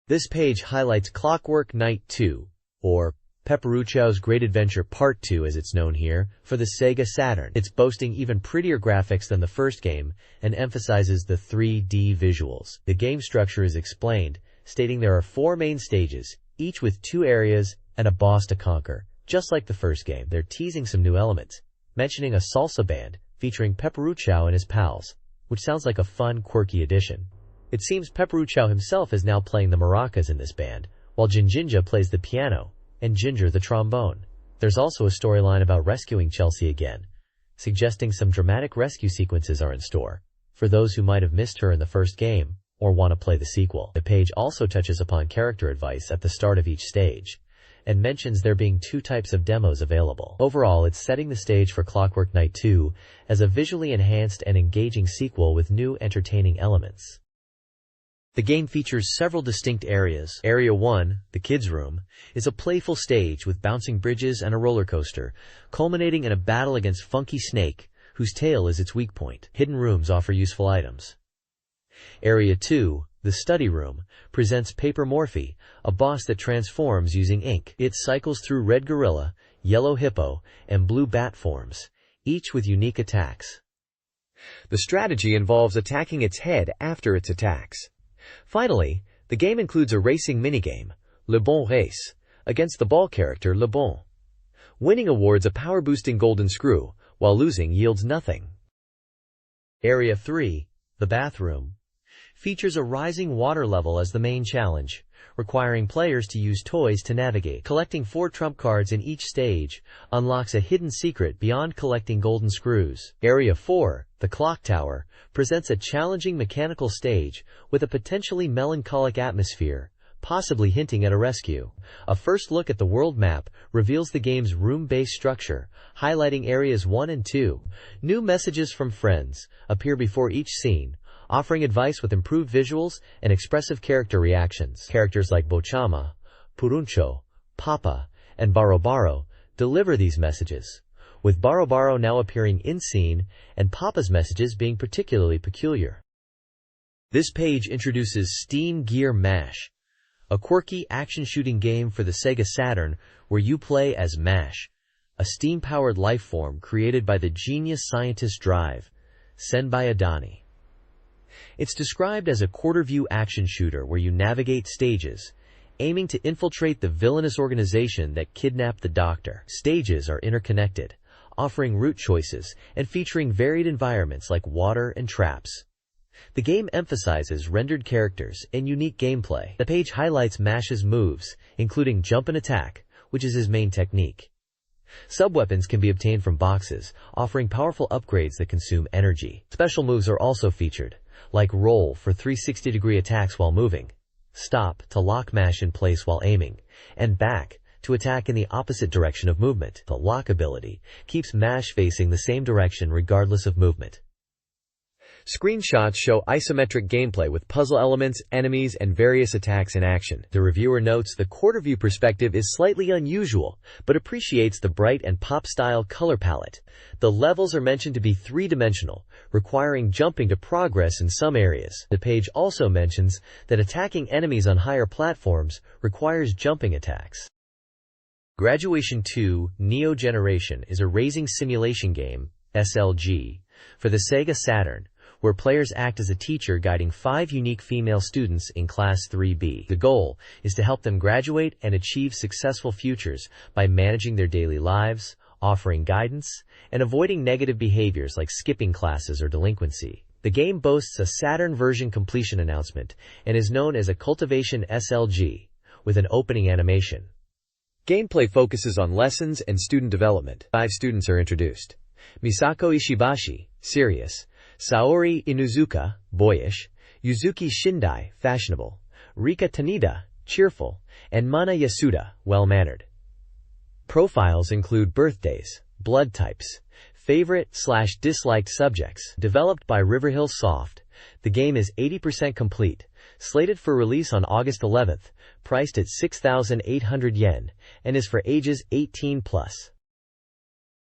This page highlights Clockwork Knight 2, or Pepperucci's Great Adventure Part 2 as it's known here, for the SEGA Saturn. It's boasting even prettier graphics than the first game and emphasizes the 3D visuals. The game structure is explained, stating there are 4 main stages, each with 2 areas and a boss to conquer. Just like the first game, they're teasing some new elements, mentioning a salsa band featuring Pepperucho and his pals, which sounds like a fun, quirky addition. It seems Pepperucho himself is now playing the maracas in this band, while Jinjinja plays the piano and Ginger the trombone. There's also a storyline about rescuing Chelsea again, suggesting some dramatic rescue sequences are in store for those who might have missed her in the first game or want to play the sequel. The page also touches upon character advice at the start of each stage, and mentions there being 2 types of demos available. Overall, it's setting the stage for Clockwork Knight 2 as a visually enhanced and engaging sequel with new entertaining elements. The game features several distinct areas. Area 1, the kids' room, is a playful stage with bouncing bridges and a roller coaster, culminating in a battle against Funky Snake, whose tail is its weak point. Hidden rooms offer useful items. Area 2, the study room, presents Paper Morphe, a boss that transforms using ink. It cycles through red gorilla, yellow hippo, and blue bat forms, each with unique attacks. The strategy involves attacking its head after its attacks. Finally, the game includes a racing minigame, Le Bon Race, against the ball character Le Bon. Winning awards a power-boosting golden screw, while losing yields nothing. Area 3, the bathroom, features a rising water level as the main challenge, requiring players to use toys to navigate. Collecting 4 trump cards in each stage unlocks a hidden secret beyond collecting golden screws. Area 4, the clock tower, presents a challenging mechanical stage with a potentially melancholic atmosphere, possibly hinting at a rescue. A first look at the world map reveals the game's room-based structure, highlighting areas 1 and 2. New messages from friends appear before each scene, offering advice with improved visuals and expressive character reactions. Characters like Bochama, Puruncho, Papa, and Barobaro deliver these messages, with Barobaro now appearing in-scene and Papa's messages being particularly peculiar. This page introduces Steam Gear Mash, a quirky action-shooting game for the SEGA Saturn where you play as Mash, a steam-powered life-form created by the genius scientist Drive, Senbai Adani. It's described as a quarter-view action shooter where you navigate stages, aiming to infiltrate the villainous organization that kidnapped the Doctor. Stages are interconnected, offering route choices and featuring varied environments like water and traps. The game emphasizes rendered characters and unique gameplay. The page highlights Mash's moves, including jump and attack, which is his main technique. Sub-weapons can be obtained from boxes, offering powerful upgrades that consume energy. Special moves are also featured, like roll for 360-degree attacks while moving, stop to lock Mash in place while aiming, and back to attack in the opposite direction of movement. The lock ability keeps Mash facing the same direction regardless of movement. Screenshots show isometric gameplay with puzzle elements, enemies, and various attacks in action. The reviewer notes the quarter-view perspective is slightly unusual, but appreciates the bright and pop-style color palette. The levels are mentioned to be 3-dimensional, requiring jumping to progress in some areas. The page also mentions that attacking enemies on higher platforms requires jumping attacks. Graduation 2 Neo Generation is a racing simulation game, SLG, for the SEGA Saturn, where players act as a teacher guiding 5 unique female students in Class 3B. The goal is to help them graduate and achieve successful futures by managing their daily lives, offering guidance, and avoiding negative behaviors like skipping classes or delinquency. The game boasts a Saturn version completion announcement and is known as a Cultivation SLG, with an opening animation. Gameplay focuses on lessons and student development. 5 students are introduced: Misako Ishibashi, serious; Saori Inuzuka, boyish; Yuzuki Shindai, fashionable; Rika Tanida, cheerful; and Mana Yasuda, well-mannered. Profiles include birthdays, blood types, favorite/disliked subjects. Developed by Riverhill Soft, the game is 80% complete, slated for release on August 11th, priced at 6,800 yen, and is for ages 18+.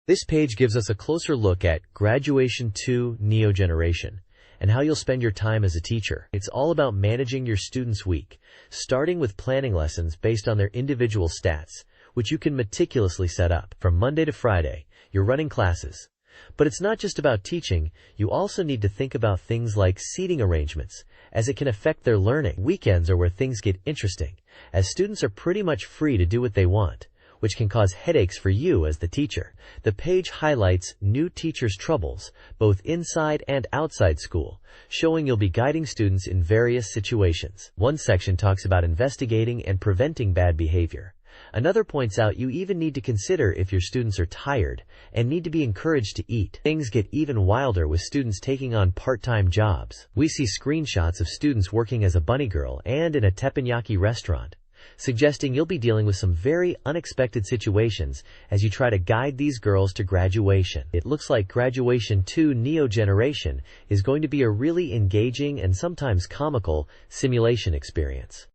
This page gives us a closer look at Graduation 2 Neo Generation and how you'll spend your time as a teacher. It's all about managing your students' week, starting with planning lessons based on their individual stats, which you can meticulously set up. From Monday to Friday, you're running classes. But it's not just about teaching, you also need to think about things like seating arrangements, as it can affect their learning. Weekends are where things get interesting, as students are pretty much free to do what they want, which can cause headaches for you as the teacher. The page highlights new teachers' troubles, both inside and outside school, showing you'll be guiding students in various situations. One section talks about investigating and preventing bad behavior. Another points out you even need to consider if your students are tired and need to be encouraged to eat. Things get even wilder with students taking on part-time jobs. We see screenshots of students working as a bunny girl and in a teppanyaki restaurant, suggesting you'll be dealing with some very unexpected situations as you try to guide these girls to graduation. It looks like Graduation 2 Neo Generation is going to be a really engaging and sometimes comical simulation experience.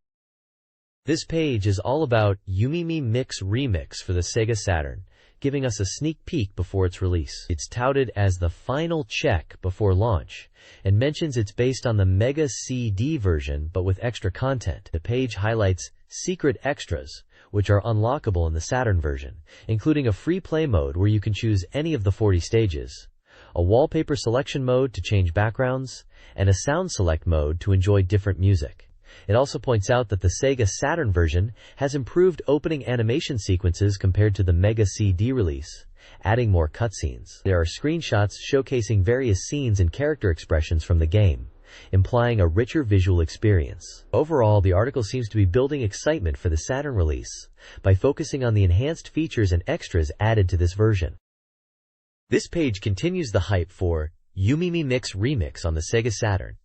This page is all about Yumimi Mix Remix for the SEGA Saturn, giving us a sneak peek before its release. It's touted as the final check before launch, and mentions it's based on the Mega CD version but with extra content. The page highlights secret extras, which are unlockable in the Saturn version, including a free play mode where you can choose any of the 40 stages, a wallpaper selection mode to change backgrounds, and a sound select mode to enjoy different music. It also points out that the SEGA Saturn version has improved opening animation sequences compared to the Mega CD release, adding more cutscenes. There are screenshots showcasing various scenes and character expressions from the game, implying a richer visual experience. Overall, the article seems to be building excitement for the Saturn release by focusing on the enhanced features and extras added to this version. This page continues the hype for Yumimi Mix Remix on the SEGA Saturn,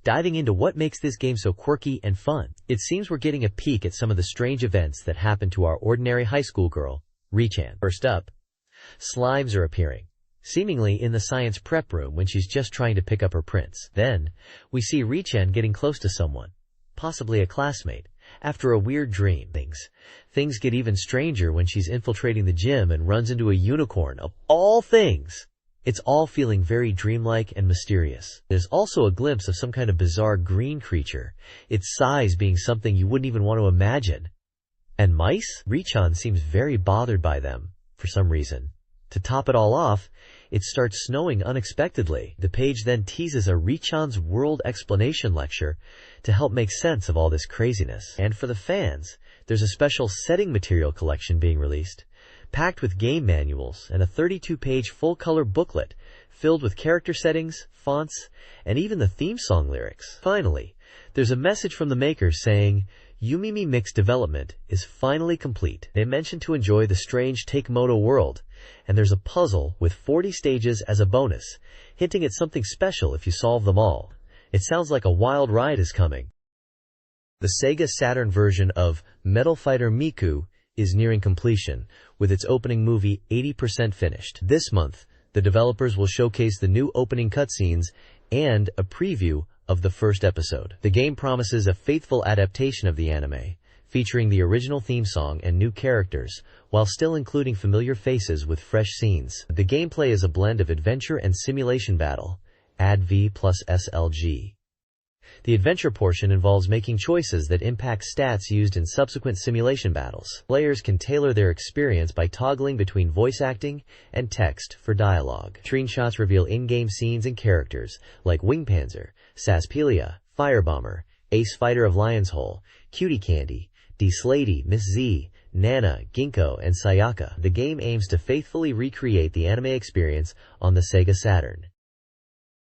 diving into what makes this game so quirky and fun. It seems we're getting a peek at some of the strange events that happen to our ordinary high school girl, Richan. First up, slimes are appearing, seemingly in the science prep room when she's just trying to pick up her prints. Then, we see Richan getting close to someone, possibly a classmate, after a weird dream. Things get even stranger when she's infiltrating the gym and runs into a unicorn, of all things. It's all feeling very dreamlike and mysterious. There's also a glimpse of some kind of bizarre green creature, its size being something you wouldn't even want to imagine. And mice? Richan seems very bothered by them, for some reason. To top it all off, it starts snowing unexpectedly. The page then teases a Richan's World explanation lecture to help make sense of all this craziness. And for the fans, there's a special setting material collection being released, packed with game manuals and a 32-page full-color booklet filled with character settings, fonts, and even the theme song lyrics. Finally, there's a message from the makers saying, Yumimi Mix development is finally complete. They mention to enjoy the strange Takemoto world, and there's a puzzle with 40 stages as a bonus, hinting at something special if you solve them all. It sounds like a wild ride is coming. The SEGA Saturn version of Metal Fighter Miku is nearing completion, with its opening movie 80% finished. This month, the developers will showcase the new opening cutscenes and a preview of the first episode. The game promises a faithful adaptation of the anime, featuring the original theme song and new characters, while still including familiar faces with fresh scenes. The gameplay is a blend of adventure and simulation battle, ADV plus SLG. The adventure portion involves making choices that impact stats used in subsequent simulation battles. Players can tailor their experience by toggling between voice acting and text for dialogue. Screenshots reveal in-game scenes and characters like Wingpanzer, Sasphelia, Firebomber, Ace Fighter of Lion's Hole, Cutie Candy, D-Slady, Miss Z, Nana, Ginkgo, and Sayaka. The game aims to faithfully recreate the anime experience on the SEGA Saturn.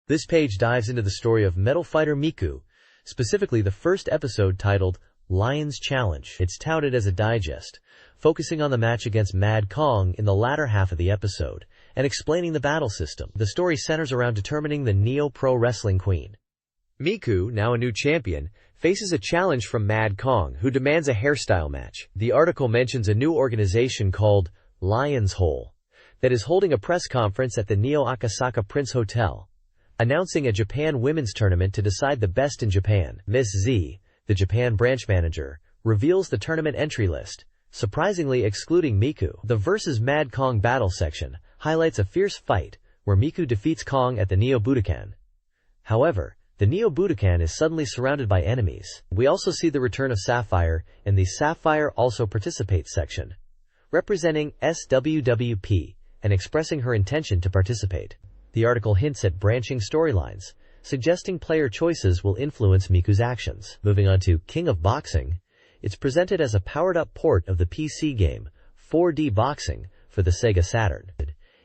This page dives into the story of Metal Fighter Miku, specifically the first episode titled Lion's Challenge. It's touted as a digest, focusing on the match against Mad Kong in the latter half of the episode, and explaining the battle system. The story centers around determining the Neo Pro Wrestling Queen. Miku, now a new champion, faces a challenge from Mad Kong, who demands a hairstyle match. The article mentions a new organization called Lion's Hole that is holding a press conference at the Neo Akasaka Prince Hotel, announcing a Japan women's tournament to decide the best in Japan. Miss Z, the Japan branch manager, reveals the tournament entry list, surprisingly excluding Miku. The versus Mad Kong battle section highlights a fierce fight where Miku defeats Kong at the Neo Budokan. However, the Neo Budokan is suddenly surrounded by enemies. We also see the return of Sapphire in the Sapphire Also Participates section, representing SWWP and expressing her intention to participate. The article hints at branching storylines, suggesting player choices will influence Miku's actions. Moving on to King of Boxing, it's presented as a powered-up port of the PC game 4D Boxing for the SEGA Saturn.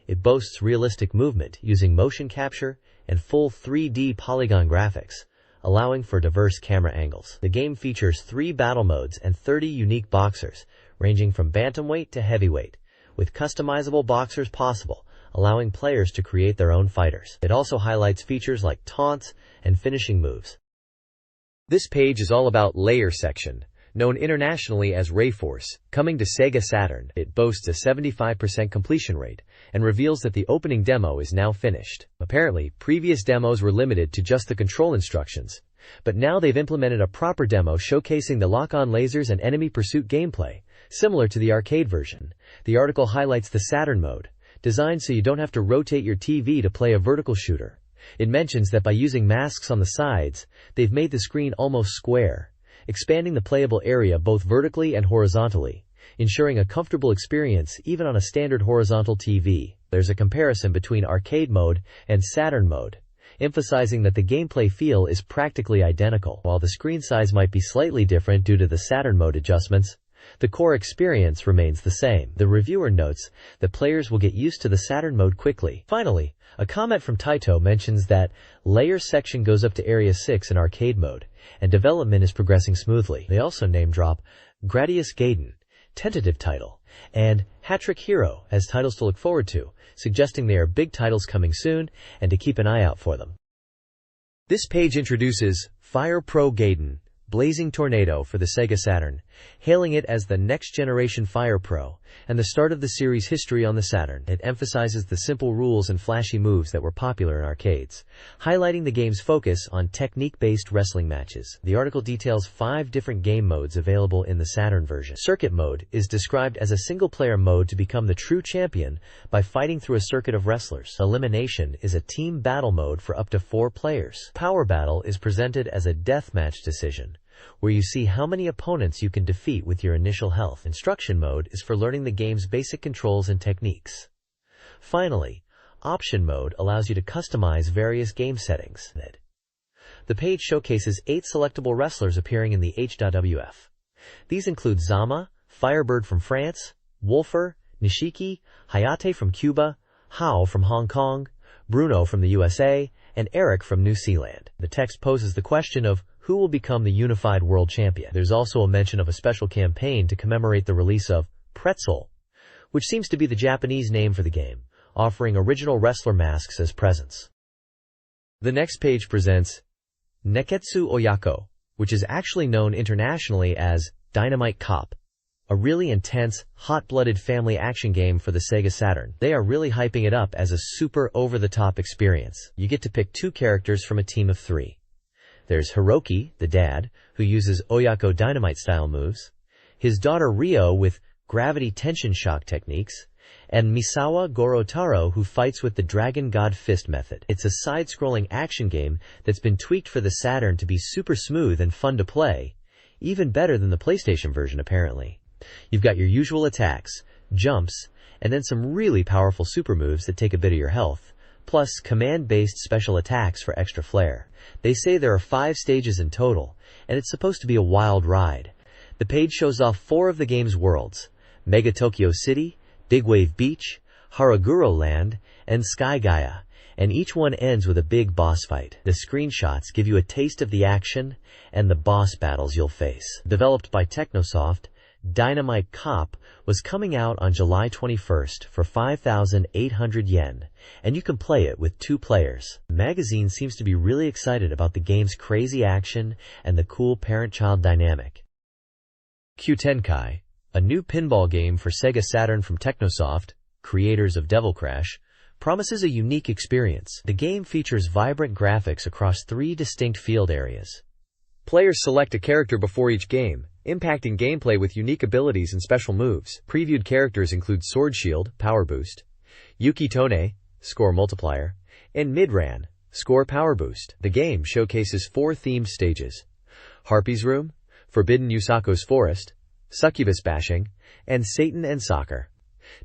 It boasts realistic movement using motion capture and full 3D polygon graphics, allowing for diverse camera angles. The game features 3 battle modes and 30 unique boxers, ranging from bantamweight to heavyweight, with customizable boxers possible, allowing players to create their own fighters. It also highlights features like taunts and finishing moves. This page is all about Layer Section, known internationally as Rayforce, coming to SEGA Saturn. It boasts a 75% completion rate and reveals that the opening demo is now finished. Apparently, previous demos were limited to just the control instructions, but now they've implemented a proper demo showcasing the lock-on lasers and enemy pursuit gameplay, similar to the arcade version. The article highlights the Saturn mode, designed so you don't have to rotate your TV to play a vertical shooter. It mentions that by using masks on the sides, they've made the screen almost square, expanding the playable area both vertically and horizontally, ensuring a comfortable experience even on a standard horizontal TV. There's a comparison between arcade mode and Saturn mode, emphasizing that the gameplay feel is practically identical. While the screen size might be slightly different due to the Saturn mode adjustments, the core experience remains the same. The reviewer notes that players will get used to the Saturn mode quickly. Finally, a comment from Taito mentions that Layer Section goes up to Area 6 in arcade mode, and development is progressing smoothly. They also name drop Gradius Gaiden, tentative title, and Hat-Trick Hero as titles to look forward to, suggesting they are big titles coming soon and to keep an eye out for them. This page introduces Fire Pro Gaiden, Blazing Tornado for the SEGA Saturn, hailing it as the next-generation Fire Pro and the start of the series' history on the Saturn. It emphasizes the simple rules and flashy moves that were popular in arcades, highlighting the game's focus on technique-based wrestling matches. The article details 5 different game modes available in the Saturn version. Circuit mode is described as a single-player mode to become the true champion by fighting through a circuit of wrestlers. Elimination is a team battle mode for up to 4 players. Power Battle is presented as a deathmatch decision, where you see how many opponents you can defeat with your initial health. Instruction mode is for learning the game's basic controls and techniques. Finally, Option mode allows you to customize various game settings. The page showcases 8 selectable wrestlers appearing in the HWF. These include Zama, Firebird from France, Wolfer, Nishiki, Hayate from Cuba, Hao from Hong Kong, Bruno from the USA, and Eric from New Zealand. The text poses the question of who will become the unified world champion. There's also a mention of a special campaign to commemorate the release of Pretzel, which seems to be the Japanese name for the game, offering original wrestler masks as presents. The next page presents Neketsu Oyako, which is actually known internationally as Dynamite Cop, a really intense, hot-blooded family action game for the SEGA Saturn. They are really hyping it up as a super over-the-top experience. You get to pick 2 characters from a team of 3. There's Hiroki, the dad, who uses Oyako Dynamite-style moves, his daughter Ryo with gravity tension shock techniques, and Misawa Gorotaro, who fights with the Dragon God Fist method. It's a side-scrolling action game that's been tweaked for the Saturn to be super smooth and fun to play, even better than the PlayStation version apparently. You've got your usual attacks, jumps, and then some really powerful super moves that take a bit of your health, plus command-based special attacks for extra flair. They say there are 5 stages in total, and it's supposed to be a wild ride. The page shows off 4 of the game's worlds: Mega Tokyo City, Big Wave Beach, Haraguro Land, and Sky Gaia, and each one ends with a big boss fight. The screenshots give you a taste of the action and the boss battles you'll face. Developed by Technosoft, Dynamite Cop was coming out on July 21st for 5,800 yen, and you can play it with 2 players. The magazine seems to be really excited about the game's crazy action and the cool parent-child dynamic. Q-Tenkai, a new pinball game for SEGA Saturn from Technosoft, creators of Devil Crash, promises a unique experience. The game features vibrant graphics across 3 distinct field areas. Players select a character before each game, impacting gameplay with unique abilities and special moves. Previewed characters include Sword Shield, Power Boost, Yuki Tone, Score Multiplier, and Midran, Score Power Boost. The game showcases 4 themed stages: Harpy's Room, Forbidden Yusako's Forest, Succubus Bashing, and Satan and Soccer.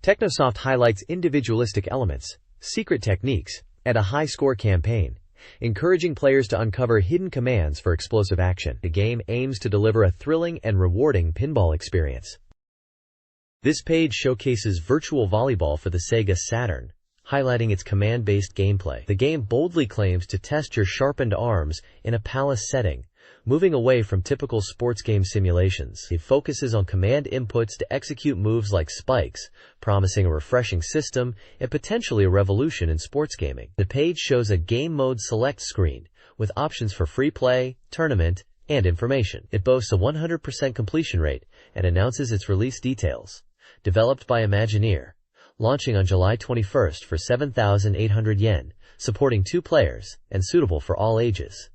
Technosoft highlights individualistic elements, secret techniques, and a high-score campaign, encouraging players to uncover hidden commands for explosive action. The game aims to deliver a thrilling and rewarding pinball experience. This page showcases virtual volleyball for the Sega Saturn, highlighting its command-based gameplay. The game boldly claims to test your sharpened arms in a palace setting, moving away from typical sports game simulations. It focuses on command inputs to execute moves like spikes, promising a refreshing system and potentially a revolution in sports gaming. The page shows a game mode select screen with options for free play, tournament, and information. It boasts a 100% completion rate and announces its release details. Developed by Imagineer, launching on July 21st for 7,800 yen, supporting 2 players, and suitable for all ages.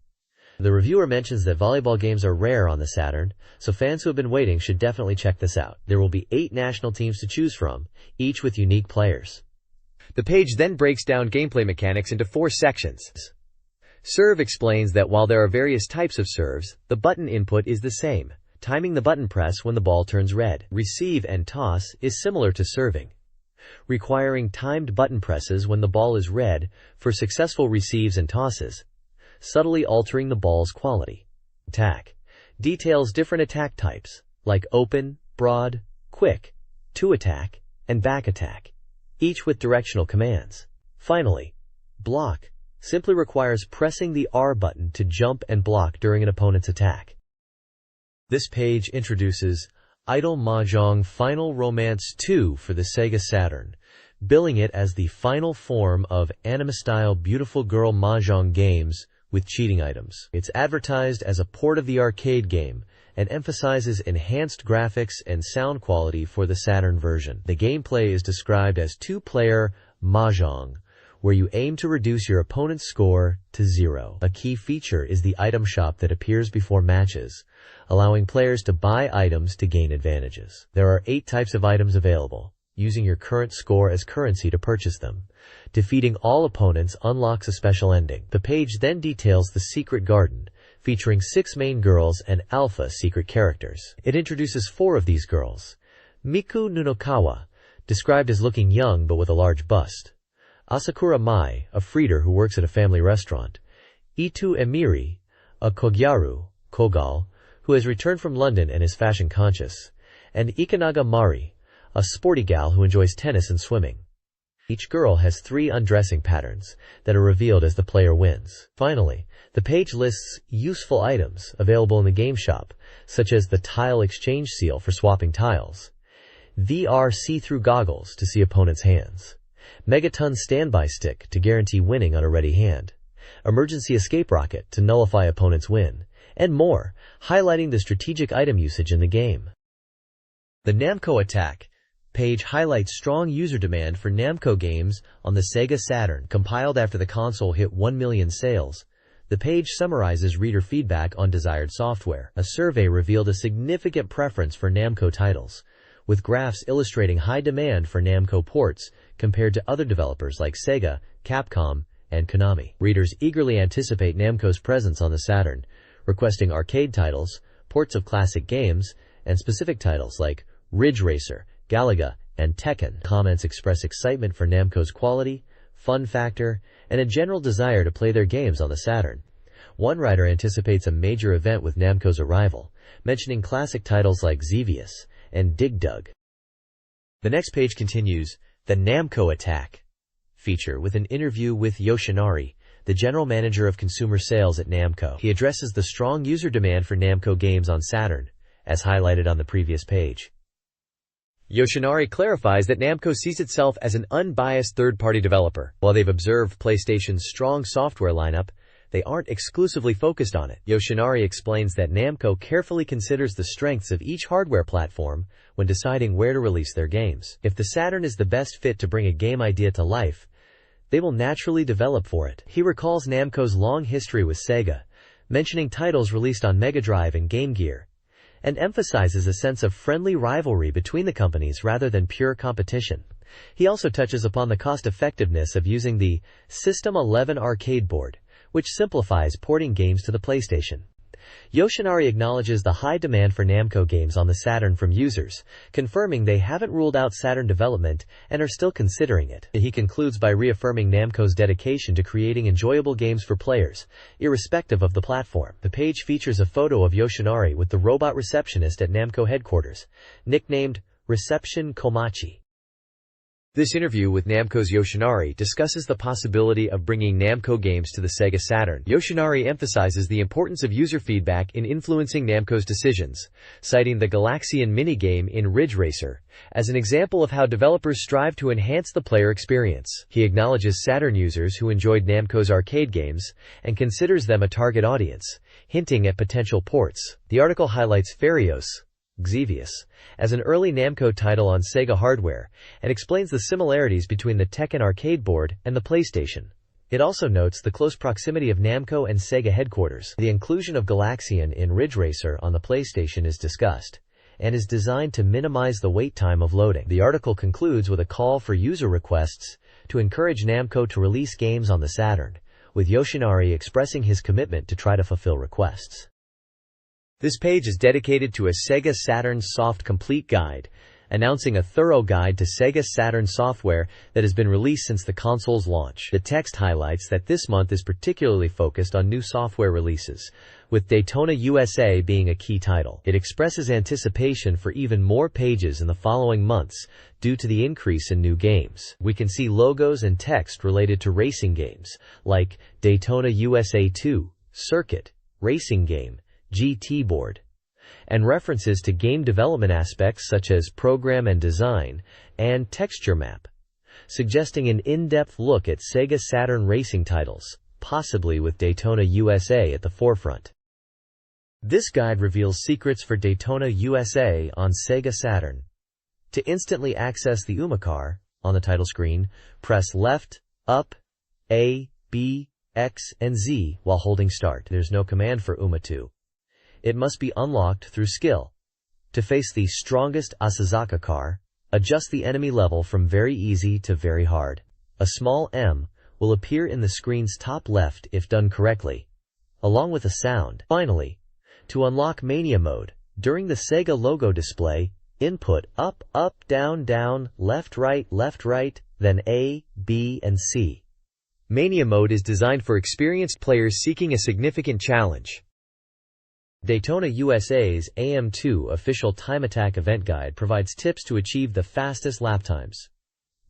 The reviewer mentions that volleyball games are rare on the Saturn, so fans who have been waiting should definitely check this out. There will be 8 national teams to choose from, each with unique players. The page then breaks down gameplay mechanics into 4 sections. Serve explains that while there are various types of serves, the button input is the same, timing the button press when the ball turns red. Receive and toss is similar to serving, requiring timed button presses when the ball is red for successful receives and tosses, subtly altering the ball's quality. Attack details different attack types, like open, broad, quick, to attack, and back attack, each with directional commands. Finally, block simply requires pressing the R button to jump and block during an opponent's attack. This page introduces Idol Mahjong Final Romance 2 for the Sega Saturn, billing it as the final form of anime-style beautiful girl mahjong games with cheating items. It's advertised as a port of the arcade game and emphasizes enhanced graphics and sound quality for the Saturn version. The gameplay is described as 2-player mahjong, where you aim to reduce your opponent's score to 0. A key feature is the item shop that appears before matches, allowing players to buy items to gain advantages. There are 8 types of items available, using your current score as currency to purchase them. Defeating all opponents unlocks a special ending. The page then details the Secret Garden, featuring 6 main girls and alpha secret characters. It introduces 4 of these girls. Miku Nunokawa, described as looking young but with a large bust. Asakura Mai, a freeder who works at a family restaurant. Itu Emiri, a Kogyaru, Kogal, who has returned from London and is fashion conscious. And Ikanaga Mari, a sporty gal who enjoys tennis and swimming. Each girl has 3 undressing patterns that are revealed as the player wins. Finally, the page lists useful items available in the game shop, such as the tile exchange seal for swapping tiles, VR see-through goggles to see opponents' hands, Megaton standby stick to guarantee winning on a ready hand, emergency escape rocket to nullify opponent's win, and more, highlighting the strategic item usage in the game. The Namco Attack page highlights strong user demand for Namco games on the Sega Saturn. Compiled after the console hit 1 million sales, the page summarizes reader feedback on desired software. A survey revealed a significant preference for Namco titles, with graphs illustrating high demand for Namco ports compared to other developers like Sega, Capcom, and Konami. Readers eagerly anticipate Namco's presence on the Saturn, requesting arcade titles, ports of classic games, and specific titles like Ridge Racer, Galaga, and Tekken. Comments express excitement for Namco's quality, fun factor, and a general desire to play their games on the Saturn. One writer anticipates a major event with Namco's arrival, mentioning classic titles like Xevious and Dig Dug. The next page continues the Namco Attack feature with an interview with Yoshinari, the general manager of consumer sales at Namco. He addresses the strong user demand for Namco games on Saturn, as highlighted on the previous page. Yoshinari clarifies that Namco sees itself as an unbiased third-party developer. While they've observed PlayStation's strong software lineup, they aren't exclusively focused on it. Yoshinari explains that Namco carefully considers the strengths of each hardware platform when deciding where to release their games. If the Saturn is the best fit to bring a game idea to life, they will naturally develop for it. He recalls Namco's long history with Sega, mentioning titles released on Mega Drive and Game Gear, and emphasizes a sense of friendly rivalry between the companies rather than pure competition. He also touches upon the cost-effectiveness of using the System 11 arcade board, which simplifies porting games to the PlayStation. Yoshinari acknowledges the high demand for Namco games on the Saturn from users, confirming they haven't ruled out Saturn development and are still considering it. He concludes by reaffirming Namco's dedication to creating enjoyable games for players, irrespective of the platform. The page features a photo of Yoshinari with the robot receptionist at Namco headquarters, nicknamed Reception Komachi. This interview with Namco's Yoshinari discusses the possibility of bringing Namco games to the Sega Saturn. Yoshinari emphasizes the importance of user feedback in influencing Namco's decisions, citing the Galaxian minigame in Ridge Racer as an example of how developers strive to enhance the player experience. He acknowledges Saturn users who enjoyed Namco's arcade games and considers them a target audience, hinting at potential ports. The article highlights Farios, Xevious, as an early Namco title on Sega hardware, and explains the similarities between the Tekken arcade board and the PlayStation. It also notes the close proximity of Namco and Sega headquarters. The inclusion of Galaxian in Ridge Racer on the PlayStation is discussed, and is designed to minimize the wait time of loading. The article concludes with a call for user requests to encourage Namco to release games on the Saturn, with Yoshinari expressing his commitment to try to fulfill requests. This page is dedicated to a Sega Saturn Soft Complete Guide, announcing a thorough guide to Sega Saturn software that has been released since the console's launch. The text highlights that this month is particularly focused on new software releases, with Daytona USA being a key title. It expresses anticipation for even more pages in the following months due to the increase in new games. We can see logos and text related to racing games, like Daytona USA 2, Circuit, Racing Game, GT Board, and references to game development aspects such as program and design, and texture map, suggesting an in-depth look at Sega Saturn racing titles, possibly with Daytona USA at the forefront. This guide reveals secrets for Daytona USA on Sega Saturn. To instantly access the UMA car, on the title screen, press left, up, A, B, X, and Z while holding start. There's no command for UMA 2. It must be unlocked through skill. To face the strongest Asazaka car, adjust the enemy level from very easy to very hard. A small M will appear in the screen's top left if done correctly, along with a sound. Finally, to unlock Mania mode, during the Sega logo display, input up, up, down, down, left, right, then A, B, and C. Mania mode is designed for experienced players seeking a significant challenge. Daytona USA's AM2 official time attack event guide provides tips to achieve the fastest lap times.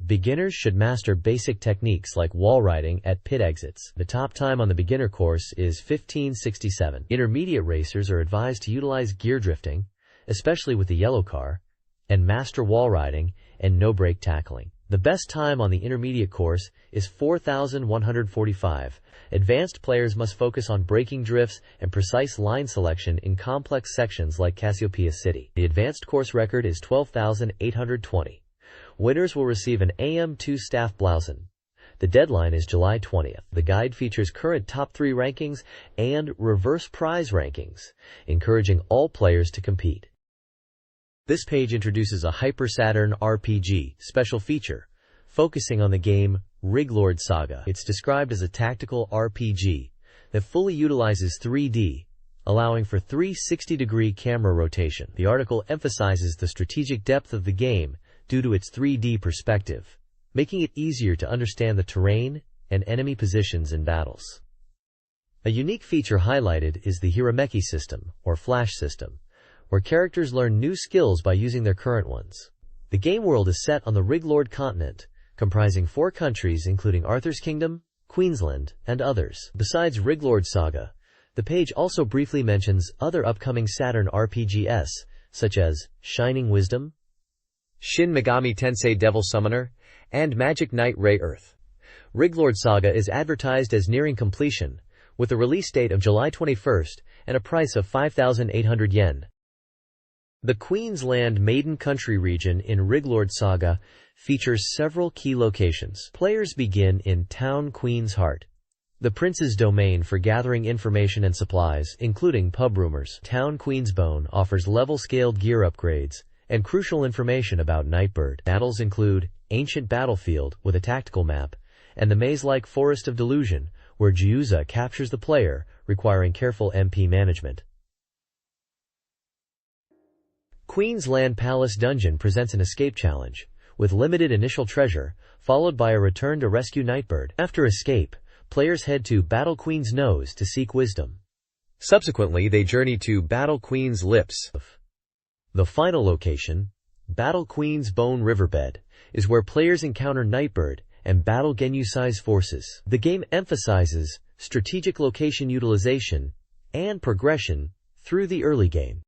Beginners should master basic techniques like wall riding at pit exits. The top time on the beginner course is 15:67. Intermediate racers are advised to utilize gear drifting, especially with the yellow car, and master wall riding and no-brake tackling. The best time on the intermediate course is 4,145. Advanced players must focus on braking drifts and precise line selection in complex sections like Cassiopeia City. The advanced course record is 12,820. Winners will receive an AM2 staff blouson. The deadline is July 20th. The guide features current top 3 rankings and reverse prize rankings, encouraging all players to compete. This page introduces a Hyper Saturn RPG special feature, focusing on the game Riglord Saga. It's described as a tactical RPG that fully utilizes 3D, allowing for 360-degree camera rotation. The article emphasizes the strategic depth of the game due to its 3D perspective, making it easier to understand the terrain and enemy positions in battles. A unique feature highlighted is the Hirameki system, or flash system, where characters learn new skills by using their current ones. The game world is set on the Riglord continent, comprising 4 countries including Arthur's Kingdom, Queensland, and others. Besides Riglord Saga, the page also briefly mentions other upcoming Saturn RPGs, such as Shining Wisdom, Shin Megami Tensei Devil Summoner, and Magic Knight Ray Earth. Riglord Saga is advertised as nearing completion, with a release date of July 21st and a price of 5,800 yen. The Queensland Maiden Country region in Riglord Saga features several key locations. Players begin in Town Queen's Heart, the prince's domain for gathering information and supplies, including pub rumors. Town Queen's Bone offers level-scaled gear upgrades and crucial information about Nightbird. Battles include Ancient Battlefield with a tactical map, and the maze-like Forest of Delusion, where Jiuza captures the player, requiring careful MP management. Queen's Land Palace Dungeon presents an escape challenge, with limited initial treasure, followed by a return to rescue Nightbird. After escape, players head to Battle Queen's Nose to seek wisdom. Subsequently, they journey to Battle Queen's Lips. The final location, Battle Queen's Bone Riverbed, is where players encounter Nightbird and battle Genusai's forces. The game emphasizes strategic location utilization and progression through the early game.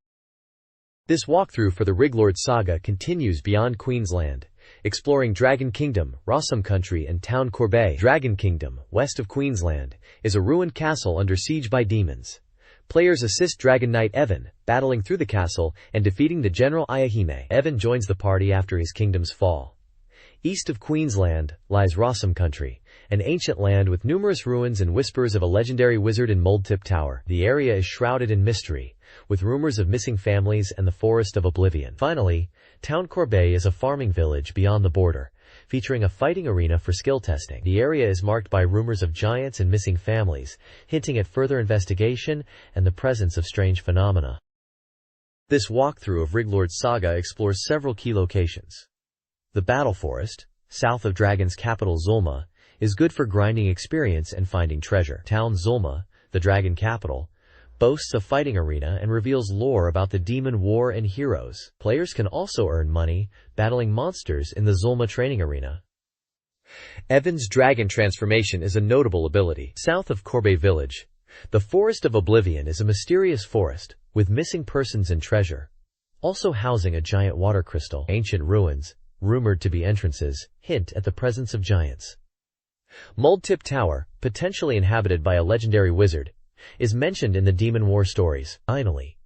This walkthrough for the Riglord saga continues beyond Queensland, exploring Dragon Kingdom, Rossum Country, and Town Corbet. Dragon Kingdom, west of Queensland, is a ruined castle under siege by demons. Players assist Dragon Knight Evan, battling through the castle and defeating the General Ayahime. Evan joins the party after his kingdom's fall. East of Queensland lies Rossum Country, an ancient land with numerous ruins and whispers of a legendary wizard in Moldtip Tower. The area is shrouded in mystery, with rumors of missing families and the Forest of Oblivion. Finally, Town Corbet is a farming village beyond the border, featuring a fighting arena for skill testing. The area is marked by rumors of giants and missing families, hinting at further investigation and the presence of strange phenomena. This walkthrough of Riglord's saga explores several key locations. The Battle Forest, south of Dragon's capital Zulma, is good for grinding experience and finding treasure. Town Zulma, the dragon capital, boasts a fighting arena and reveals lore about the demon war and heroes. Players can also earn money battling monsters in the Zulma training arena. Evan's dragon transformation is a notable ability. South of Corbet Village, the Forest of Oblivion is a mysterious forest with missing persons and treasure, also housing a giant water crystal. Ancient ruins, rumored to be entrances, hint at the presence of giants. Moldtip Tower, potentially inhabited by a legendary wizard, is mentioned in the Demon War stories. Finally,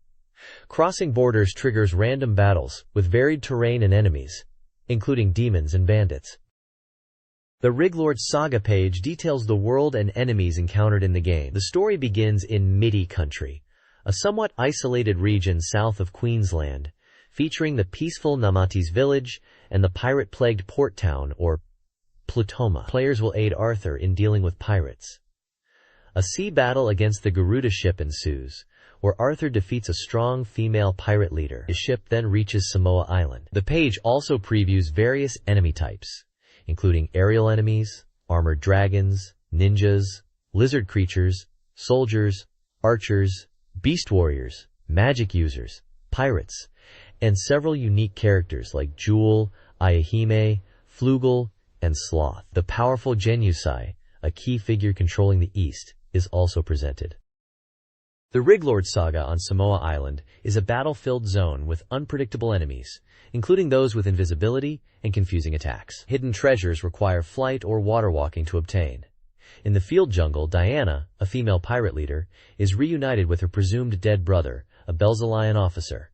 crossing borders triggers random battles with varied terrain and enemies, including demons and bandits. The Riglord Saga page details the world and enemies encountered in the game. The story begins in Midi Country, a somewhat isolated region south of Queensland, featuring the peaceful Namatis village and the pirate-plagued port town, or Plutoma. Players will aid Arthur in dealing with pirates. A sea battle against the Garuda ship ensues, where Arthur defeats a strong female pirate leader. His ship then reaches Samoa Island. The page also previews various enemy types, including aerial enemies, armored dragons, ninjas, lizard creatures, soldiers, archers, beast warriors, magic users, pirates, and several unique characters like Jewel, Ayahime, Flugel, and Sloth. The powerful Genusai, a key figure controlling the East, is also presented. The Riglord saga on Samoa Island is a battle-filled zone with unpredictable enemies, including those with invisibility and confusing attacks. Hidden treasures require flight or water walking to obtain. In the field jungle, Diana, a female pirate leader, is reunited with her presumed dead brother, a Belzalian officer.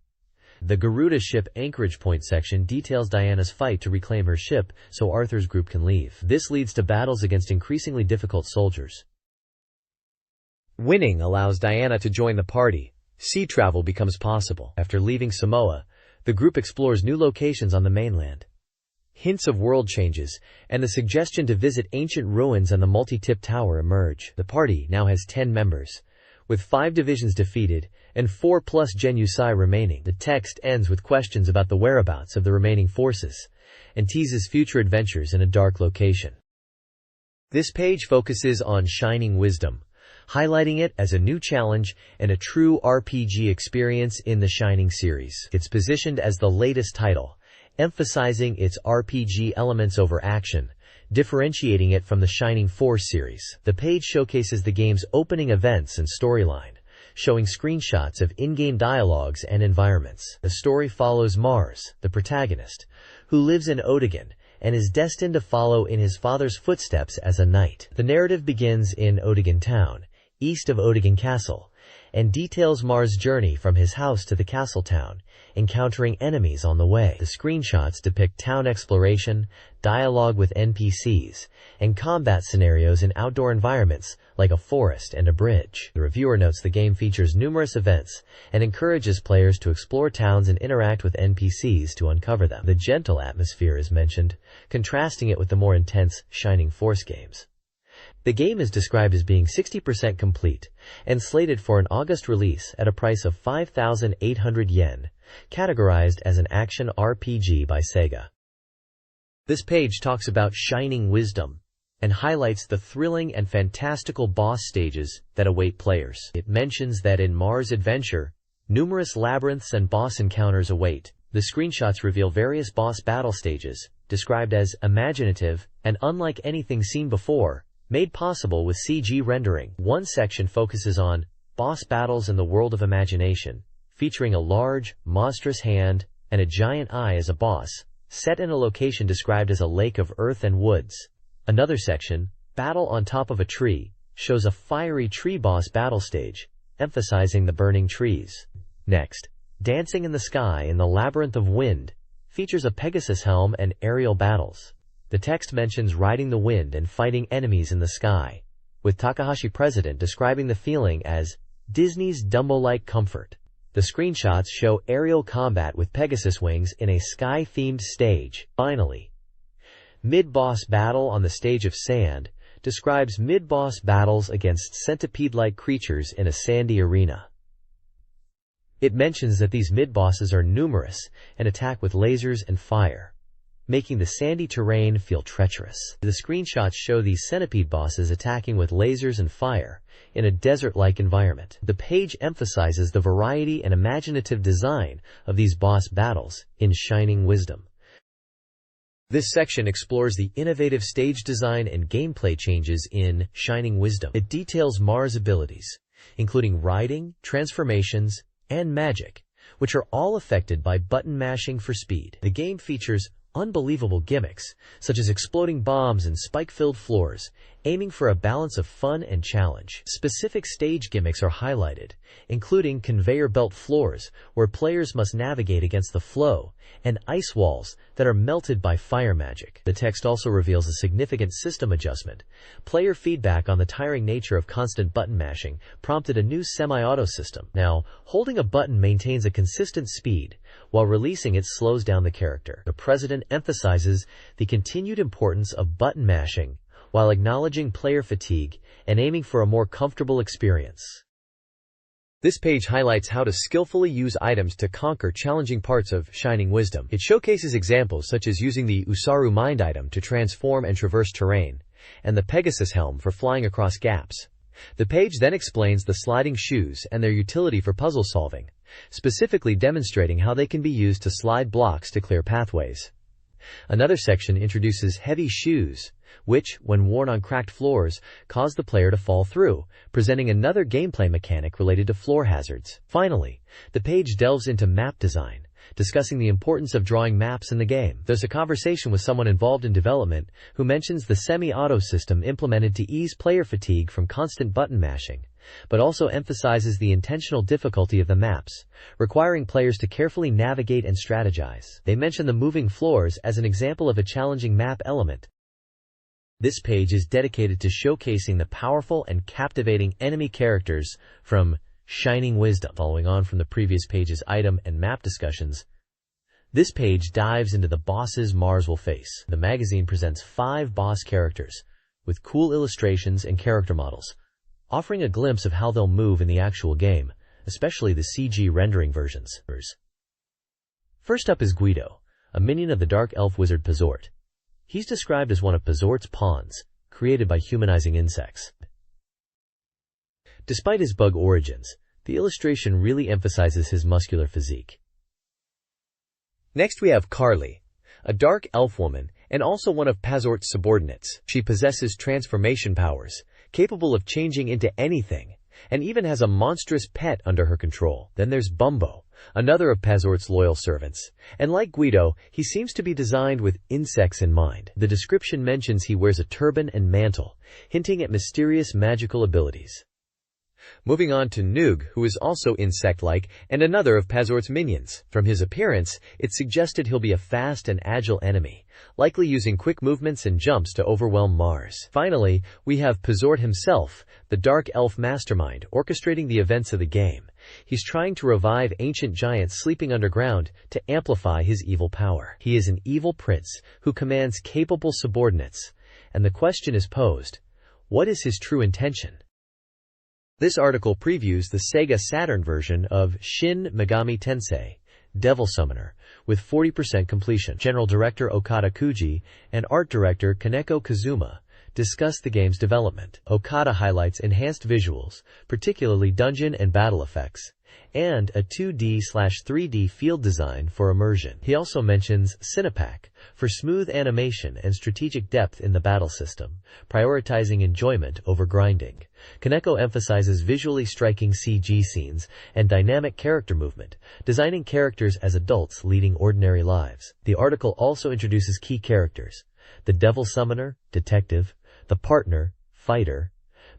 The Garuda ship anchorage point section details Diana's fight to reclaim her ship so Arthur's group can leave. This leads to battles against increasingly difficult soldiers. Winning allows Diana to join the party. Sea travel becomes possible. After leaving Samoa, the group explores new locations on the mainland. Hints of world changes and the suggestion to visit ancient ruins and the multi-tip tower emerge. The party now has 10 members, with 5 divisions defeated and 4+ Genusai remaining. The text ends with questions about the whereabouts of the remaining forces and teases future adventures in a dark location. This page focuses on Shining Wisdom, highlighting it as a new challenge and a true RPG experience in the Shining series. It's positioned as the latest title, emphasizing its RPG elements over action, differentiating it from the Shining Force series. The page showcases the game's opening events and storyline, showing screenshots of in-game dialogues and environments. The story follows Mars, the protagonist, who lives in Odigan and is destined to follow in his father's footsteps as a knight. The narrative begins in Odigan Town, east of Odigan Castle, and details Mars' journey from his house to the castle town, encountering enemies on the way. The screenshots depict town exploration, dialogue with NPCs, and combat scenarios in outdoor environments like a forest and a bridge. The reviewer notes the game features numerous events and encourages players to explore towns and interact with NPCs to uncover them. The gentle atmosphere is mentioned, contrasting it with the more intense Shining Force games. The game is described as being 60% complete and slated for an August release at a price of 5,800 yen, categorized as an action RPG by SEGA. This page talks about Shining Wisdom and highlights the thrilling and fantastical boss stages that await players. It mentions that in Mars Adventure, numerous labyrinths and boss encounters await. The screenshots reveal various boss battle stages, described as imaginative and unlike anything seen before, made possible with CG rendering. One section focuses on boss battles in the world of imagination, featuring a large, monstrous hand and a giant eye as a boss, set in a location described as a lake of earth and woods. Another section, Battle on Top of a Tree, shows a fiery tree boss battle stage, emphasizing the burning trees. Next, Dancing in the Sky in the Labyrinth of Wind, features a Pegasus helm and aerial battles. The text mentions riding the wind and fighting enemies in the sky, with Takahashi President describing the feeling as Disney's Dumbo-like comfort. The screenshots show aerial combat with Pegasus wings in a sky-themed stage. Finally, Mid-Boss Battle on the Stage of Sand describes mid-boss battles against centipede-like creatures in a sandy arena. It mentions that these mid-bosses are numerous and attack with lasers and fire, making the sandy terrain feel treacherous. The screenshots show these centipede bosses attacking with lasers and fire in a desert-like environment. The page emphasizes the variety and imaginative design of these boss battles in Shining Wisdom. This section explores the innovative stage design and gameplay changes in Shining Wisdom. It details Mars' abilities, including riding, transformations, and magic, which are all affected by button mashing for speed. The game features unbelievable gimmicks, such as exploding bombs and spike-filled floors, aiming for a balance of fun and challenge. Specific stage gimmicks are highlighted, including conveyor belt floors, where players must navigate against the flow, and ice walls that are melted by fire magic. The text also reveals a significant system adjustment. Player feedback on the tiring nature of constant button mashing prompted a new semi-auto system. Now, holding a button maintains a consistent speed, while releasing it slows down the character. The president emphasizes the continued importance of button mashing, while acknowledging player fatigue and aiming for a more comfortable experience. This page highlights how to skillfully use items to conquer challenging parts of Shining Wisdom. It showcases examples such as using the Usaru Mind item to transform and traverse terrain, and the Pegasus helm for flying across gaps. The page then explains the sliding shoes and their utility for puzzle solving, specifically demonstrating how they can be used to slide blocks to clear pathways. Another section introduces heavy shoes, which, when worn on cracked floors, cause the player to fall through, presenting another gameplay mechanic related to floor hazards. Finally, the page delves into map design, discussing the importance of drawing maps in the game. There's a conversation with someone involved in development who mentions the semi-auto system implemented to ease player fatigue from constant button mashing, but also emphasizes the intentional difficulty of the maps, requiring players to carefully navigate and strategize. They mention the moving floors as an example of a challenging map element. This page is dedicated to showcasing the powerful and captivating enemy characters from Shining Wisdom. Following on from the previous page's item and map discussions, this page dives into the bosses Mars will face. The magazine presents 5 boss characters with cool illustrations and character models, offering a glimpse of how they'll move in the actual game, especially the CG rendering versions. First up is Guido, a minion of the dark elf wizard Pazort. He's described as one of Pazort's pawns, created by humanizing insects. Despite his bug origins, the illustration really emphasizes his muscular physique. Next we have Carly, a dark elf woman and also one of Pazort's subordinates. She possesses transformation powers, capable of changing into anything, and even has a monstrous pet under her control. Then there's Bumbo, another of Pazort's loyal servants, and like Guido, he seems to be designed with insects in mind. The description mentions he wears a turban and mantle, hinting at mysterious magical abilities. Moving on to Noog, who is also insect-like and another of Pazort's minions. From his appearance, it's suggested he'll be a fast and agile enemy, likely using quick movements and jumps to overwhelm Mars. Finally, we have Pazort himself, the dark elf mastermind, orchestrating the events of the game. He's trying to revive ancient giants sleeping underground to amplify his evil power. He is an evil prince who commands capable subordinates, and the question is posed, What is his true intention? This article previews the Sega Saturn version of Shin Megami Tensei, Devil Summoner, with 40% completion. General Director Okada Kuji and Art Director Kaneko Kazuma discuss the game's development. Okada highlights enhanced visuals, particularly dungeon and battle effects, and a 2D/3D field design for immersion. He also mentions Cinepack for smooth animation and strategic depth in the battle system, prioritizing enjoyment over grinding. Kaneko emphasizes visually striking CG scenes and dynamic character movement, designing characters as adults leading ordinary lives. The article also introduces key characters: the Devil Summoner, Detective; the Partner, Fighter;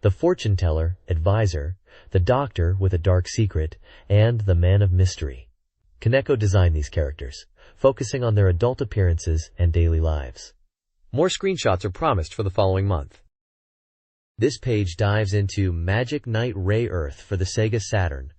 the Fortune Teller, Advisor; the Doctor with a dark secret; and the Man of Mystery. Kaneko designed these characters, focusing on their adult appearances and daily lives. More screenshots are promised for the following month. This page dives into Magic Knight Ray Earth for the Sega Saturn,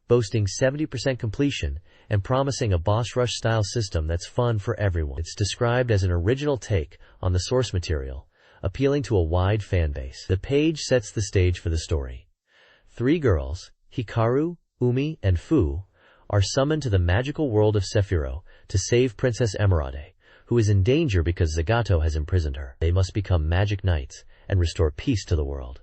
boasting 70% completion and promising a boss rush style system that's fun for everyone. It's described as an original take on the source material, appealing to a wide fan base. The page sets the stage for the story. 3 girls, Hikaru, Umi, and Fu, are summoned to the magical world of Sephiroth to save Princess Emeraude, who is in danger because Zagato has imprisoned her. They must become magic knights and restore peace to the world.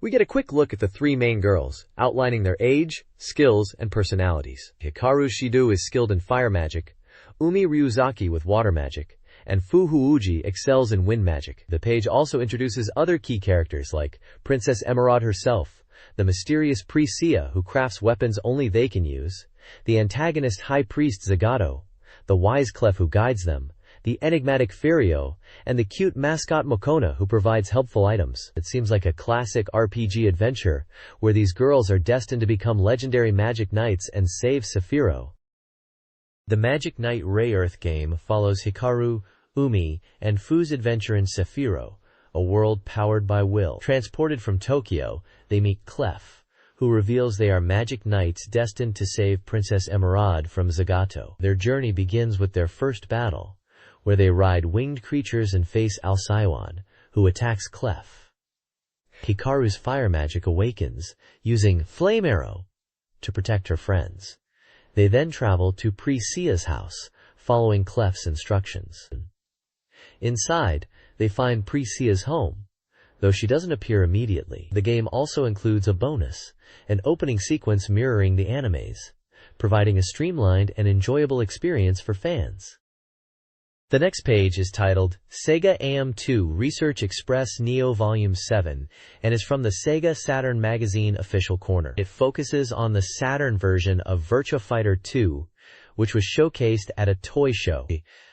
We get a quick look at the 3 main girls, outlining their age, skills, and personalities. Hikaru Shido is skilled in fire magic, Umi Ryuzaki with water magic, and Fu Huuji excels in wind magic. The page also introduces other key characters like Princess Emeraude herself, the mysterious priest Sia who crafts weapons only they can use, the antagonist High Priest Zagato, the wise Clef who guides them, the enigmatic Furio, and the cute mascot Mokona who provides helpful items. It seems like a classic RPG adventure, where these girls are destined to become legendary magic knights and save Sephiroth. The Magic Knight Ray Earth game follows Hikaru, Umi, and Fu's adventure in Sephiroth, a world powered by will. Transported from Tokyo, they meet Clef, who reveals they are magic knights destined to save Princess Emeraude from Zagato. Their journey begins with their first battle, where they ride winged creatures and face Alcyon, who attacks Clef. Hikaru's fire magic awakens, using Flame Arrow to protect her friends. They then travel to Priest Sia's house, following Clef's instructions. Inside, they find Priest Sia's home, though she doesn't appear immediately. The game also includes a bonus, an opening sequence mirroring the animes, providing a streamlined and enjoyable experience for fans. The next page is titled Sega AM2 Research Express Neo Volume 7 and is from the Sega Saturn Magazine official corner. It focuses on the Saturn version of Virtua Fighter 2, which was showcased at a toy show.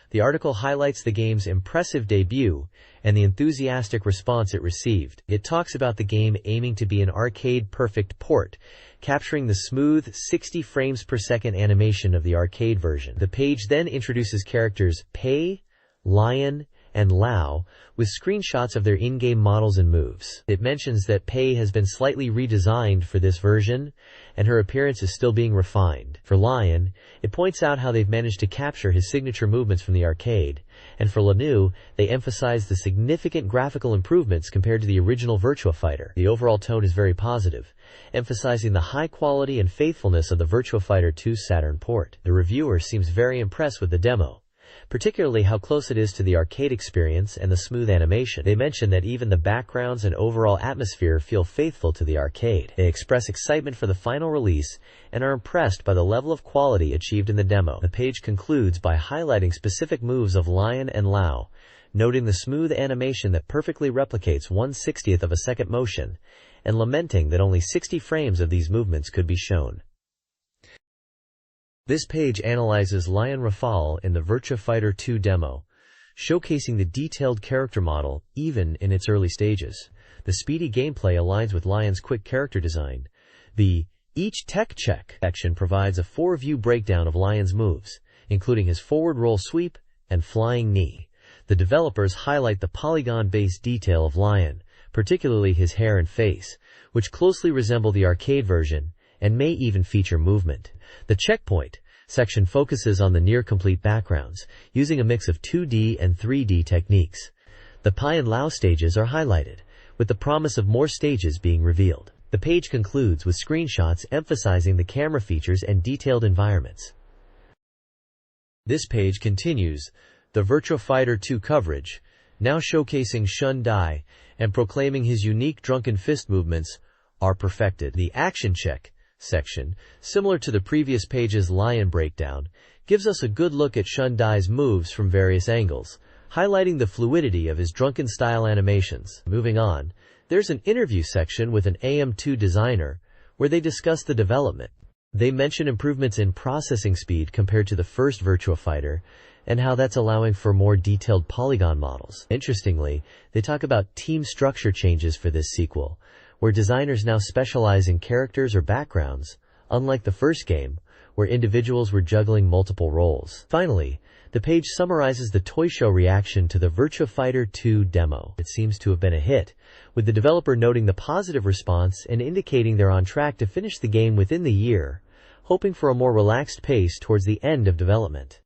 The article highlights the game's impressive debut and the enthusiastic response it received. It talks about the game aiming to be an arcade-perfect port, capturing the smooth 60 frames per second animation of the arcade version. The page then introduces characters Pei, Lion, and Lao, with screenshots of their in-game models and moves. It mentions that Pei has been slightly redesigned for this version, and her appearance is still being refined. For Lion, it points out how they've managed to capture his signature movements from the arcade, and for Lanu, they emphasize the significant graphical improvements compared to the original Virtua Fighter. The overall tone is very positive, emphasizing the high quality and faithfulness of the Virtua Fighter 2 Saturn port. The reviewer seems very impressed with the demo, particularly how close it is to the arcade experience and the smooth animation. They mention that even the backgrounds and overall atmosphere feel faithful to the arcade. They express excitement for the final release and are impressed by the level of quality achieved in the demo. The page concludes by highlighting specific moves of Lion and Lao, noting the smooth animation that perfectly replicates 1/60th of a second motion, and lamenting that only 60 frames of these movements could be shown. This page analyzes Lion Rafale in the Virtua Fighter 2 demo, showcasing the detailed character model even in its early stages. The speedy gameplay aligns with Lion's quick character design. The Each Tech Check section provides a 4-view breakdown of Lion's moves, including his forward roll sweep and flying knee. The developers highlight the polygon-based detail of Lion, particularly his hair and face, which closely resemble the arcade version and may even feature movement. The Checkpoint section focuses on the near-complete backgrounds, using a mix of 2D and 3D techniques. The Pai and Lao stages are highlighted, with the promise of more stages being revealed. The page concludes with screenshots emphasizing the camera features and detailed environments. This page continues the Virtua Fighter 2 coverage, now showcasing Shun Dai and proclaiming his unique drunken fist movements are perfected. The Action Check section, similar to the previous page's Lion Breakdown, gives us a good look at Shun Dai's moves from various angles, highlighting the fluidity of his drunken style animations. Moving on, there's an interview section with an AM2 designer where they discuss the development. They mention improvements in processing speed compared to the first Virtua Fighter and how that's allowing for more detailed polygon models. Interestingly, they talk about team structure changes for this sequel, where designers now specialize in characters or backgrounds, unlike the first game, where individuals were juggling multiple roles. Finally, the page summarizes the toy show reaction to the Virtua Fighter 2 demo. It seems to have been a hit, with the developer noting the positive response and indicating they're on track to finish the game within the year, hoping for a more relaxed pace towards the end of development.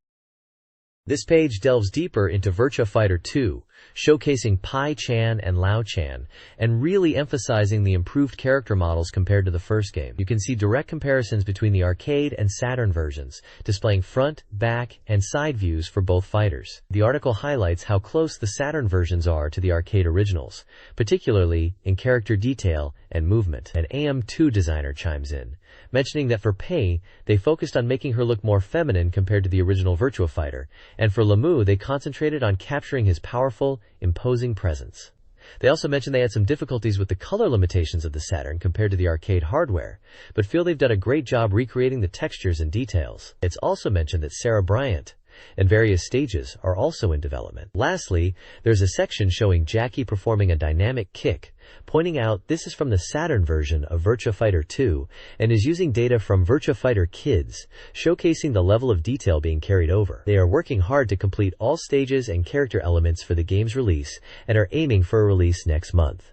This page delves deeper into Virtua Fighter 2, showcasing Pai Chan and Lao Chan, and really emphasizing the improved character models compared to the first game. You can see direct comparisons between the arcade and Saturn versions, displaying front, back, and side views for both fighters. The article highlights how close the Saturn versions are to the arcade originals, particularly in character detail and movement. An AM2 designer chimes in, mentioning that for Pai, they focused on making her look more feminine compared to the original Virtua Fighter, and for Lamu, they concentrated on capturing his powerful, imposing presence. They also mentioned they had some difficulties with the color limitations of the Saturn compared to the arcade hardware, but feel they've done a great job recreating the textures and details. It's also mentioned that Sarah Bryant and various stages are also in development. Lastly, there's a section showing Jackie performing a dynamic kick, pointing out this is from the Saturn version of Virtua Fighter 2 and is using data from Virtua Fighter Kids, showcasing the level of detail being carried over. They are working hard to complete all stages and character elements for the game's release and are aiming for a release next month.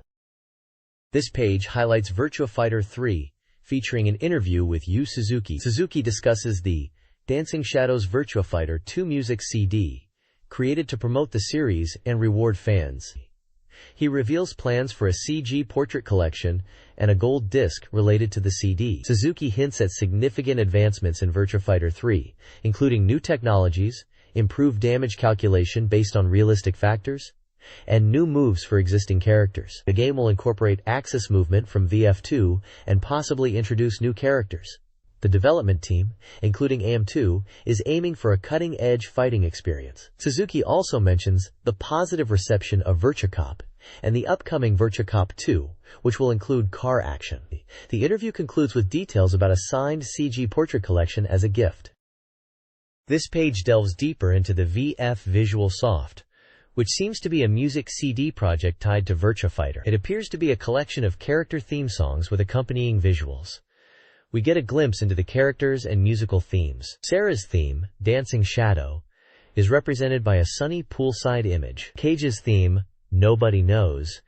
This page highlights Virtua Fighter 3, featuring an interview with Yu Suzuki. Suzuki discusses the Dancing Shadows Virtua Fighter 2 music CD, created to promote the series and reward fans. He reveals plans for a CG portrait collection and a gold disc related to the CD. Suzuki hints at significant advancements in Virtua Fighter 3, including new technologies, improved damage calculation based on realistic factors, and new moves for existing characters. The game will incorporate axis movement from VF2 and possibly introduce new characters. The development team, including AM2, is aiming for a cutting-edge fighting experience. Suzuki also mentions the positive reception of Virtua Cop and the upcoming Virtua Cop 2, which will include car action. The interview concludes with details about a signed CG portrait collection as a gift. This page delves deeper into the VF Visual Soft, which seems to be a music CD project tied to Virtua Fighter. It appears to be a collection of character theme songs with accompanying visuals. We get a glimpse into the characters and musical themes. Sarah's theme, Dancing Shadow, is represented by a sunny poolside image. Cage's theme, Nobody Knows,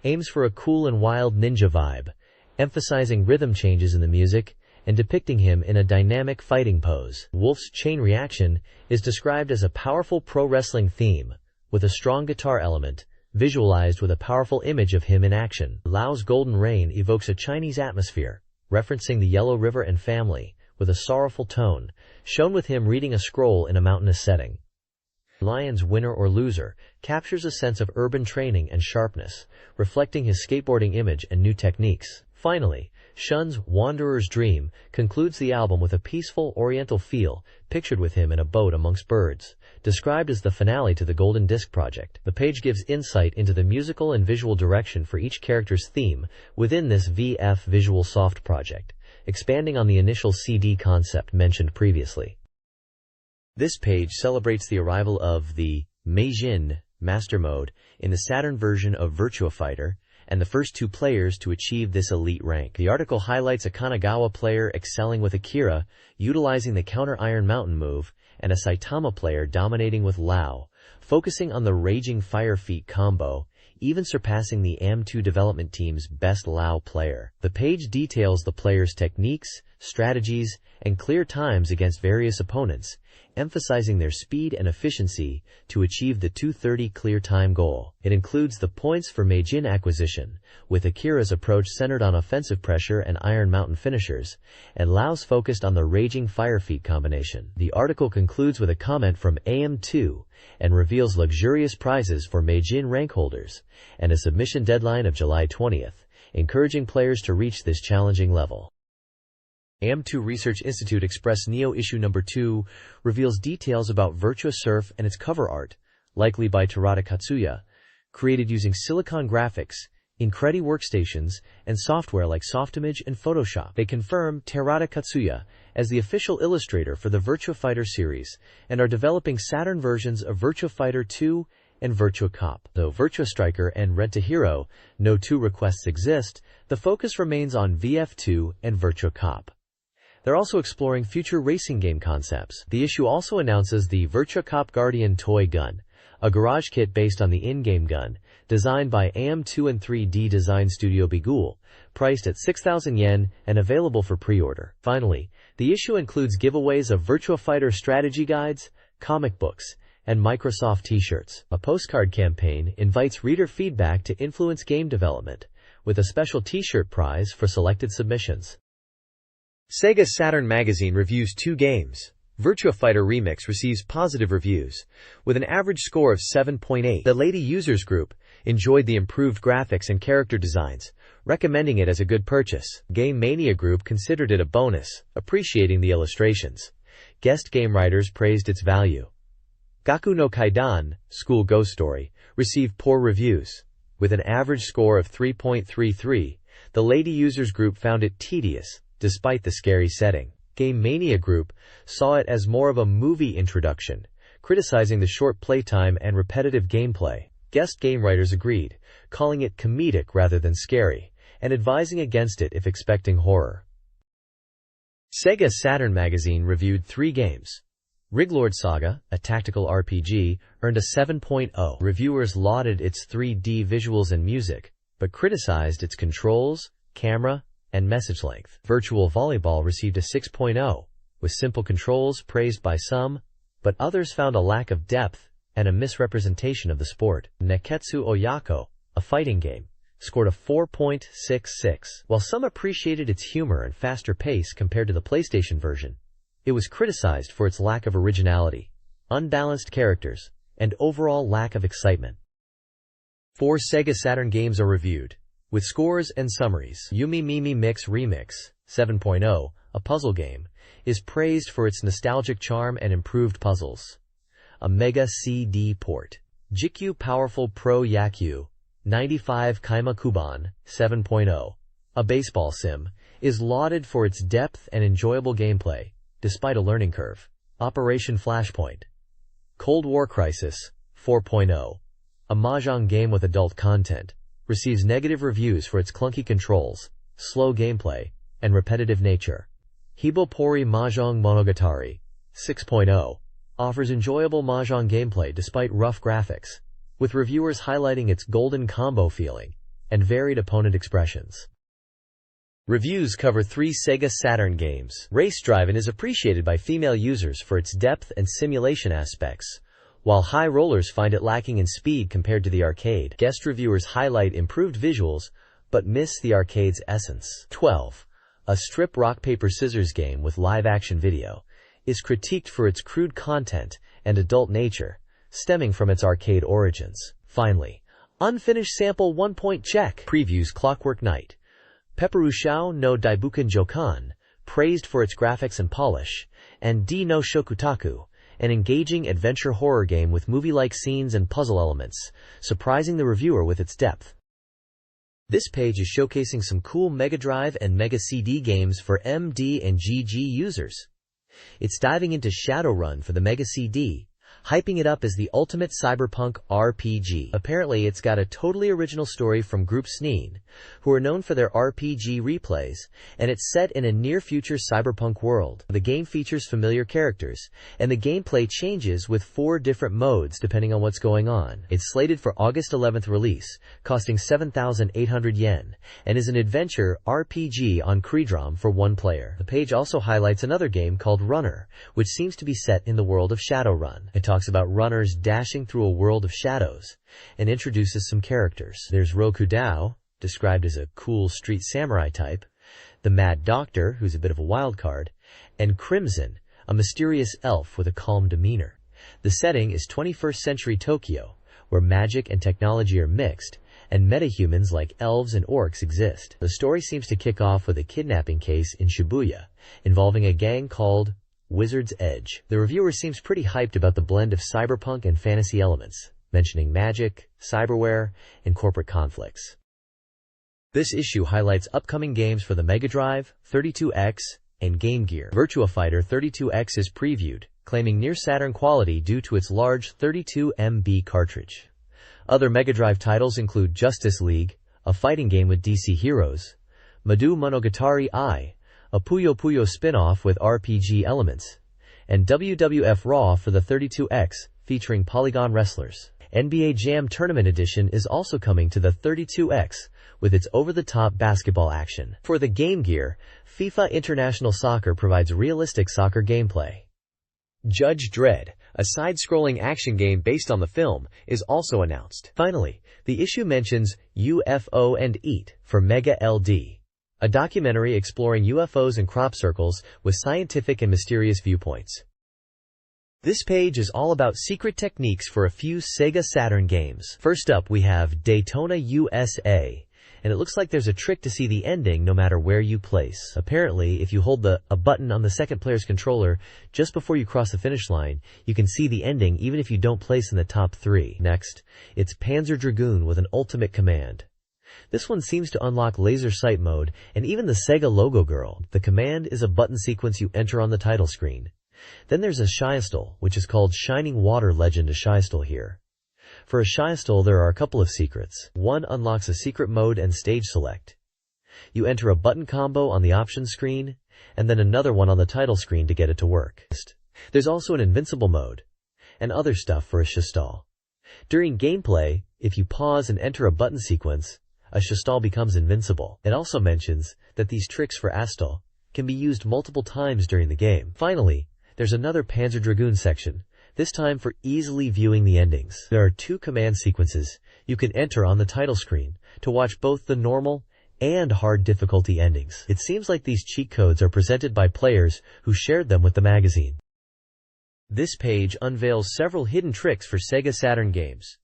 aims for a cool and wild ninja vibe, emphasizing rhythm changes in the music and depicting him in a dynamic fighting pose. Wolf's Chain Reaction is described as a powerful pro wrestling theme, with a strong guitar element, visualized with a powerful image of him in action. Lao's Golden Rain evokes a Chinese atmosphere, referencing the Yellow River and family, with a sorrowful tone, shown with him reading a scroll in a mountainous setting. Lion's Winner or Loser captures a sense of urban training and sharpness, reflecting his skateboarding image and new techniques. Finally, Shun's Wanderer's Dream concludes the album with a peaceful oriental feel, pictured with him in a boat amongst birds, described as the finale to the Golden Disc project. The page gives insight into the musical and visual direction for each character's theme within this VF Visual Soft project, expanding on the initial CD concept mentioned previously. This page celebrates the arrival of the Meijin Master Mode in the Saturn version of Virtua Fighter, and the first two players to achieve this elite rank. The article highlights a Kanagawa player excelling with Akira, utilizing the counter Iron Mountain move, and a Saitama player dominating with Lao, focusing on the Raging Fire Feet combo, even surpassing the AM2 development team's best Lao player. The page details the players' techniques, strategies, and clear times against various opponents, emphasizing their speed and efficiency to achieve the 2:30 clear time goal. It includes the points for Meijin acquisition, with Akira's approach centered on offensive pressure and Iron Mountain finishers, and Lao's focused on the Raging Fire Feet combination. The article concludes with a comment from AM2 and reveals luxurious prizes for Meijin rank holders, and a submission deadline of July 20th, encouraging players to reach this challenging level. AM2 Research Institute Express Neo issue number 2 reveals details about Virtua Surf and its cover art, likely by Terada Katsuya, created using Silicon graphics, Incredi workstations, and software like Softimage and Photoshop. They confirm Terada Katsuya as the official illustrator for the Virtua Fighter series and are developing Saturn versions of Virtua Fighter 2 and Virtua Cop. Though Virtua Striker and Rent a Hero, no 2 requests exist, the focus remains on VF2 and Virtua Cop. They're also exploring future racing game concepts. The issue also announces the Virtua Cop Guardian toy gun, a garage kit based on the in-game gun, designed by AM2 and 3D design studio Bigul, priced at 6,000 yen and available for pre-order. Finally, the issue includes giveaways of Virtua Fighter strategy guides, comic books, and Microsoft t-shirts. A postcard campaign invites reader feedback to influence game development, with a special t-shirt prize for selected submissions. SEGA Saturn Magazine reviews 2 games. Virtua Fighter Remix receives positive reviews, with an average score of 7.8. The Lady Users Group enjoyed the improved graphics and character designs, recommending it as a good purchase. Game Mania Group considered it a bonus, appreciating the illustrations. Guest game writers praised its value. Gaku no Kaidan, School Ghost Story, received poor reviews. With an average score of 3.33, the Lady Users Group found it tedious, despite the scary setting. Game Mania Group saw it as more of a movie introduction, criticizing the short playtime and repetitive gameplay. Guest game writers agreed, calling it comedic rather than scary, and advising against it if expecting horror. SEGA Saturn Magazine reviewed 3 games. Riglord Saga, a tactical RPG, earned a 7.0. Reviewers lauded its 3D visuals and music, but criticized its controls, camera, and message length. Virtual Volleyball received a 6.0, with simple controls praised by some, but others found a lack of depth and a misrepresentation of the sport. Neketsu Oyako, a fighting game, scored a 4.66. While some appreciated its humor and faster pace compared to the PlayStation version, it was criticized for its lack of originality, unbalanced characters, and overall lack of excitement. 4 SEGA Saturn games are reviewed, with scores and summaries. Yumi Mimi Mix Remix, 7.0, a puzzle game, is praised for its nostalgic charm and improved puzzles. A Mega CD port. Jikyu Powerful Pro Yakyu, 95 Kaima Kuban, 7.0, a baseball sim, is lauded for its depth and enjoyable gameplay, despite a learning curve. Operation Flashpoint. Cold War Crisis, 4.0, a mahjong game with adult content, receives negative reviews for its clunky controls, slow gameplay, and repetitive nature. Hibopori Mahjong Monogatari, 6.0, offers enjoyable mahjong gameplay despite rough graphics, with reviewers highlighting its golden combo feeling and varied opponent expressions. Reviews cover 3 SEGA Saturn games. Race Drive-In is appreciated by female users for its depth and simulation aspects, while high rollers find it lacking in speed compared to the arcade. Guest reviewers highlight improved visuals, but miss the arcade's essence. 12. A strip rock-paper-scissors game with live-action video is critiqued for its crude content and adult nature, stemming from its arcade origins. Finally, Unfinished Sample 1-point check previews Clockwork Knight. Pepperushao no Daibukan Jokan, praised for its graphics and polish, and D no Shokutaku, an engaging adventure horror game with movie-like scenes and puzzle elements, surprising the reviewer with its depth. This page is showcasing some cool Mega Drive and Mega CD games for MD and GG users. It's diving into Shadowrun for the Mega CD, hyping it up as the ultimate cyberpunk RPG. Apparently, it's got a totally original story from Group SNEAN, who are known for their RPG replays, and it's set in a near-future cyberpunk world. The game features familiar characters, and the gameplay changes with 4 different modes depending on what's going on. It's slated for August 11th release, costing 7,800 yen, and is an adventure RPG on Creedrom for 1 player. The page also highlights another game called Runner, which seems to be set in the world of Shadowrun. It talks about runners dashing through a world of shadows, and introduces some characters. There's Rokudao, described as a cool street samurai type, the Mad Doctor, who's a bit of a wild card, and Crimson, a mysterious elf with a calm demeanor. The setting is 21st century Tokyo, where magic and technology are mixed, and metahumans like elves and orcs exist. The story seems to kick off with a kidnapping case in Shibuya, involving a gang called Wizard's Edge. The reviewer seems pretty hyped about the blend of cyberpunk and fantasy elements, mentioning magic, cyberware, and corporate conflicts. This issue highlights upcoming games for the Mega Drive, 32X, and Game Gear. Virtua Fighter 32X is previewed, claiming near Saturn quality due to its large 32 MB cartridge. Other Mega Drive titles include Justice League, a fighting game with DC heroes, Madu Monogatari I, a Puyo Puyo spin-off with RPG elements, and WWF Raw for the 32X, featuring polygon wrestlers. NBA Jam Tournament Edition is also coming to the 32X, with its over-the-top basketball action. For the Game Gear, FIFA International Soccer provides realistic soccer gameplay. Judge Dredd, a side-scrolling action game based on the film, is also announced. Finally, the issue mentions UFO and EAT for Mega LD, a documentary exploring UFOs and crop circles with scientific and mysterious viewpoints. This page is all about secret techniques for a few SEGA Saturn games. First up, we have Daytona USA, and it looks like there's a trick to see the ending no matter where you place. Apparently, if you hold a button on the second player's controller just before you cross the finish line, you can see the ending even if you don't place in the top 3. Next, it's Panzer Dragoon with an ultimate command. This one seems to unlock laser sight mode and even the Sega logo girl. The command is a button sequence you enter on the title screen. Then there's a Shyestal, which is called Shining Water Legend of Shyestal here. For a Shyestal, there are a couple of secrets. One unlocks a secret mode and stage select. You enter a button combo on the options screen, and then another one on the title screen to get it to work. There's also an invincible mode, and other stuff for a Shyestal. During gameplay, if you pause and enter a button sequence, a Shyestal becomes invincible. It also mentions that these tricks for Astal can be used multiple times during the game. Finally, there's another Panzer Dragoon section, this time for easily viewing the endings. There are 2 command sequences you can enter on the title screen to watch both the normal and hard difficulty endings. It seems like these cheat codes are presented by players who shared them with the magazine. This page unveils several hidden tricks for SEGA Saturn games.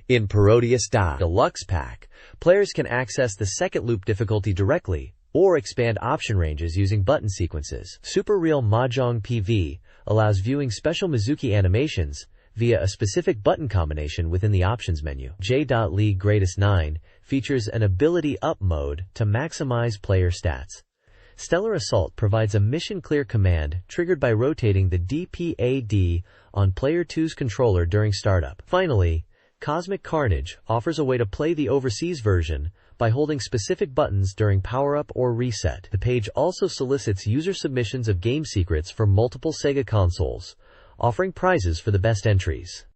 In Parodius Da Deluxe Pack, players can access the second loop difficulty directly, or expand option ranges using button sequences. Super Real Mahjong PV allows viewing special Mizuki animations via a specific button combination within the options menu. J.League Greatest 9 features an ability up mode to maximize player stats. Stellar Assault provides a mission clear command triggered by rotating the DPAD on player 2's controller during startup. Finally, Cosmic Carnage offers a way to play the overseas version by holding specific buttons during power-up or reset. The page also solicits user submissions of game secrets for multiple Sega consoles, offering prizes for the best entries.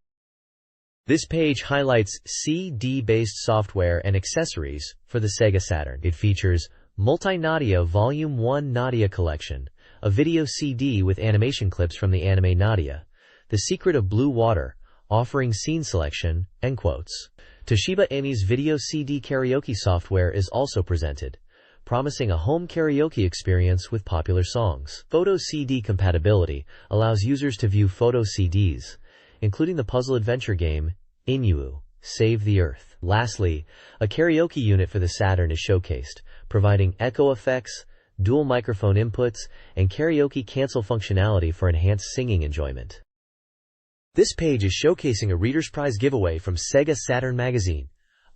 This page highlights CD-based software and accessories for the Sega Saturn. It features Multi-Nadia Volume 1 Nadia Collection, a video CD with animation clips from the anime Nadia, The Secret of Blue Water, offering scene selection, end quotes. Toshiba Ami's video CD karaoke software is also presented, promising a home karaoke experience with popular songs. Photo CD compatibility allows users to view photo CDs, including the puzzle adventure game Inu, Save the Earth. Lastly, a karaoke unit for the Saturn is showcased, providing echo effects, dual microphone inputs, and karaoke cancel functionality for enhanced singing enjoyment. This page is showcasing a Reader's Prize giveaway from SEGA Saturn Magazine.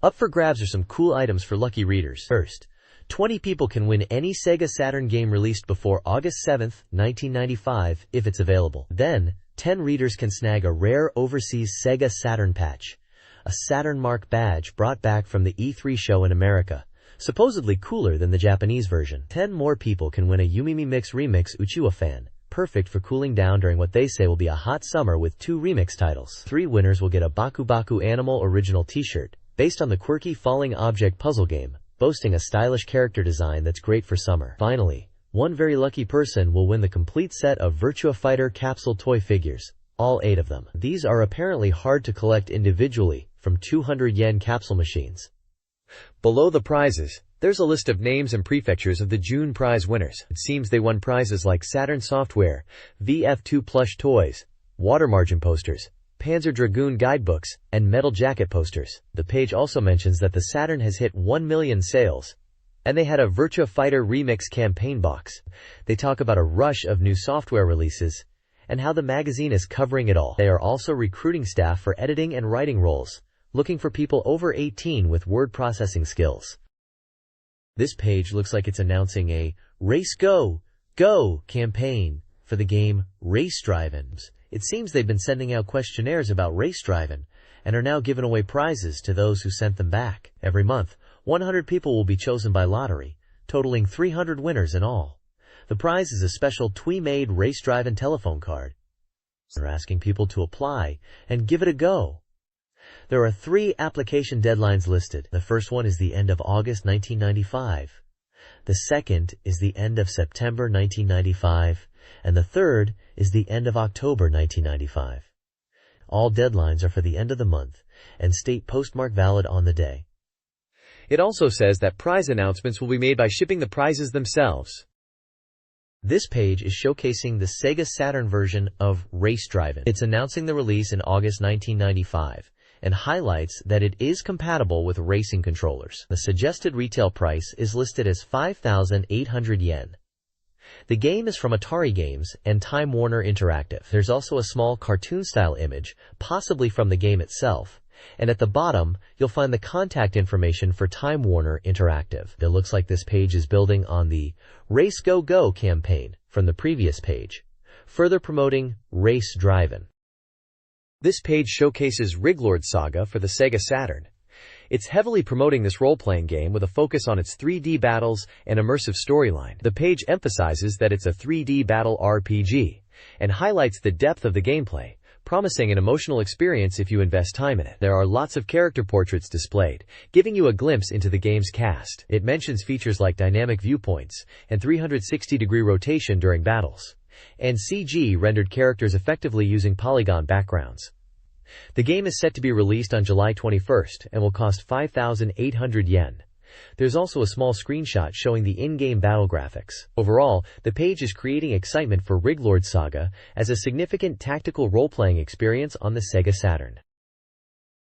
Up for grabs are some cool items for lucky readers. First, 20 people can win any SEGA Saturn game released before August 7, 1995, if it's available. Then, 10 readers can snag a rare overseas SEGA Saturn patch, a Saturn Mark badge brought back from the E3 show in America, supposedly cooler than the Japanese version. 10 more people can win a Yumimi Mix Remix Uchiwa Fan, perfect for cooling down during what they say will be a hot summer with 2 remix titles. 3 winners will get a Baku Baku Animal original t-shirt, based on the quirky falling object puzzle game, boasting a stylish character design that's great for summer. Finally, one very lucky person will win the complete set of Virtua Fighter capsule toy figures, all 8 of them. These are apparently hard to collect individually, from 200 yen capsule machines. Below the prizes, there's a list of names and prefectures of the June prize winners. It seems they won prizes like Saturn software, VF2 plush toys, water margin posters, Panzer Dragoon guidebooks, and metal jacket posters. The page also mentions that the Saturn has hit 1 million sales, and they had a Virtua Fighter Remix campaign box. They talk about a rush of new software releases, and how the magazine is covering it all. They are also recruiting staff for editing and writing roles, looking for people over 18 with word processing skills. This page looks like it's announcing a Race Go! Go! campaign for the game Race Drivin'. It seems they've been sending out questionnaires about race driving, and are now giving away prizes to those who sent them back. Every month, 100 people will be chosen by lottery, totaling 300 winners in all. The prize is a special Twee-made race driving telephone card. They're asking people to apply and give it a go. There are 3 application deadlines listed. The first one is the end of August 1995. The second is the end of September 1995. And the third is the end of October 1995. All deadlines are for the end of the month, and state postmark valid on the day. It also says that prize announcements will be made by shipping the prizes themselves. This page is showcasing the SEGA Saturn version of Race Drivin'. It's announcing the release in August 1995, and highlights that it is compatible with racing controllers. The suggested retail price is listed as 5,800 yen. The game is from Atari Games and Time Warner Interactive. There's also a small cartoon-style image, possibly from the game itself, and at the bottom, you'll find the contact information for Time Warner Interactive. It looks like this page is building on the Race Go Go campaign from the previous page, further promoting Race Drivin'. This page showcases Riglord Saga for the Sega Saturn. It's heavily promoting this role-playing game with a focus on its 3D battles and immersive storyline. The page emphasizes that it's a 3D battle RPG, and highlights the depth of the gameplay, promising an emotional experience if you invest time in it. There are lots of character portraits displayed, giving you a glimpse into the game's cast. It mentions features like dynamic viewpoints, and 360-degree rotation during battles, and CG-rendered characters effectively using polygon backgrounds. The game is set to be released on July 21st and will cost 5,800 yen. There's also a small screenshot showing the in-game battle graphics. Overall, the page is creating excitement for Riglord Saga as a significant tactical role-playing experience on the Sega Saturn.